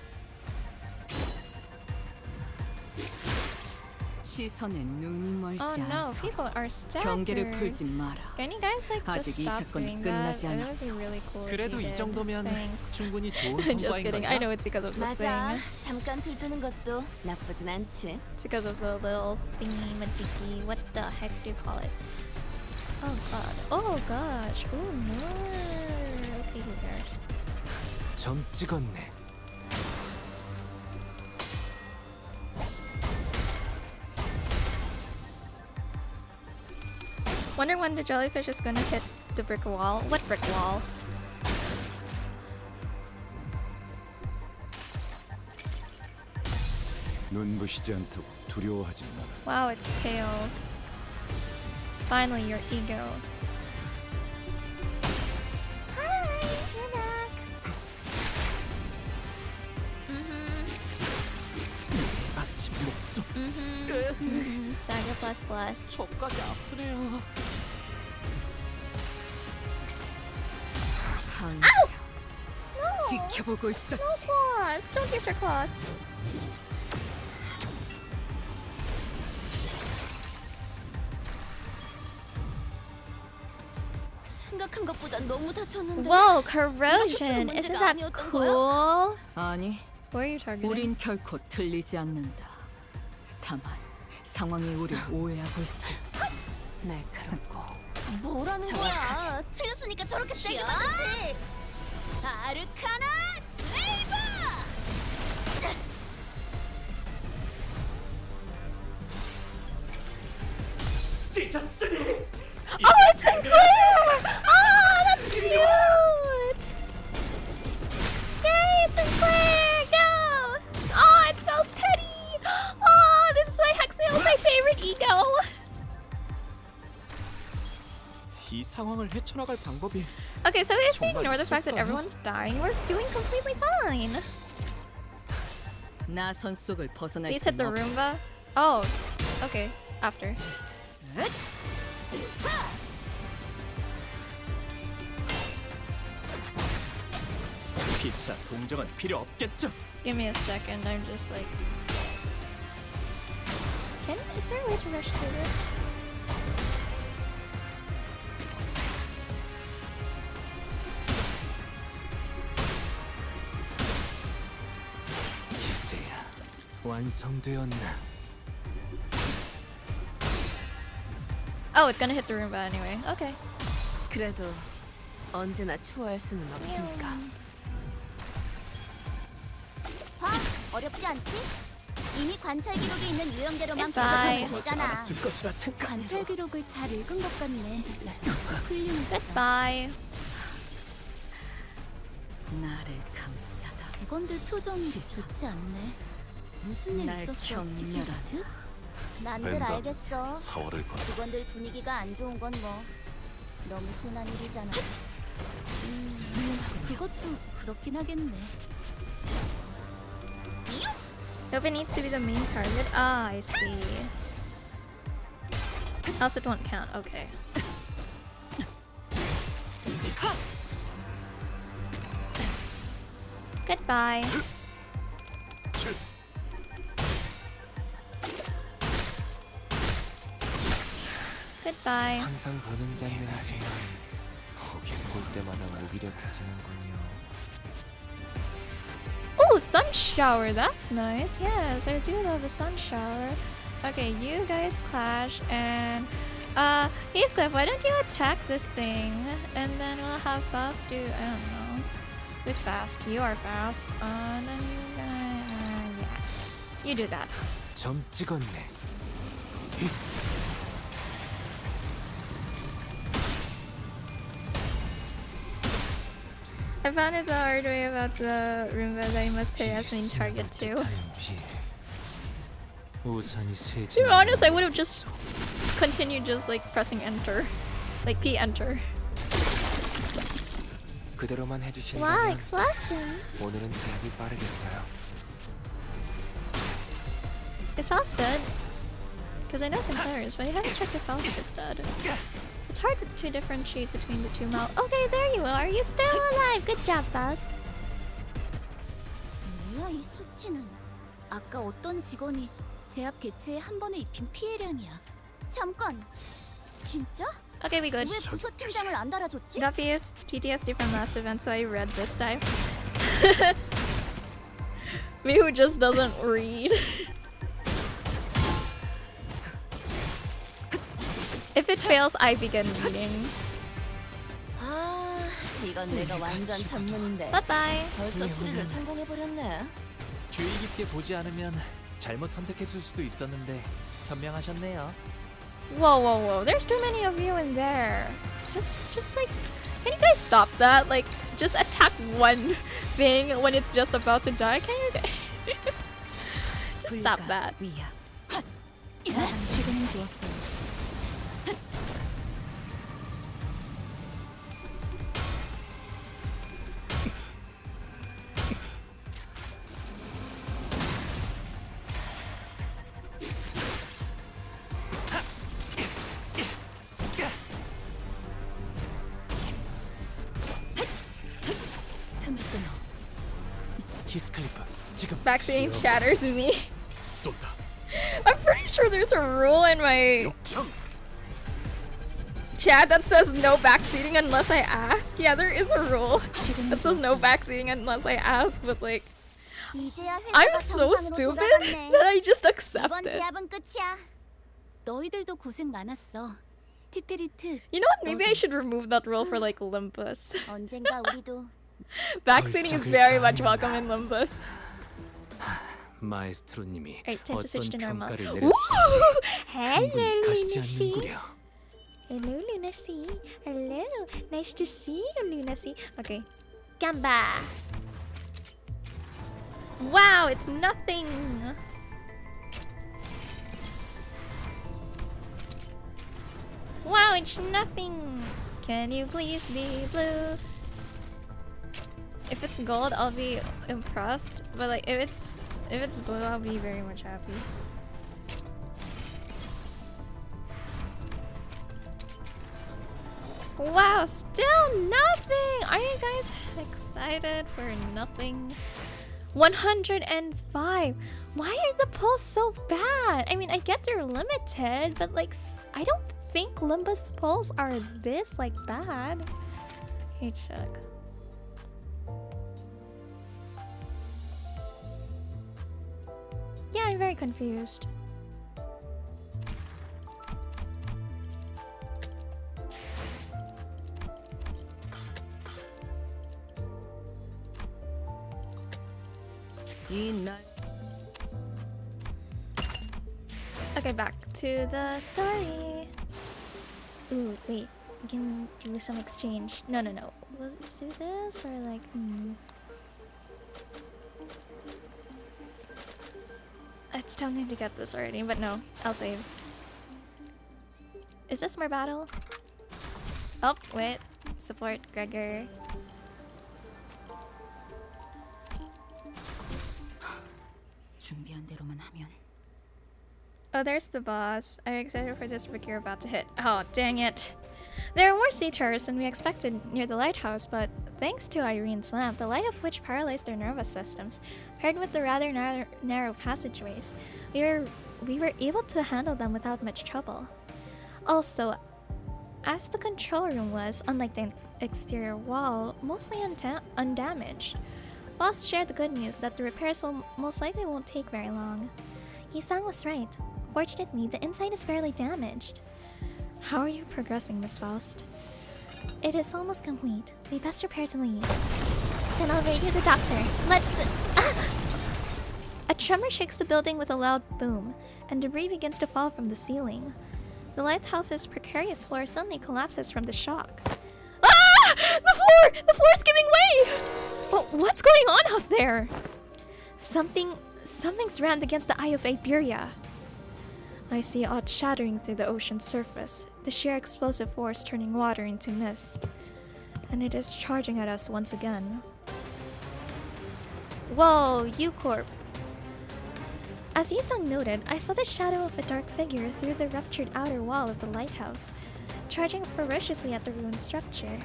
Speaker 4: 시선에 눈이 멀지
Speaker 1: Oh no,
Speaker 4: 않다.
Speaker 1: people are
Speaker 4: 경계를
Speaker 1: staggered.
Speaker 4: 풀지 마라.
Speaker 1: Can you guys like
Speaker 4: 아직
Speaker 1: just
Speaker 4: 이
Speaker 1: stop
Speaker 4: 사건이
Speaker 1: doing
Speaker 4: 끝나지
Speaker 1: that? It would be
Speaker 4: 않았어.
Speaker 1: really cool if
Speaker 6: 그래도
Speaker 1: you
Speaker 6: 이
Speaker 1: did.
Speaker 6: 정도면
Speaker 1: Thanks.
Speaker 6: 충분히 좋은
Speaker 1: Just
Speaker 6: 성과인
Speaker 1: kidding.
Speaker 6: 거야.
Speaker 1: I know it's because of the
Speaker 3: 맞아.
Speaker 1: thing.
Speaker 3: 잠깐 들뜨는 것도 나쁘진 않지.
Speaker 1: It's because of the little thingy majiki. What the heck do you call it? Oh god. Oh gosh. Oh no. Okay, who cares?
Speaker 7: 점 찍었네.
Speaker 1: Wonder when the jellyfish is gonna hit the brick wall. What brick wall?
Speaker 8: 눈부시지 않다고 두려워하지 마라.
Speaker 1: Wow, it's tails. Finally, your ego. Hi, you're back.
Speaker 6: 아침 목숨.
Speaker 1: Saga plus plus.
Speaker 6: 저까지 아프네요.
Speaker 4: 항상 지켜보고 있었지.
Speaker 1: Claws. Don't use your claws.
Speaker 3: 생각한 것보다 너무 다쳤는데.
Speaker 1: Whoa, corrosion.
Speaker 3: 문제가
Speaker 1: Isn't that
Speaker 3: 아니었던
Speaker 1: cool?
Speaker 4: 아니,
Speaker 1: Where are you targeting?
Speaker 4: 우린 결코 틀리지 않는다. 다만 상황이 우릴 오해하고 있어. 날카롭고
Speaker 3: 뭐라는 거야? 틀렸으니까 저렇게 세게 맞았지. 아르카나 슬레이버!
Speaker 6: 찢었으니.
Speaker 1: Oh, it's in clear! Oh, that's cute! Yay, it's in clear! No! Oh, it's so steady! Oh, this is why Hexail's my favorite ego!
Speaker 6: 이 상황을 헤쳐나갈 방법이
Speaker 1: Okay, so if we
Speaker 6: 정말
Speaker 1: ignore the fact that
Speaker 6: 있을까요?
Speaker 1: everyone's dying, we're doing completely fine.
Speaker 4: 나선 속을 벗어날
Speaker 1: Please
Speaker 4: 수
Speaker 1: hit the
Speaker 4: 없어.
Speaker 1: Roomba. Oh, okay, after.
Speaker 6: 피차 동정은 필요 없겠죠.
Speaker 1: Give me a second, I'm just like... Is there a way to rush through this?
Speaker 7: 이제야 완성되었나?
Speaker 1: Oh, it's gonna hit the Roomba anyway. Okay.
Speaker 3: 그래도 언제나 추월할 수는 없으니까. 어렵지 않지? 이미 관찰 기록이 있는 유형대로만
Speaker 1: Goodbye.
Speaker 3: 배워가면 되잖아.
Speaker 6: 쓸 것이라 생각.
Speaker 3: 관찰 기록을 잘 읽은 것 같네.
Speaker 1: Goodbye.
Speaker 4: 나를 감싸다.
Speaker 3: 직원들 표정이 좋지 않네. 무슨 일
Speaker 4: 날
Speaker 3: 있었어?
Speaker 4: 격렬하다.
Speaker 3: 난들 알겠어.
Speaker 8: 사활을 건
Speaker 3: 직원들 분위기가 안 좋은 건 뭐 너무 흔한 일이잖아. 그것도 그렇긴 하겠네.
Speaker 1: Nova needs to be the main target. Ah, I see. Else it won't count. Okay. Goodbye. Goodbye.
Speaker 7: 항상 보는 장면이지만 볼 때마다 무기력해지는군요.
Speaker 1: Oh, sun shower. That's nice. Yes, I do love a sun shower. Okay, you guys clash and Heathcliff, why don't you attack this thing and then we'll have Fast do I don't know. Who's fast? You are fast. And then yeah. You do that.
Speaker 7: 점 찍었네.
Speaker 1: I found it the hard way about the Roomba that you must hit as main target too.
Speaker 7: 우산이 세지.
Speaker 1: To be honest, I would have just continued just like pressing enter. Like P enter.
Speaker 7: 그대로만
Speaker 1: Wow,
Speaker 7: 해주신다면
Speaker 1: explosion!
Speaker 7: 오늘은 제압이 빠르겠어요.
Speaker 1: Is Faust dead? Because I know Sinclair's, but I haven't checked if Faust is dead. It's hard to differentiate between the two mouths. Okay, there you are. You're still alive. Good job, Faust.
Speaker 3: 뭐야 이 수치는? 아까 어떤 직원이 제압 개체에 한 번에 입힌 피해량이야. 잠깐. 진짜?
Speaker 1: Okay, we good.
Speaker 3: 왜 부서팀장을 안 달아줬지?
Speaker 1: Got PTSD from last event, so I read this time. Me who just doesn't read. If it fails, I begin reading.
Speaker 3: 아, 이건 내가 완전 전문인데.
Speaker 1: Bye bye.
Speaker 3: 벌써 추리를 성공해버렸네.
Speaker 6: 주의 깊게 보지 않으면 잘못 선택했을 수도 있었는데 현명하셨네요.
Speaker 1: Whoa, whoa, whoa. There's too many of you in there. Just like, can you guys stop that? Like, just attack one thing when it's just about to die. Can you guys? Just stop that.
Speaker 4: 위야.
Speaker 3: 지금은 좋았어.
Speaker 6: 히스칼리프 지금
Speaker 1: Backseating shatters me.
Speaker 6: 쏜다.
Speaker 1: I'm pretty sure there's a rule in my chat that says no backseating unless I ask. Yeah, there is a rule that says no backseating unless I ask, but like, I'm so stupid that I just accept
Speaker 3: 이번
Speaker 1: it.
Speaker 3: 제압은 끝이야. 너희들도 고생 많았어. 티페리트.
Speaker 1: You know what? Maybe I should remove that rule for like Limbus.
Speaker 3: 언젠가 우리도
Speaker 1: Backseating is very much welcome in Limbus.
Speaker 2: 마에스트로님이
Speaker 1: Alright, time to switch to
Speaker 2: 어떤
Speaker 1: normal.
Speaker 2: 평가를
Speaker 1: Ooh!
Speaker 2: 내려주시는지
Speaker 1: Hello,
Speaker 2: 충분히 가시지
Speaker 1: Luna C.
Speaker 2: 않는구려.
Speaker 1: Hello, Luna C. Hello. Nice to see you, Luna C. Okay. Gamba. Wow, it's nothing. Wow, it's nothing. Can you please be blue? If it's gold, I'll be impressed. But like, if it's blue, I'll be very much happy. Wow, still nothing! Are you guys excited for nothing? 105! Why are the pulls so bad? I mean, I get they're limited, but like, I don't think Limbus pulls are this like bad. Hey, check. Yeah, I'm very confused. Okay, back to the story. Ooh, wait. We can do some exchange. No. Let's do this or like, It's tempting to get this already, but no. I'll save. Is this more battle? Oh, wait. Support Gregor.
Speaker 4: 준비한 대로만 하면.
Speaker 1: Oh, there's the boss. I'm excited for this brick you're about to hit. Oh, dang it. There are more sea turrets than we expected near the lighthouse, but thanks to Irene's lamp, the light of which paralyzed their nervous systems, paired with the rather narrow passageways, we were able to handle them without much trouble. Also, as the control room was, unlike the exterior wall, mostly undamaged, Boss shared the good news that the repairs most likely won't take very long. Yisang was right. Fortunately, the inside is barely damaged. How are you progressing, Miss Faust? It is almost complete. We best prepare to leave. Then I'll radio the doctor. Let's... A tremor shakes the building with a loud boom, and debris begins to fall from the ceiling. The lighthouse's precarious floor suddenly collapses from the shock. Ah! The floor is giving way! What's going on out there? Something's rammed against the eye of Iberia. I see odd shattering through the ocean's surface, the sheer explosive force turning water into mist. And it is charging at us once again. Whoa, U-Corp. As Yisung noted, I saw the shadow of a dark figure through the ruptured outer wall of the lighthouse, charging ferociously at the ruined structure.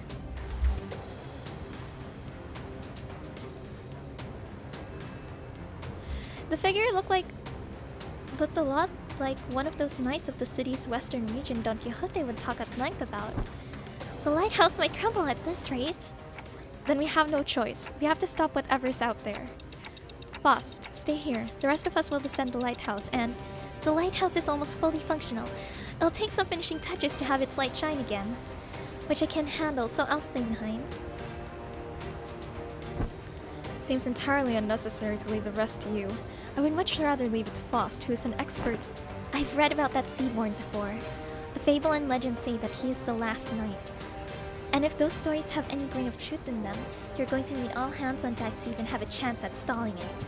Speaker 1: The figure looked a lot like one of those knights of the city's western region Don Quixote would talk at length about. The lighthouse might crumble at this rate. Then we have no choice. We have to stop whatever's out there. Faust, stay here. The rest of us will descend the lighthouse, and the lighthouse is almost fully functional. It'll take some finishing touches to have its light shine again, which I can handle, so I'll stay behind. Seems entirely unnecessary to leave the rest to you. I would much rather leave it to Faust, who is an expert. I've read about that Seaborn before. The fable and legend say that he is the last knight. And if those stories have any grain of truth in them, you're going to need all hands on deck to even have a chance at stalling it.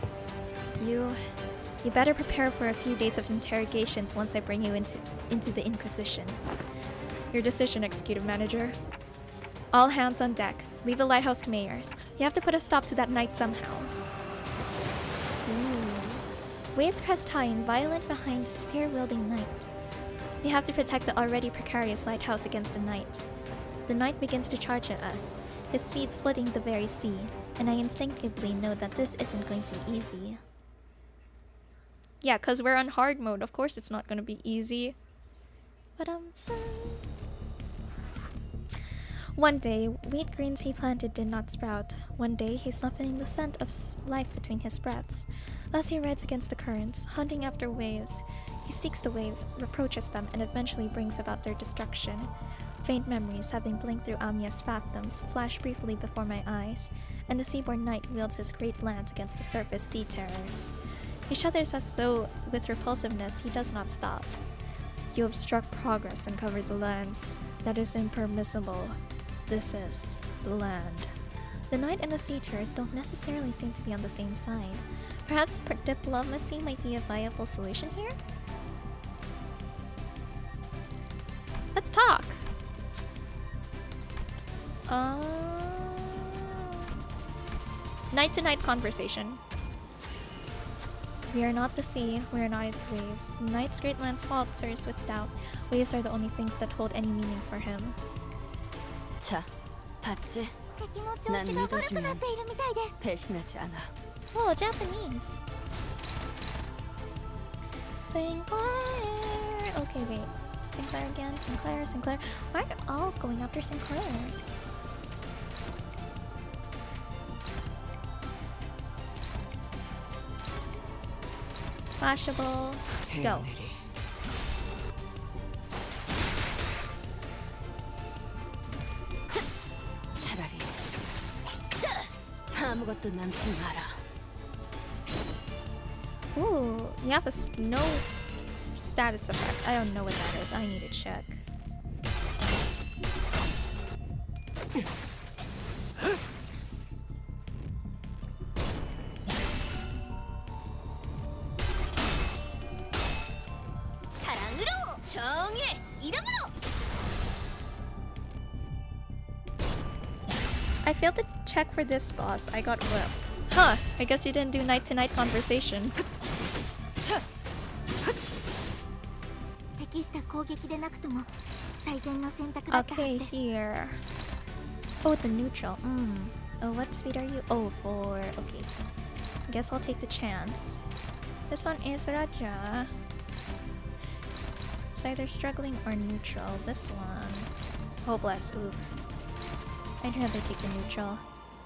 Speaker 1: You better prepare for a few days of interrogations once I bring you into the Inquisition. Your decision, Executive Manager. All hands on deck. Leave the lighthouse to Mayors. You have to put a stop to that knight somehow. Ooh. Waves crest high and violent behind the spear-wielding knight. We have to protect the already precarious lighthouse against the knight. The knight begins to charge at us, his speed splitting the very sea, and I instinctively know that this isn't going to be easy. Yeah, cause we're on hard mode. Of course it's not gonna be easy. But one day, wheat greens he planted did not sprout. One day, he's snuffing the scent of life between his breaths. Thus he rides against the currents, hunting after waves. He seeks the waves, reproaches them, and eventually brings about their destruction. Faint memories, having blinked through Amnia's phantoms, flash briefly before my eyes, and the Seaborn Knight wields his great lance against the surface sea terrors. He shudders as though, with repulsiveness, he does not stop. You obstruct progress and cover the lands. That is impermissible. This is the land. The knight and the sea terrors don't necessarily seem to be on the same side. Perhaps diplomacy might be a viable solution here? Let's talk! Night-to-night conversation. We are not the sea, we are not its waves. The knight's great lance falters with doubt. Waves are the only things that hold any meaning for him.
Speaker 4: 자, 봤지? 난 믿어주면 배신하지 않아.
Speaker 1: Oh, Japanese. Sinclair. Okay, wait. Sinclair again. Sinclair. Why are all going after Sinclair? Flashable. Go.
Speaker 4: 차라리 아무것도 남지 마라.
Speaker 1: Ooh, you have a snow status effect. I don't know what that is. I need to check. I failed to check for this boss. I got whipped. Huh, I guess you didn't do night-to-night conversation. Okay, here. Oh, it's a neutral. Oh, what speed are you? Oh, 4. Okay. Guess I'll take the chance. This one is Raja. It's either struggling or neutral. This one. Hopeless. Oof. I'd rather take the neutral.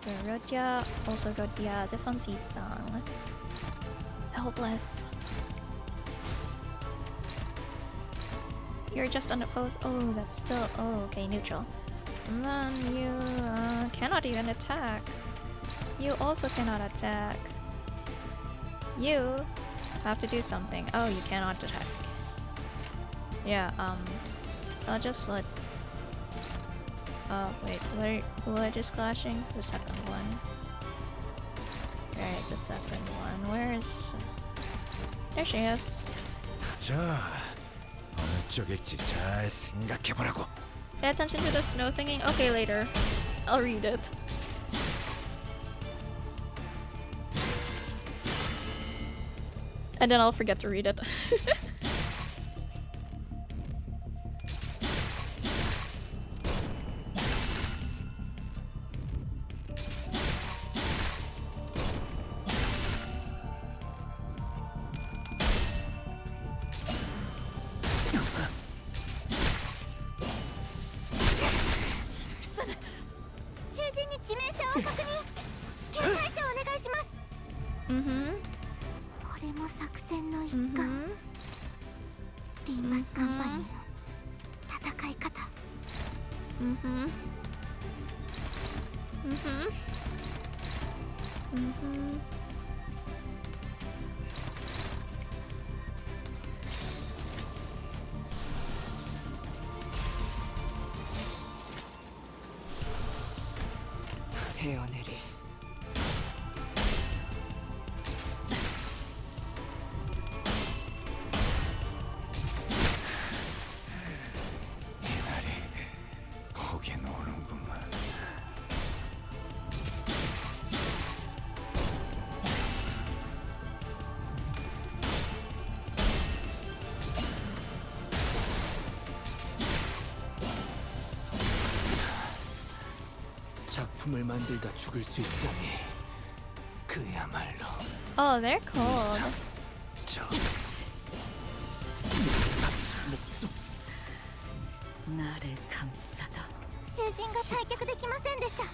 Speaker 1: The Rodya, also Rodya. This one's Isang. Hopeless. You're just unopposed. Oh, that's still. Oh, okay, neutral. And then you cannot even attack. You also cannot attack. You have to do something. Oh, you cannot attack. Yeah, I'll just let. Oh, wait, who are just clashing? The second one. Alright, the second one. Where is. There she is.
Speaker 8: 자, 어느 쪽일지 잘 생각해보라고.
Speaker 1: Pay attention to the snow thinking? Okay, later. I'll read it. And then I'll forget to read it. Mm-hmm.
Speaker 3: これも作戦の一環。リンバスカンパニーの戦い方。
Speaker 1: Mm-hmm. Mm-hmm. Mm-hmm.
Speaker 2: 헤어내리.
Speaker 8: 이날이 오긴 오는구만.
Speaker 2: 작품을 만들다 죽을 수 있다니. 그야말로
Speaker 1: Oh, they're cold.
Speaker 2: 저 목숨.
Speaker 4: 나를 감싸다.
Speaker 3: 囚人が退却できませんでした。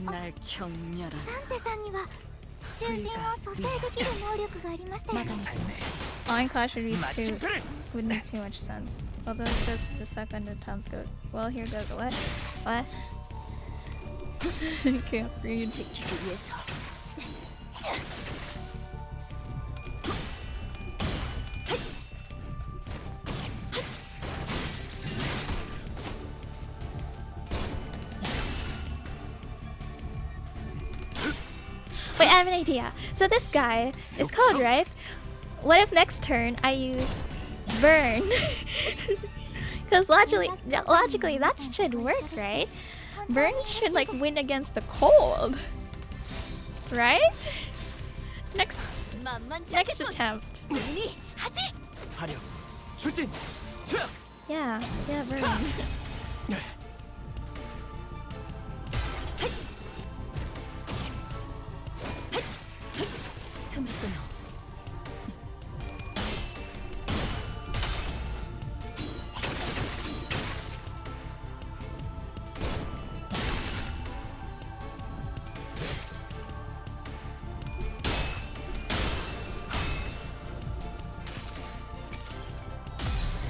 Speaker 4: 날 격렬한
Speaker 3: ダンテさんには囚人を蘇生できる能力がありましたよね。
Speaker 1: Line clash would would make too much sense. Although it says the second attempt goes well, here goes what? What? Can't read. Wait, I have an idea. So this guy is cold, right? What if next turn I use burn? Because logically that should work, right? Burn should like win against the cold, right? Next attempt.
Speaker 2: 화력 추진.
Speaker 1: Yeah, burn.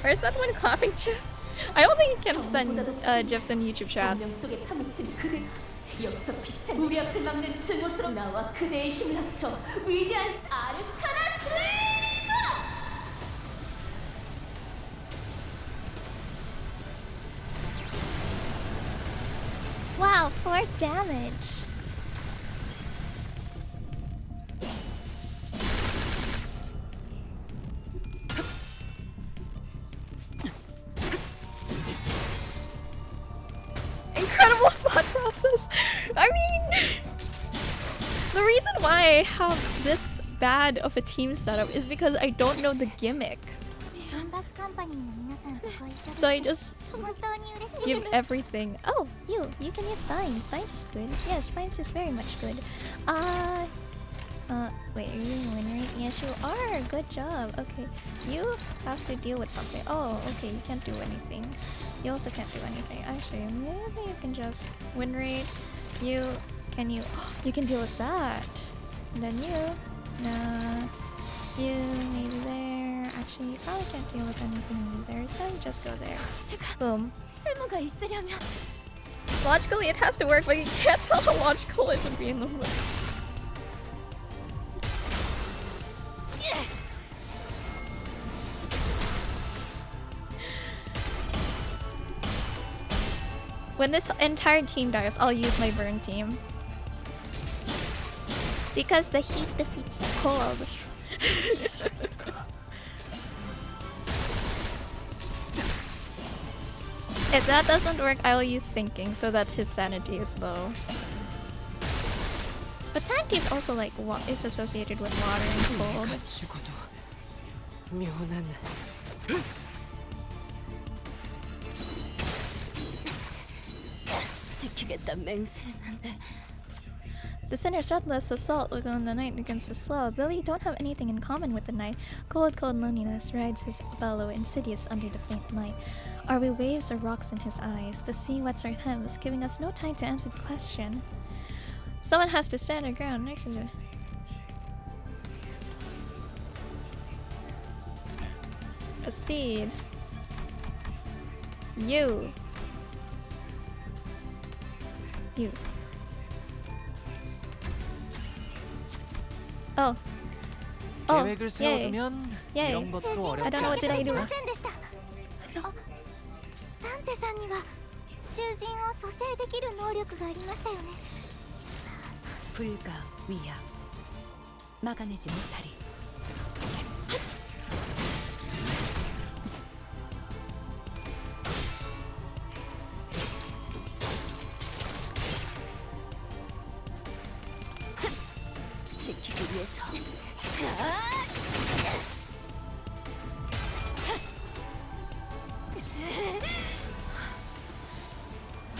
Speaker 1: Where's that one clapping GIF? I don't think you can send GIFs in YouTube chat.
Speaker 5: 운명 속에 파묻힌 그대. 여기서 빛은 우리 앞을 막는 증오스러 나와 그대의 힘을 합쳐 위대한 아르카나 슬레이머!
Speaker 1: Wow, 4 damage. Incredible thought process. I mean, the reason why I have this bad of a team setup is because I don't know the gimmick.
Speaker 3: リンバスカンパニーの皆さんとご一緒
Speaker 1: So I
Speaker 3: で
Speaker 1: just
Speaker 3: 本当に嬉しい
Speaker 1: give
Speaker 3: です。
Speaker 1: everything. Oh, you can use Vines. Vines is good. Yes, Vines is very much good. Wait, are you in win rate? Yes, you are. Good job. Okay, you have to deal with something. Oh, okay, you can't do anything. You also can't do anything. Actually, maybe you can just win rate. You can deal with that. And then nah, you maybe there. Actually, you probably can't deal with anything either, so you just go there. Boom.
Speaker 3: 쓸모가 있으려면
Speaker 1: Logically, it has to work, but you can't tell how logical it would be in the moment. When this entire team dies, I'll use my burn team. Because the heat defeats the cold. If that doesn't work, I'll use sinking so that his sanity is low. But tank is also like what is associated with water and cold.
Speaker 4: 죽어도 묘한 지키겠다 맹세했는데.
Speaker 1: The sinner's relentless assault within the night against the slow, though we don't have anything in common with the night. Cold, cold loneliness rides his bellow, insidious under the faint light. Are we waves or rocks in his eyes? The sea wets our hems, giving us no time to answer the question. Someone has to stand our ground next to it. Proceed. You. Oh. Oh,
Speaker 6: 계획을
Speaker 1: yay.
Speaker 6: 세워두면
Speaker 1: Yay.
Speaker 6: 이런 것도 어렵지
Speaker 1: I don't know what did I do.
Speaker 3: ませんでしたダンテさんには囚人を蘇生できる能力がありましたよね
Speaker 4: 불가 위야 막아내지 못하리. 지키기 위해서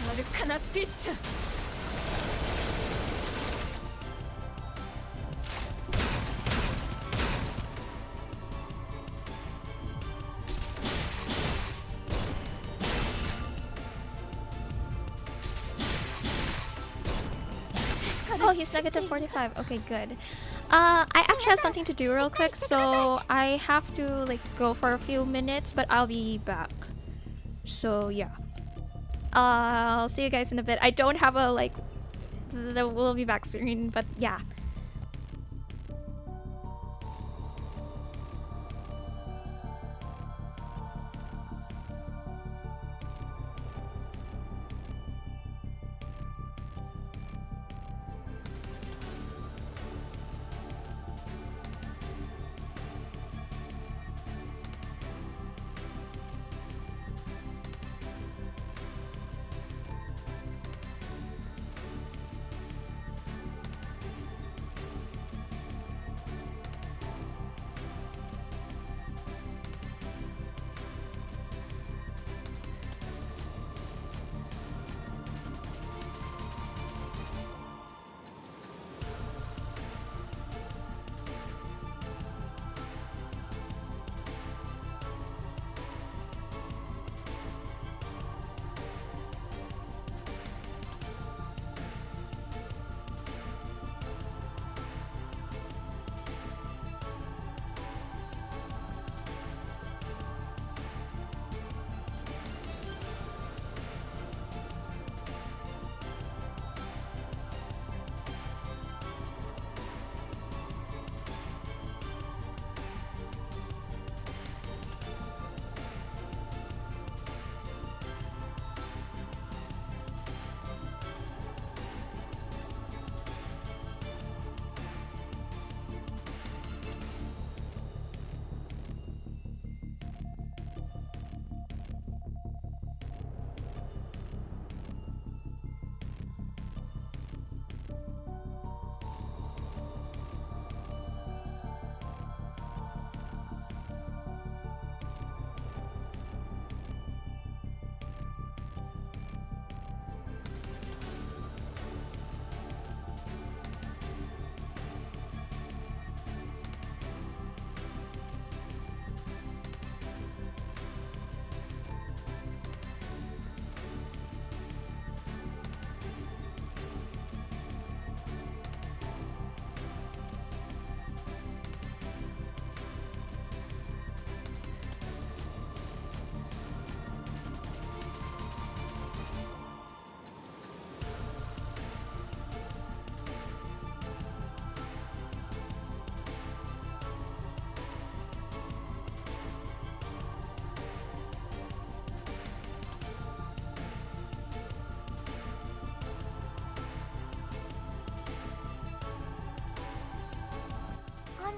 Speaker 4: 아르카나 빛!
Speaker 1: Oh, he's negative 45. Okay, good. I actually have something to do real quick, so I have to like go for a few minutes, but I'll be back. So yeah. I'll see you guys in a bit. I don't have a like. We'll be back soon, but yeah.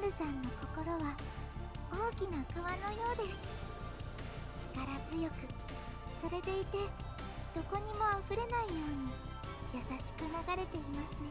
Speaker 3: ルさんの心は大きな川のようです。力強く、それでいてどこにも溢れないように優しく流れていますね。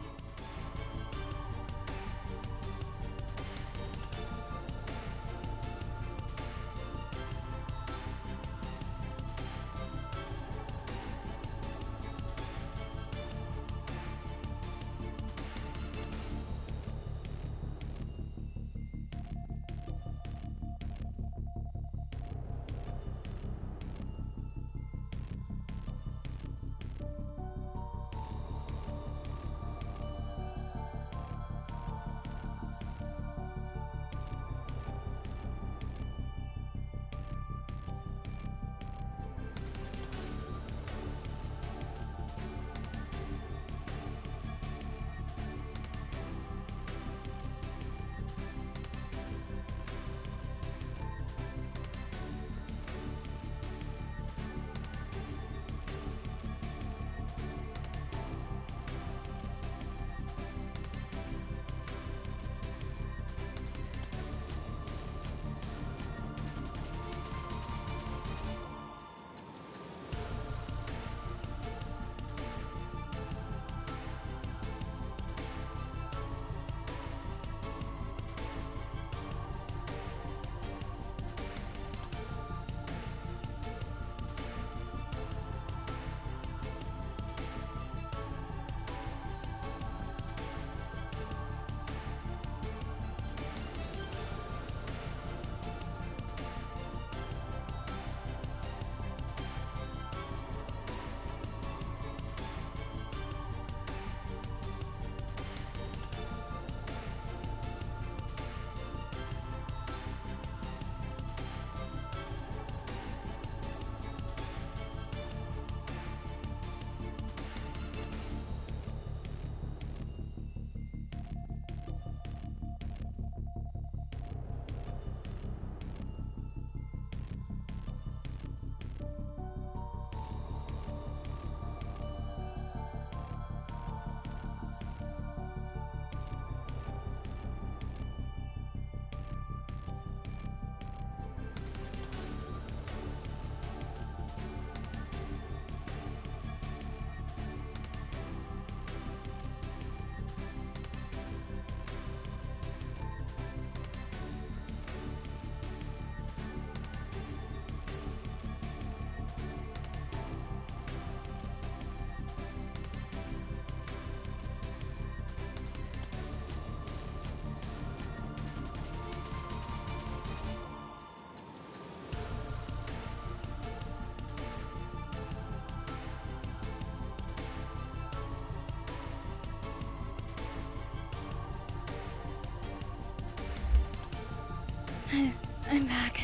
Speaker 1: I'm back.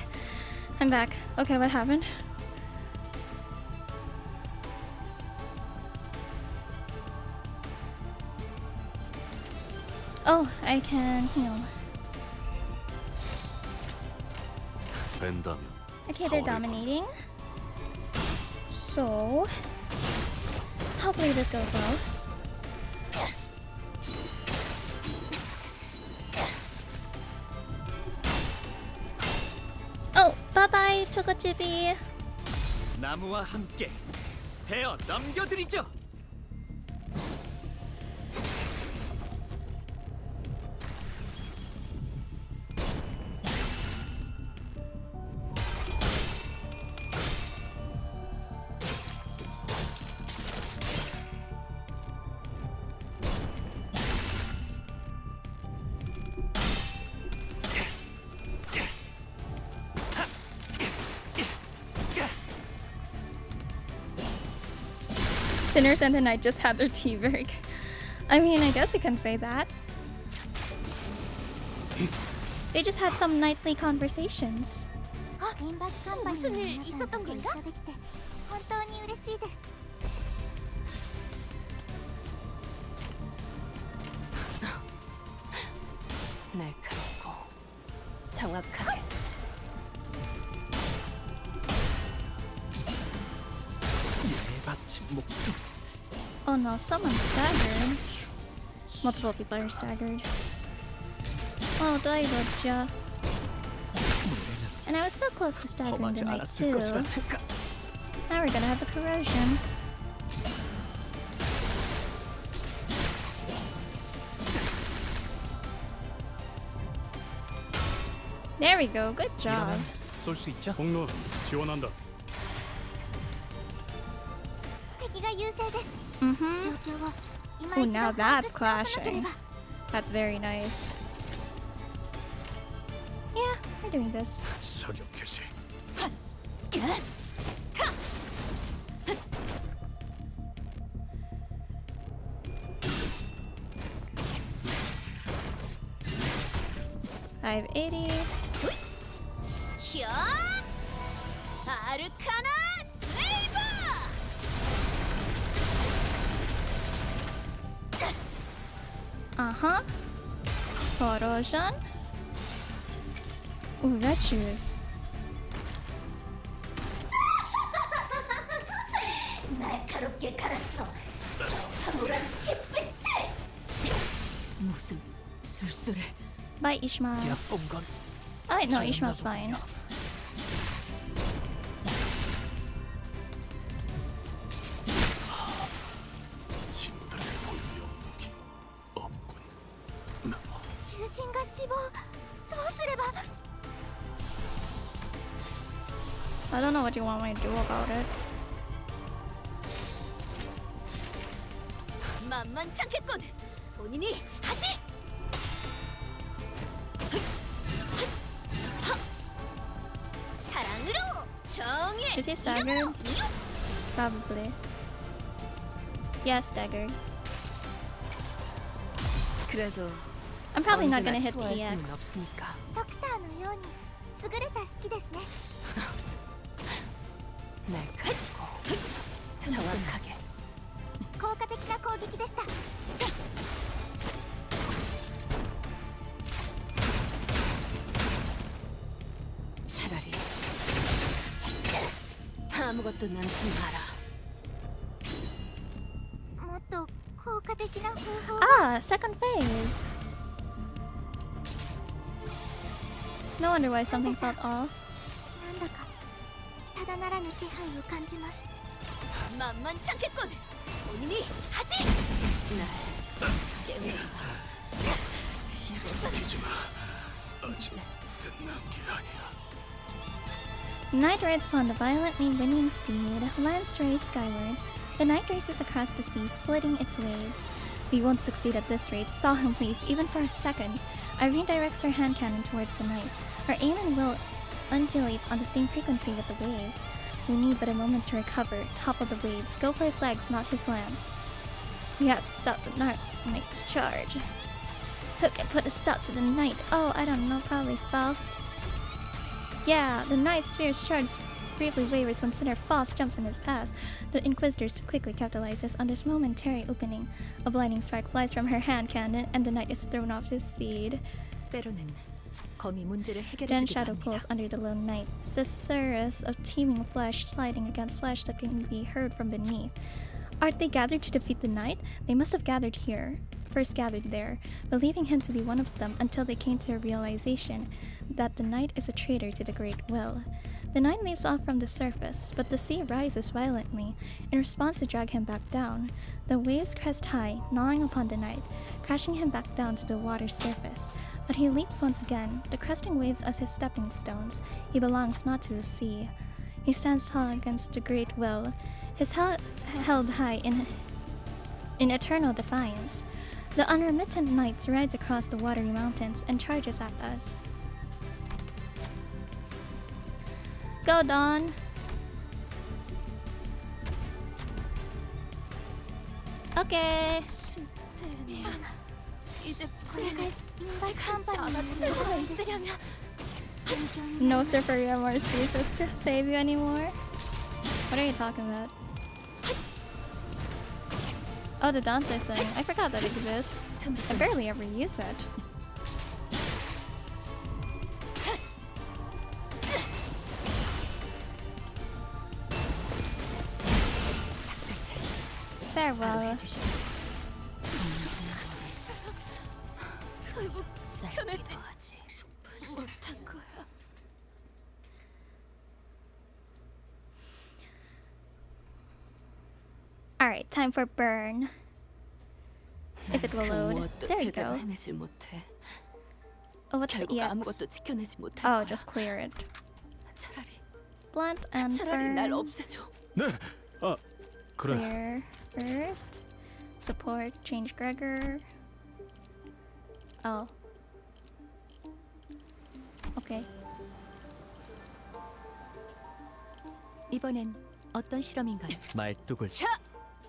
Speaker 1: I'm back. Okay, what happened? Oh, I can heal.
Speaker 8: 뺀다면
Speaker 1: Okay, they're dominating. So, hopefully this goes well. Oh, bye-bye, 초코칩이.
Speaker 2: 나무와 함께 베어 넘겨드리죠.
Speaker 1: Sinners and the Night just had their tea break. I mean, I guess you can say that. They just had some nightly conversations.
Speaker 3: リンバスカンパニーの皆さんとご一緒できて本当に嬉しいです。
Speaker 4: 날카롭고 정확하게.
Speaker 2: 예받침 목숨.
Speaker 1: Oh no, someone's staggered. Multiple people are staggered. Oh, dodja. And I was so close to staggering the
Speaker 2: 험하지
Speaker 1: knight
Speaker 2: 않았을
Speaker 1: too.
Speaker 2: 것이라 생각.
Speaker 1: Now we're gonna have a corrosion. There we go, good job.
Speaker 2: 이러면 쏠 수 있죠?
Speaker 8: 공로 지원한다.
Speaker 3: 敵が優勢です。
Speaker 1: Mm-hmm.
Speaker 3: 状況を今
Speaker 1: Oh,
Speaker 3: 一度
Speaker 1: now
Speaker 3: 把握
Speaker 1: that's
Speaker 3: し直さなけれ
Speaker 1: clashing.
Speaker 3: ば。
Speaker 1: That's very nice. Yeah, we're doing this.
Speaker 8: 사격 개시.
Speaker 1: I have 80.
Speaker 5: 히어! 아르카나 슬레이버!
Speaker 1: Uh-huh. Corrosion. Ooh, red shoes.
Speaker 5: 날카롭게 갈았어. 황홀한 햇빛을!
Speaker 4: 무슨 술술해.
Speaker 1: Bye, Ishmael.
Speaker 2: 얕본 건
Speaker 1: Oh, no, Ishmael's fine.
Speaker 8: 진들의 볼 영역이 없군.
Speaker 3: 囚人が死亡。どうすれば。
Speaker 1: I don't know what you want me to do about it.
Speaker 5: 만만찮겠군. 본인이 하지. 사랑으로 정의.
Speaker 1: Is he staggered? Probably. Yeah, staggered.
Speaker 4: 그래도
Speaker 1: I'm probably not gonna
Speaker 4: 언제나
Speaker 1: hit the
Speaker 4: 초월할 수는
Speaker 1: EX.
Speaker 4: 없으니까.
Speaker 3: ドクターのように優れた式ですね。
Speaker 4: 날카롭고 정확하게.
Speaker 3: 効果的な攻撃でした。
Speaker 4: 차라리 아무것도 남지 마라.
Speaker 3: もっと効果的な方法。
Speaker 1: Ah, second phase. No wonder why something felt off.
Speaker 3: なんだかただならぬ気配を感じます。
Speaker 5: 만만찮겠군. 본인이 하지.
Speaker 4: 날 깨우지 마.
Speaker 8: 하지마. 아직 끝난 게 아니야.
Speaker 1: Knight rides upon the violently winning steed. Lance rays skyward. The knight races across the sea, splitting its waves. We won't succeed at this rate. Stall him, please, even for a second. Irene directs her hand cannon towards the knight. Her aim and will undulates on the same frequency with the waves. We need but a moment to recover. Topple the waves. Go for his legs, not his lance. We have to stop the knight's charge. Who can put a stop to the knight? Oh, I don't know, probably Faust. Yeah, the knight's fierce charge briefly wavers when Sinner Foss jumps in his path. The Inquisitor quickly capitalizes on this momentary opening. A blinding spark flies from her hand cannon, and the knight is thrown off his steed.
Speaker 4: 때로는 검이 문제를
Speaker 1: Then
Speaker 4: 해결해주기도
Speaker 1: shadow
Speaker 4: 합니다.
Speaker 1: pulls under the lone knight. Susurrus of teeming flesh sliding against flesh that can be heard from beneath. Aren't they gathered to defeat the knight? They must have gathered here. First gathered there, believing him to be one of them until they came to a realization that the knight is a traitor to the Great Will. The knight leaps off from the surface, but the sea rises violently in response to drag him back down. The waves crest high, gnawing upon the knight, crashing him back down to the water's surface. But he leaps once again, the cresting waves as his stepping stones. He belongs not to the sea. He stands tall against the Great Will, his head held high in eternal defiance. The unremittent knight rides across the watery mountains and charges at us. Go, Dawn! Okay.
Speaker 5: 이제
Speaker 3: これがリンバスカンパニーの
Speaker 5: 수가 있으려면
Speaker 1: No Superia more spaces to save you anymore? What are you talking about? Oh, the Dante thing. I forgot that exists. I barely ever use it. Farewell.
Speaker 5: 결국 지켜내지 못한 거야.
Speaker 1: Alright, time for burn. If it will load.
Speaker 5: 무엇도
Speaker 1: There you
Speaker 5: 제대로
Speaker 1: go.
Speaker 5: 해내질 못해.
Speaker 1: Oh, what's the
Speaker 5: 결국
Speaker 1: EX?
Speaker 5: 아무것도 지켜내지 못한
Speaker 1: Oh,
Speaker 5: 거야.
Speaker 1: just clear it.
Speaker 5: 차라리
Speaker 1: Blunt and
Speaker 5: 차라리 날
Speaker 1: burn.
Speaker 5: 없애줘.
Speaker 8: 네. 아, 그래.
Speaker 1: Clear first. Support, change Gregor. Oh. Okay.
Speaker 4: 이번엔 어떤 실험인가요?
Speaker 6: 말뚝을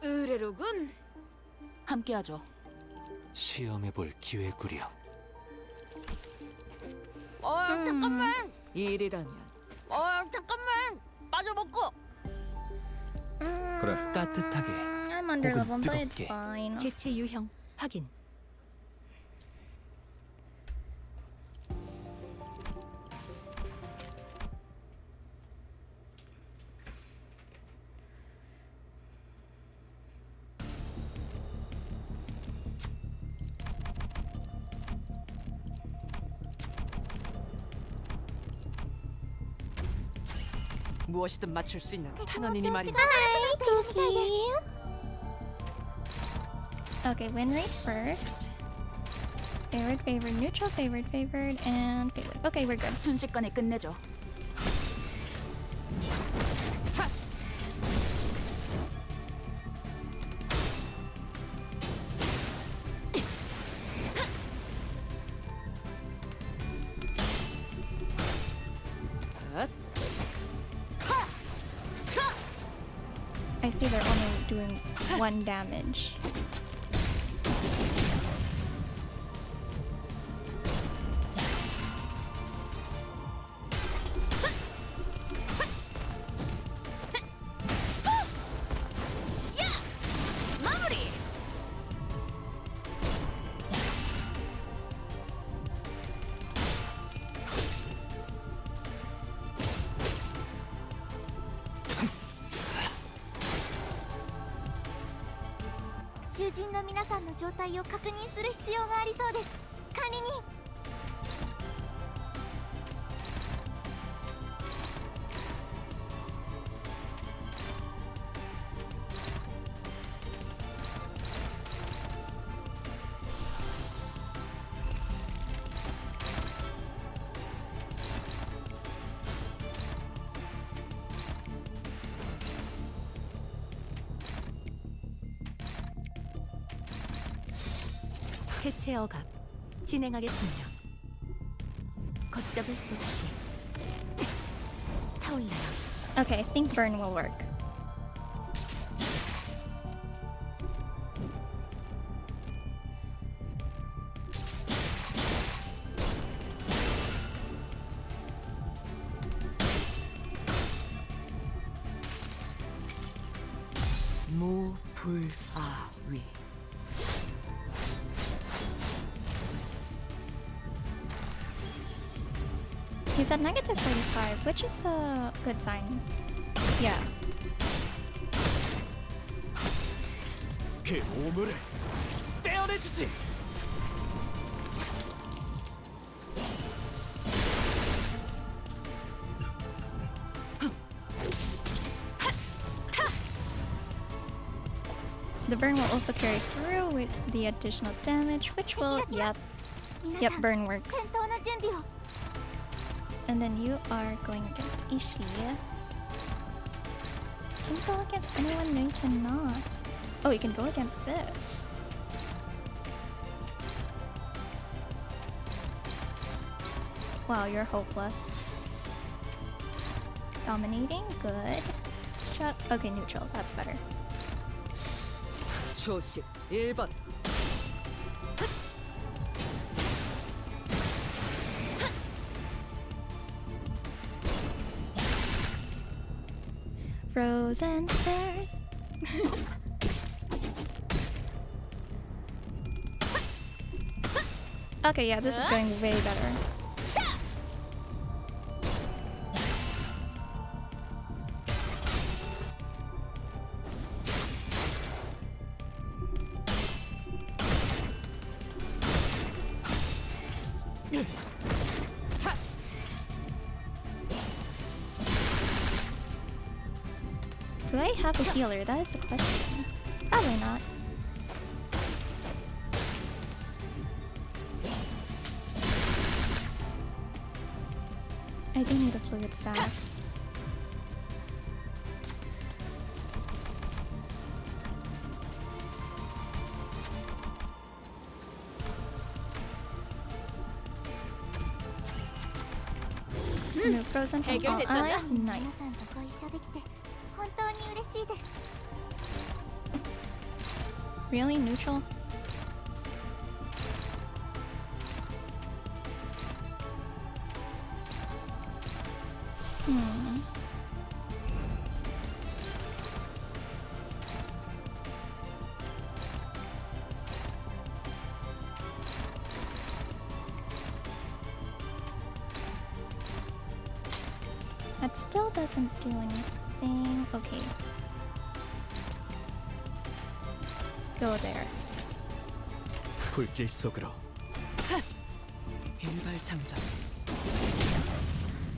Speaker 5: 의뢰로군. 함께하죠.
Speaker 2: 시험해볼 기회구려.
Speaker 5: 잠깐만. 일이라면. 잠깐만. 빠져먹고.
Speaker 8: 그래.
Speaker 6: 따뜻하게
Speaker 1: I'm under
Speaker 6: 혹은
Speaker 1: level, but it's
Speaker 6: 뜨겁게.
Speaker 1: fine.
Speaker 4: 개체 유형 확인.
Speaker 5: 무엇이든 맞출 수 있는
Speaker 3: 敵の調子
Speaker 5: 탄원이니
Speaker 3: が
Speaker 5: 말이야.
Speaker 3: 悪くなっているみたいです
Speaker 1: Okay, win rate first. Favored, favored, neutral, favored, favored, and favored. Okay, we're good.
Speaker 5: 순식간에 끝내죠.
Speaker 1: I see they're only doing 1 damage.
Speaker 3: 囚人の皆さんの状態を確認する必要がありそうです。管理人。
Speaker 4: 해체 억압 진행하겠습니다. 걷잡을 수 없이 타올라라.
Speaker 1: Okay, I think burn will work.
Speaker 4: 불아위.
Speaker 1: He's at negative 45, which is a good sign. Yeah.
Speaker 2: 그 오물을 떼어내주지.
Speaker 1: The burn will also carry through with the additional damage, which will, yep, burn works.
Speaker 3: 戦闘の準備を
Speaker 1: And then you are going against Ishii. Can you go against anyone? No, you cannot. Oh, you can go against this. Wow, you're hopeless. Dominating, good. Shut. Okay, neutral. That's better.
Speaker 4: 초식 1번.
Speaker 1: Frozen stairs. Okay, yeah, this is going way better. Do I have a healer? That is the question. Probably not. I do need a fluid salve. No frozen from all allies.
Speaker 3: 皆
Speaker 1: Nice.
Speaker 3: さんとご一緒できて本当に嬉しいです
Speaker 1: Really? Neutral? Hmm. That still doesn't do anything. Okay. Go there.
Speaker 2: 불길 속으로.
Speaker 4: 일발장전.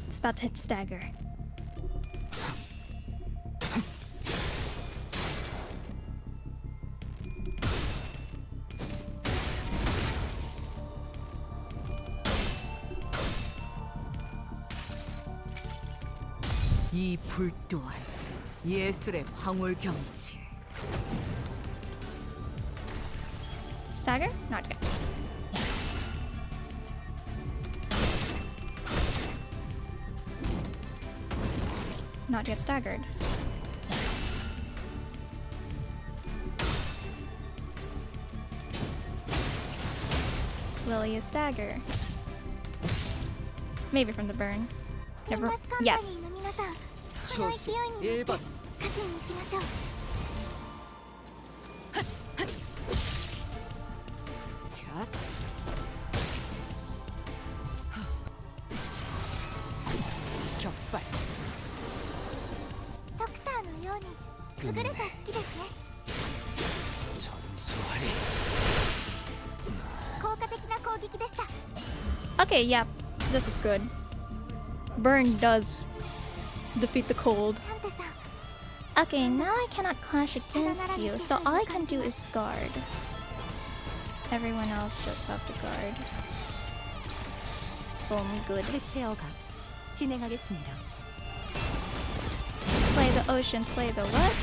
Speaker 1: It's about to hit stagger.
Speaker 4: 이 불 또한 예술의 황홀 경치.
Speaker 1: Stagger? Not yet. Not yet staggered. Lily is stagger. Maybe from the burn.
Speaker 3: リン
Speaker 1: Never.
Speaker 3: バスカンパニ
Speaker 1: Yes.
Speaker 3: ーの皆さんこの勢
Speaker 4: 초식
Speaker 3: いに乗って
Speaker 4: 1번.
Speaker 3: 勝ちに行きましょう
Speaker 4: 곁. 격발.
Speaker 3: ドクターのように優れた式ですね
Speaker 7: 전수하리.
Speaker 3: 効果的な攻撃でした
Speaker 1: Okay, yeah. This is good. Burn does defeat the cold.
Speaker 3: タンテさん
Speaker 1: Okay, now I cannot clash against you, so all I can do is guard. Everyone else just have to guard. Boom, good.
Speaker 5: 해체어가 진행하겠습니다.
Speaker 1: Slay the ocean, slay the what?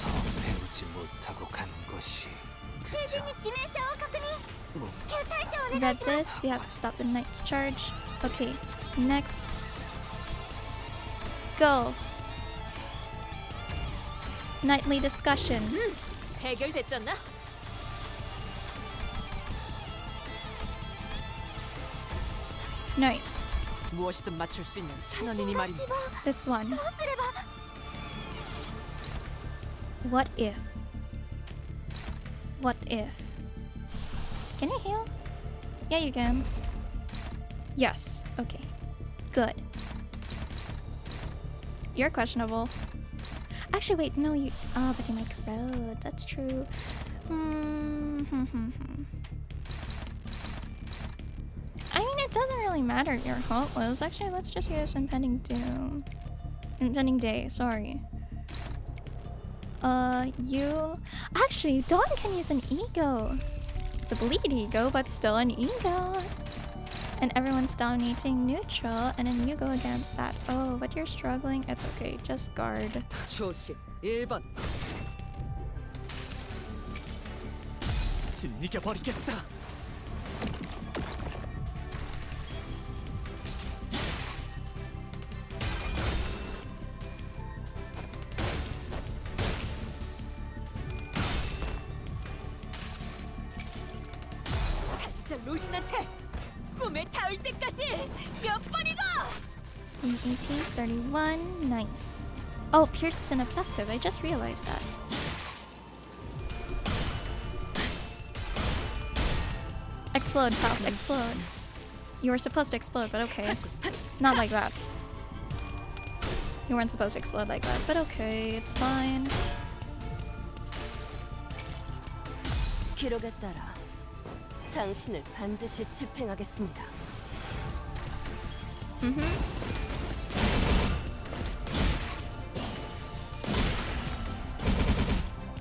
Speaker 7: 더 배우지 못하고 간 것이
Speaker 3: 囚人に致命傷を確認至急対処をお願
Speaker 1: Read
Speaker 3: いします
Speaker 1: this, we have to stop the knight's charge. Okay, next. Go. Nightly discussions.
Speaker 5: 해결됐지 않나?
Speaker 1: Nice.
Speaker 4: 무엇이든 맞출 수 있는
Speaker 3: 囚
Speaker 4: 산원이니
Speaker 3: 人が
Speaker 4: 말입니다.
Speaker 3: 死亡
Speaker 1: This one.
Speaker 3: どうすれば
Speaker 1: What if? What if? Can you heal? Yeah, you can. Yes. Okay. Good. You're questionable. Actually, wait. No, you. Oh, but you might corrode. That's true. I mean, it doesn't really matter. You're hopeless. Actually, let's just use Impending Doom. Impending Day. Sorry. You. Actually, Dawn can use an ego. It's a bleed ego, but still an ego. And everyone's dominating neutral, and then you go against that. Oh, but you're struggling. It's okay. Just guard.
Speaker 4: 조심 1번.
Speaker 2: 질리게 버리겠어.
Speaker 5: 진짜 로신한테 꿈에 닿을 때까지 몇 번이고!
Speaker 1: 18, 31. Nice. Oh, Pierce is ineffective. I just realized that. Explode, Faust, explode. You were supposed to explode, but okay. Not like that. You weren't supposed to explode like that, but okay, it's fine.
Speaker 5: 기록에 따라 당신을 반드시 집행하겠습니다.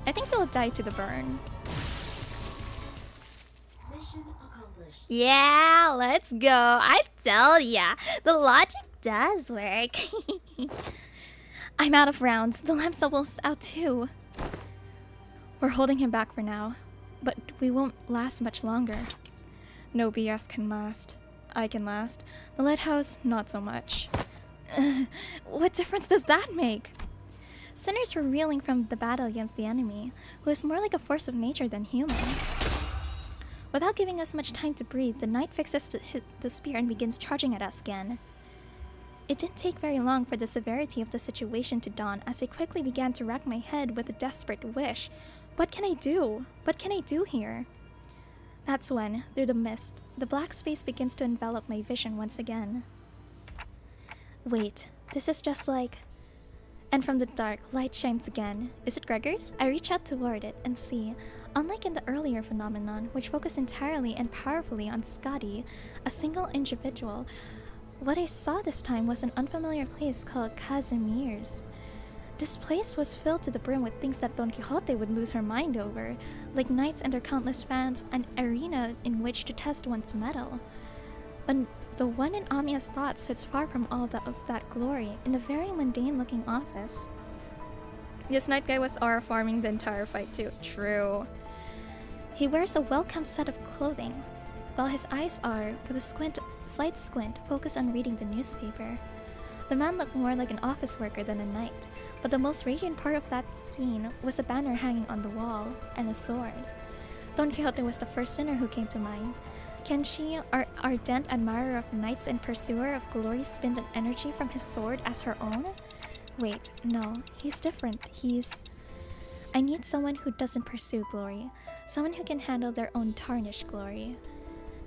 Speaker 1: I think you'll die to the burn. Yeah, let's go. I tell ya, the logic does work. I'm out of rounds. The lamp's almost out too. We're holding him back for now, but we won't last much longer. No BS can last. I can last. The lighthouse, not so much. What difference does that make? Sinners were reeling from the battle against the enemy, who is more like a force of nature than human. Without giving us much time to breathe, the knight fixes the spear and begins charging at us again. It didn't take very long for the severity of the situation to dawn as I quickly began to rack my head with a desperate wish. What can I do? What can I do here? That's when, through the mist, the black space begins to envelop my vision once again. Wait, this is just like... And from the dark, light shines again. Is it Gregor's? I reach out toward it and see, unlike in the earlier phenomenon, which focused entirely and powerfully on Scotty, a single individual, what I saw this time was an unfamiliar place called Casimir's. This place was filled to the brim with things that Don Quixote would lose her mind over, like knights and their countless fans, an arena in which to test one's mettle. But the one in Amiya's thoughts sits far from all of that glory, in a very mundane-looking office. This night guy was aura farming the entire fight too. True. He wears a well-kept set of clothing, while his eyes are, with a slight squint, focused on reading the newspaper. The man looked more like an office worker than a knight, but the most radiant part of that scene was a banner hanging on the wall, and a sword. Don Quixote was the first sinner who came to mind. Can she, our ardent admirer of knights and pursuer of glory, spin the energy from his sword as her own? Wait, no, he's different. I need someone who doesn't pursue glory, someone who can handle their own tarnished glory.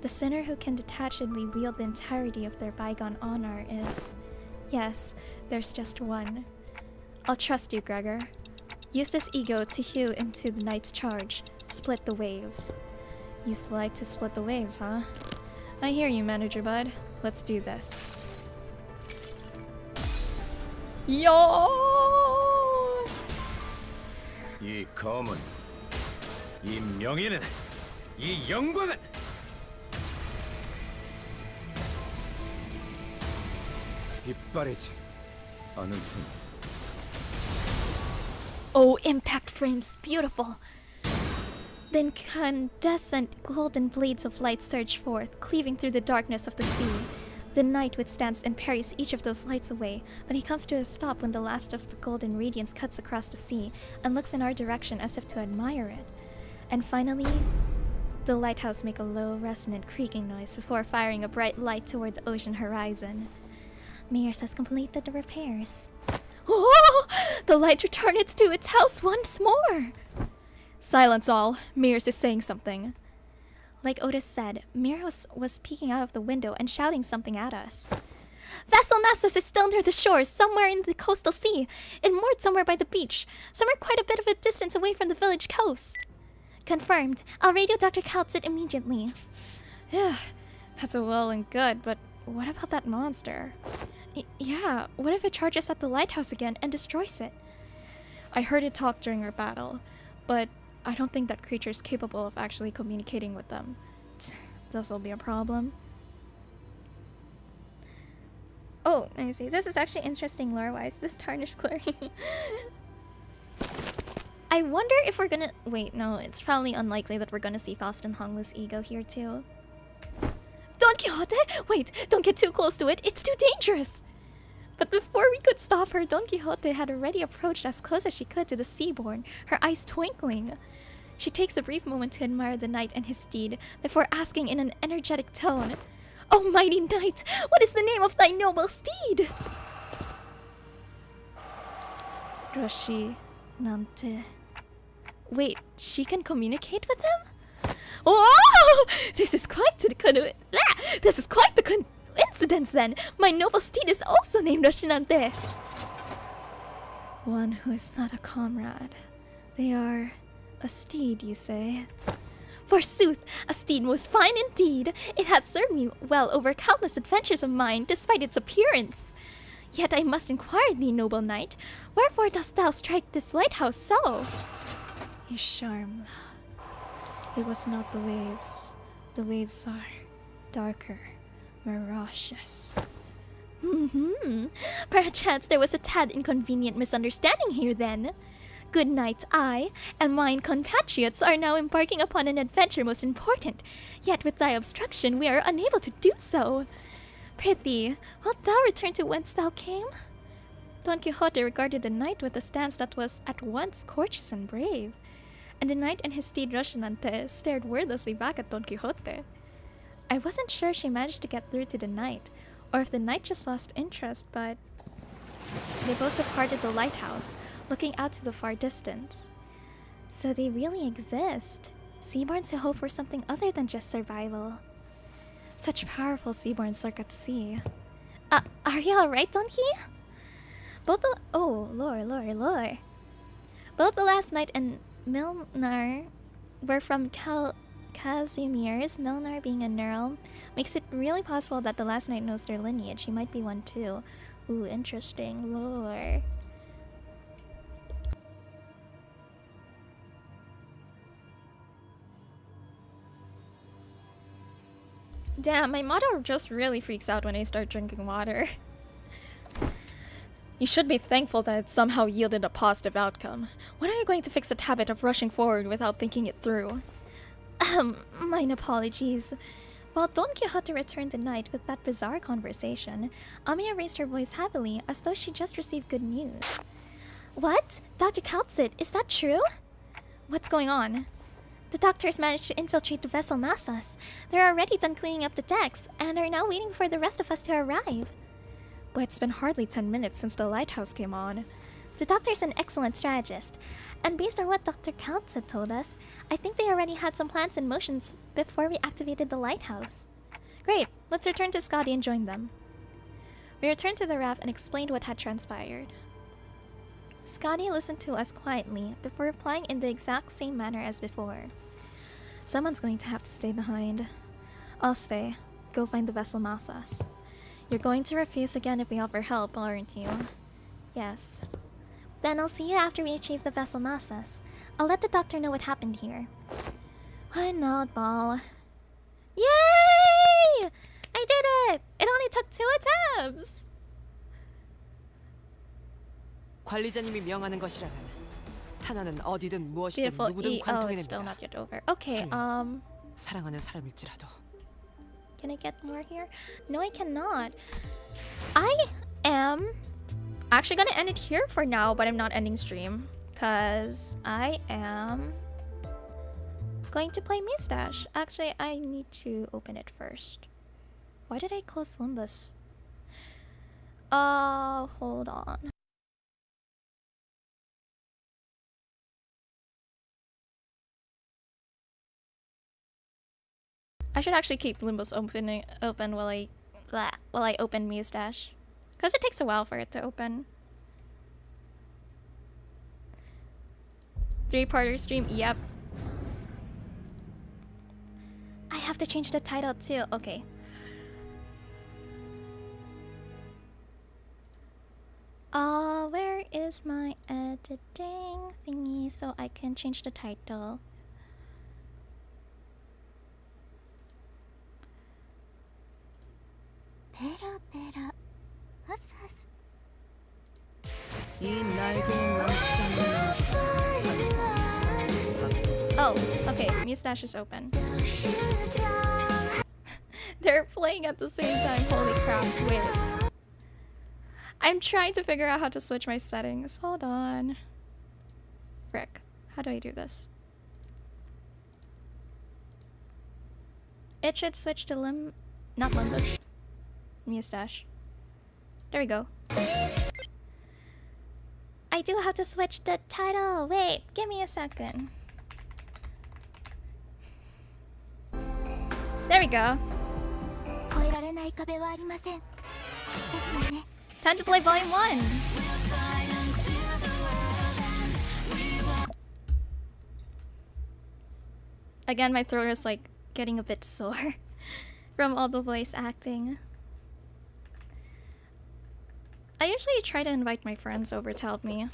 Speaker 1: The sinner who can detachedly wield the entirety of their bygone honor is... Yes, there's just one. I'll trust you, Gregor. Use this ego to hew into the knight's charge. Split the waves. Used to like to split the waves, huh? I hear you, manager bud. Let's do this. Yo!
Speaker 8: 이 검은, 이 명예는, 이 영광은 빛바래지 않을 테니.
Speaker 1: Oh, impact frames, beautiful. The incandescent golden blades of light surge forth, cleaving through the darkness of the sea. The knight withstands and parries each of those lights away, but he comes to a stop when the last of the golden radiance cuts across the sea and looks in our direction as if to admire it. And finally, the lighthouse makes a low, resonant creaking noise before firing a bright light toward the ocean horizon. Mears has completed the repairs. Oh! The light returned to its house once more! Silence all. Muse is saying something. Like Otis said, Muse was peeking out of the window and shouting something at us. Vessel Massus is still near the shore, somewhere in the coastal sea. It moored somewhere by the beach, somewhere quite a bit of a distance away from the village coast. Confirmed. I'll radio Dr. Kaltzit immediately. Yeah, that's all well and good, but what about that monster? Yeah, what if it charges at the lighthouse again and destroys it? I heard it talk during our battle, but I don't think that creature is capable of actually communicating with them. This'll be a problem. Oh, I see. This is actually interesting lore-wise. This tarnished chlorine. I wonder if we're gonna... Wait, no. It's probably unlikely that we're gonna see Faust and Honglu's ego here, too. Don Quixote? Wait, don't get too close to it. It's too dangerous. But before we could stop her, Don Quixote had already approached as close as she could to the Seaborn, her eyes twinkling. She takes a brief moment to admire the knight and his steed, before asking in an energetic tone, "O mighty knight, what is the name of thy noble steed?" Rocinante. Wait, she can communicate with him? Oh, this is quite the coincidence then. My noble steed is also named Rocinante. One who is not a comrade. They are a steed, you say? Forsooth, a steed most fine indeed. It hath served me well over countless adventures of mine, despite its appearance. Yet I must inquire thee, noble knight, wherefore dost thou strike this lighthouse so? Isharmla. It was not the waves. The waves are darker, miracious. Perchance there was a tad inconvenient misunderstanding here then. Good night, I and mine compatriots are now embarking upon an adventure most important, yet with thy obstruction we are unable to do so. Prithee, wilt thou return to whence thou came? Don Quixote regarded the knight with a stance that was at once courteous and brave, and the knight and his steed Rocinante stared wordlessly back at Don Quixote. I wasn't sure she managed to get through to the knight, or if the knight just lost interest, but they both departed the lighthouse, looking out to the far distance. So they really exist. Seaborns who hope for something other than just survival. Such powerful seaborns lurk at sea. Are you alright, Donkey? Both the... Oh, lore. Both the last knight and Milnar were from Casimir's, Milnar being a Neural, makes it really possible that the last knight knows their lineage. He might be one too. Ooh, interesting lore. Damn, my motto just really freaks out when I start drinking water. You should be thankful that it somehow yielded a positive outcome. When are you going to fix the habit of rushing forward without thinking it through? Mine apologies. While Don Quixote returned the knight with that bizarre conversation, Amiya raised her voice heavily as though she just received good news. What? Dr. Kaltzit, is that true? What's going on? The doctors managed to infiltrate the vessel Massus. They're already done cleaning up the decks, and are now waiting for the rest of us to arrive. But it's been hardly 10 minutes since the lighthouse came on. The doctor's an excellent strategist, and based on what Dr. Kaltzit told us, I think they already had some plans in motion before we activated the lighthouse. Great, let's return to Scotty and join them. We returned to the raft and explained what had transpired. Scotty listened to us quietly before replying in the exact same manner as before. Someone's going to have to stay behind. I'll stay. Go find the vessel Massus. You're going to refuse again if we offer help, aren't you? Yes. Then I'll see you after we achieve the vessel Massus. I'll let the doctor know what happened here. What an oddball. Yay! I did it! It only took 2 attempts!
Speaker 4: 관리자님이 명하는 것이라면 탄환은 어디든 무엇이든
Speaker 1: Beautiful
Speaker 4: 누구든
Speaker 1: E. Oh, it's still
Speaker 4: 관통해냅니다.
Speaker 1: not yet over. Okay,
Speaker 4: 사랑하는 사람일지라도.
Speaker 1: can I get more here? No, I cannot. I am actually gonna end it here for now, but I'm not ending stream. Because I am going to play Mustache. Actually, I need to open it first. Why did I close Limbus? Hold on. I should actually keep Limbus open while I open Muse Dash, because it takes a while for it to open. 3-parter stream. Yep. I have to change the title too. Okay. Where is my editing thingy so I can change the title?
Speaker 3: Pero pero. Hus hus.
Speaker 4: 이 날개의 망치는
Speaker 1: Oh, okay. Muse Dash is open. They're playing at the same time. Holy crap. Wait. I'm trying to figure out how to switch my settings. Hold on. Frick. How do I do this? It should switch to not Limbus. Muse Dash. There we go. I do have to switch the title. Wait, give me a second. There we go.
Speaker 3: 越えられない壁はありません。ですよね。
Speaker 1: Time to play Volume 1! Again, my throat is like getting a bit sore from all the voice acting. I usually try to invite my friends over to help me.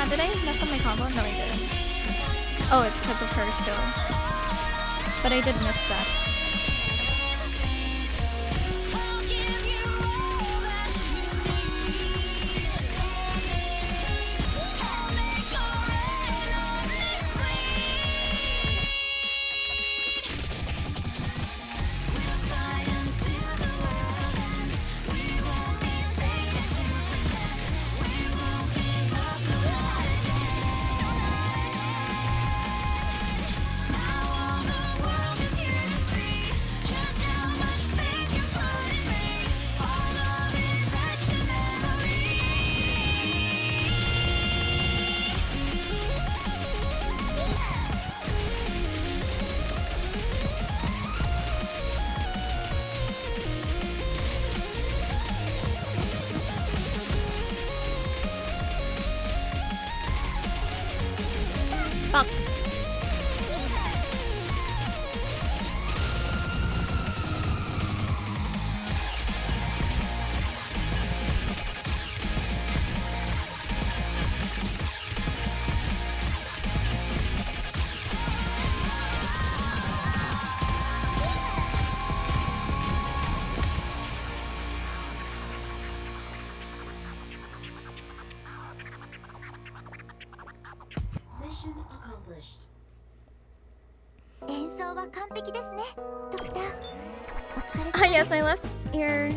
Speaker 1: Did I mess up my combo? No, I didn't. Oh, it's because of her still. But I did miss that. Fuck.
Speaker 5: Mission accomplished.
Speaker 3: 演奏は完璧ですね、ドクター。お疲れ
Speaker 1: Ah,
Speaker 3: 様
Speaker 1: yes,
Speaker 3: です。
Speaker 1: my left ear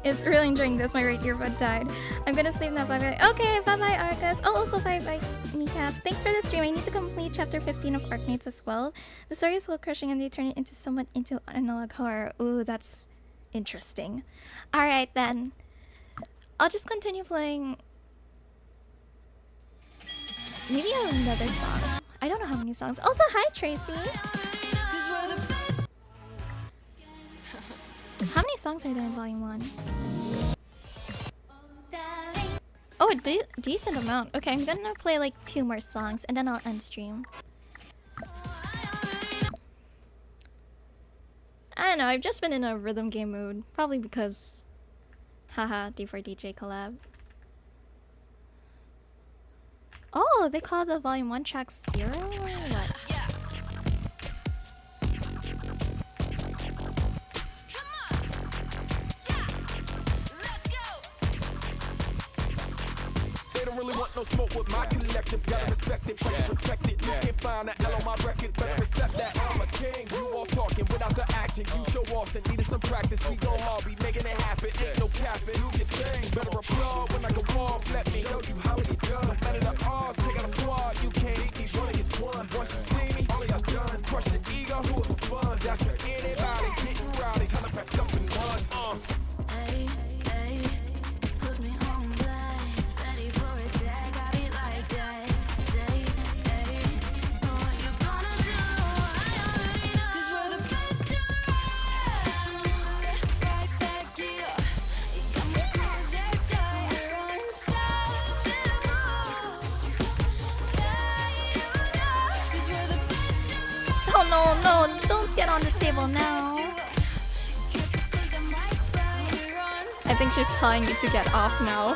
Speaker 1: is really enjoying this. My right earbud died. I'm gonna sleep now. Bye bye. Okay, bye bye, Arcus. Oh, also bye bye, Mika. Thanks for the stream. I need to complete chapter 15 of Arknights as well. The story is soul crushing and they turn it into somewhat into analog horror. Ooh, that's interesting. Alright then. I'll just continue playing maybe another song. I don't know how many songs. Also, hi Tracy. How many songs are there in Volume 1? Oh, a decent amount. Okay, I'm gonna play like 2 more songs and then I'll end stream. I don't know, I've just been in a rhythm game mood. Probably because... Haha, D4DJ collab. Oh, they call the Volume 1 track 0 or what?
Speaker 8: Don't really want no smoke with my collective. Gotta respect it, fucking protect it. You can't find an L on my record, better accept that I'm a king. You all talking without the action. You show off and needed some practice. We go hard, we making it happen. Ain't no capping. Do your thing, better applaud when I go off. Let me show you how it's done. No matter the odds, take out a squad. You can't beat me, one against one. Once you see me, all of y'all done. Crush your ego, do it for fun. That's for anybody getting rowdy. Time to pack up and run.
Speaker 9: Hey, hey, put me on blast. Ready for attack, got it like that. Say, hey, what you gonna do? I already know. 'Cause we're the best around. Right back here. You got me closer, tighter, unstoppable. Yeah, you know. 'Cause we're the best around.
Speaker 1: Oh no, no, don't get on the table now. I think she's telling you to get off now.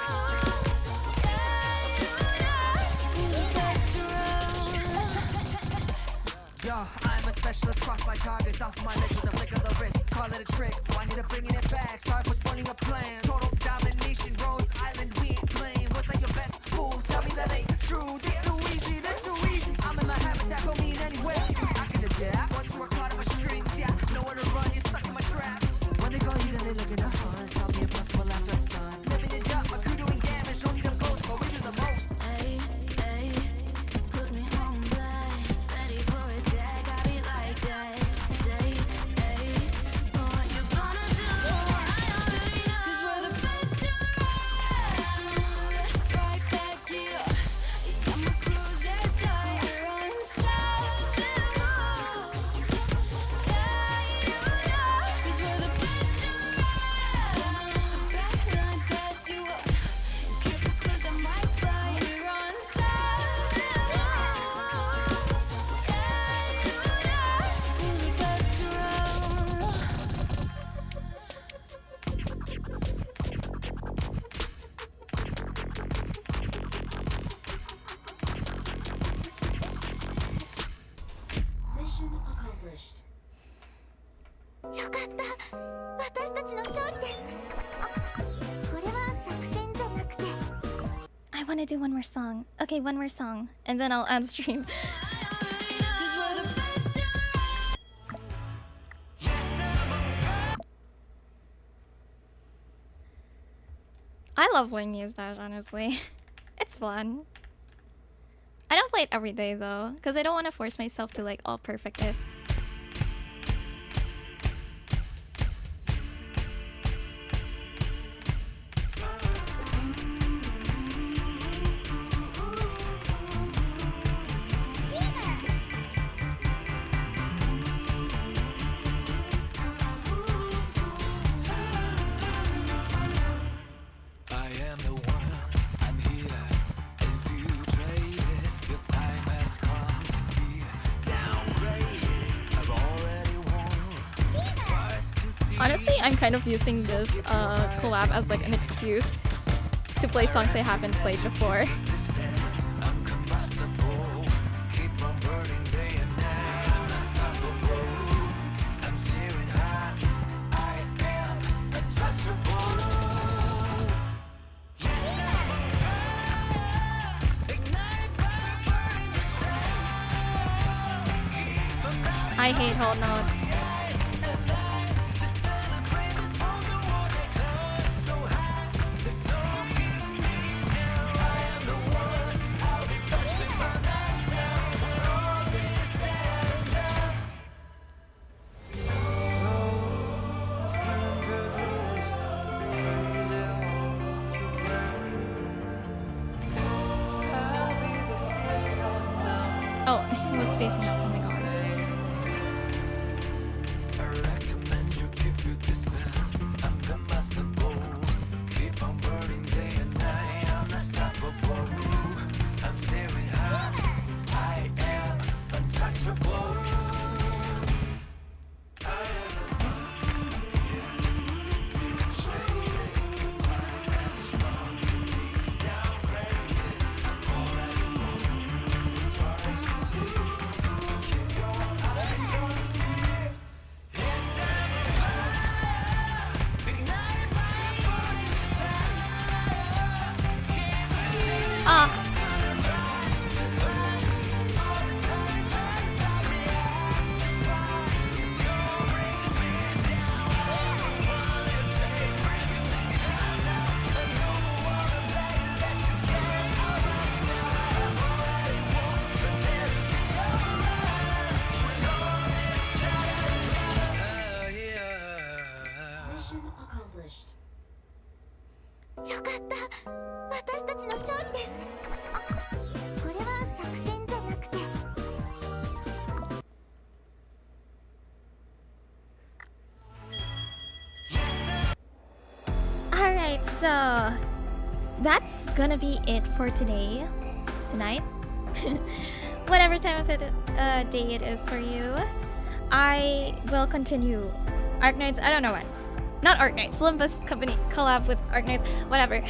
Speaker 10: Yo, I'm a specialist, cross my targets off my list with a flick of the wrist. Call it a trick, I need to bringing it back. Sorry for spoiling a plan. Total domination, Rhodes Island, we ain't playing. What's like your best move? Tell me that ain't true. This too easy, this too easy. I'm in my habitat, don't mean anywhere. I can adapt. Once you work hard on my strings, yeah. Nowhere to run, you're stuck in my trap. When they go easy, they look in the hunt. Stop me impossible after I stun. Living it up, my crew doing damage. Don't need a ghost, but we do the most.
Speaker 9: Hey, hey, put me on blast. Ready for attack, got it like that. Say, hey, what you gonna do? I already know. 'Cause we're the best around. Right back here. You got me closer, tighter, unstoppable. Yeah, you know. 'Cause we're the best around. Back line pass you up. Careful 'cause I'm right by here, unstoppable. Yeah, you know. We're the best around.
Speaker 5: Mission accomplished.
Speaker 3: よかった。私たちの勝利です。あ、これは作戦じゃなくて。
Speaker 1: I want to do one more song. Okay, one more song. And then I'll end stream.
Speaker 9: 'Cause we're the best around.
Speaker 1: I love playing Muse Dash, honestly. It's fun. I don't play it every day though, because I don't want to force myself to like all perfect it.
Speaker 8: I am the one, I'm here, infiltrated. Your time has come to be downgraded. I've already won. First to see
Speaker 1: Honestly, I'm kind of using this collab as like an excuse to play songs I haven't played before.
Speaker 8: distance, I'm combustible. Keep on burning day and night. I'm unstoppable. I'm searing hot. I am untouchable. Yes, I'm on fire. Ignited by burning desire. Keep on burning.
Speaker 1: I hate whole notes. Oh. was facing up. Oh my god.
Speaker 5: Mission accomplished.
Speaker 3: よかった。私たちの勝利です。あ、これは作戦じゃなくて。
Speaker 1: Alright, so that's gonna be it for today. Tonight. Whatever time of day it is for you. I will continue Arknights. I don't know when. Not Arknights. Limbus company collab with Arknights. Whatever.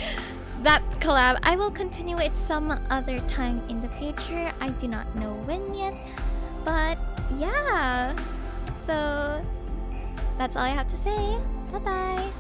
Speaker 1: That collab. I will continue it some other time in the future. I do not know when yet. But yeah. So that's all I have to say. Bye bye.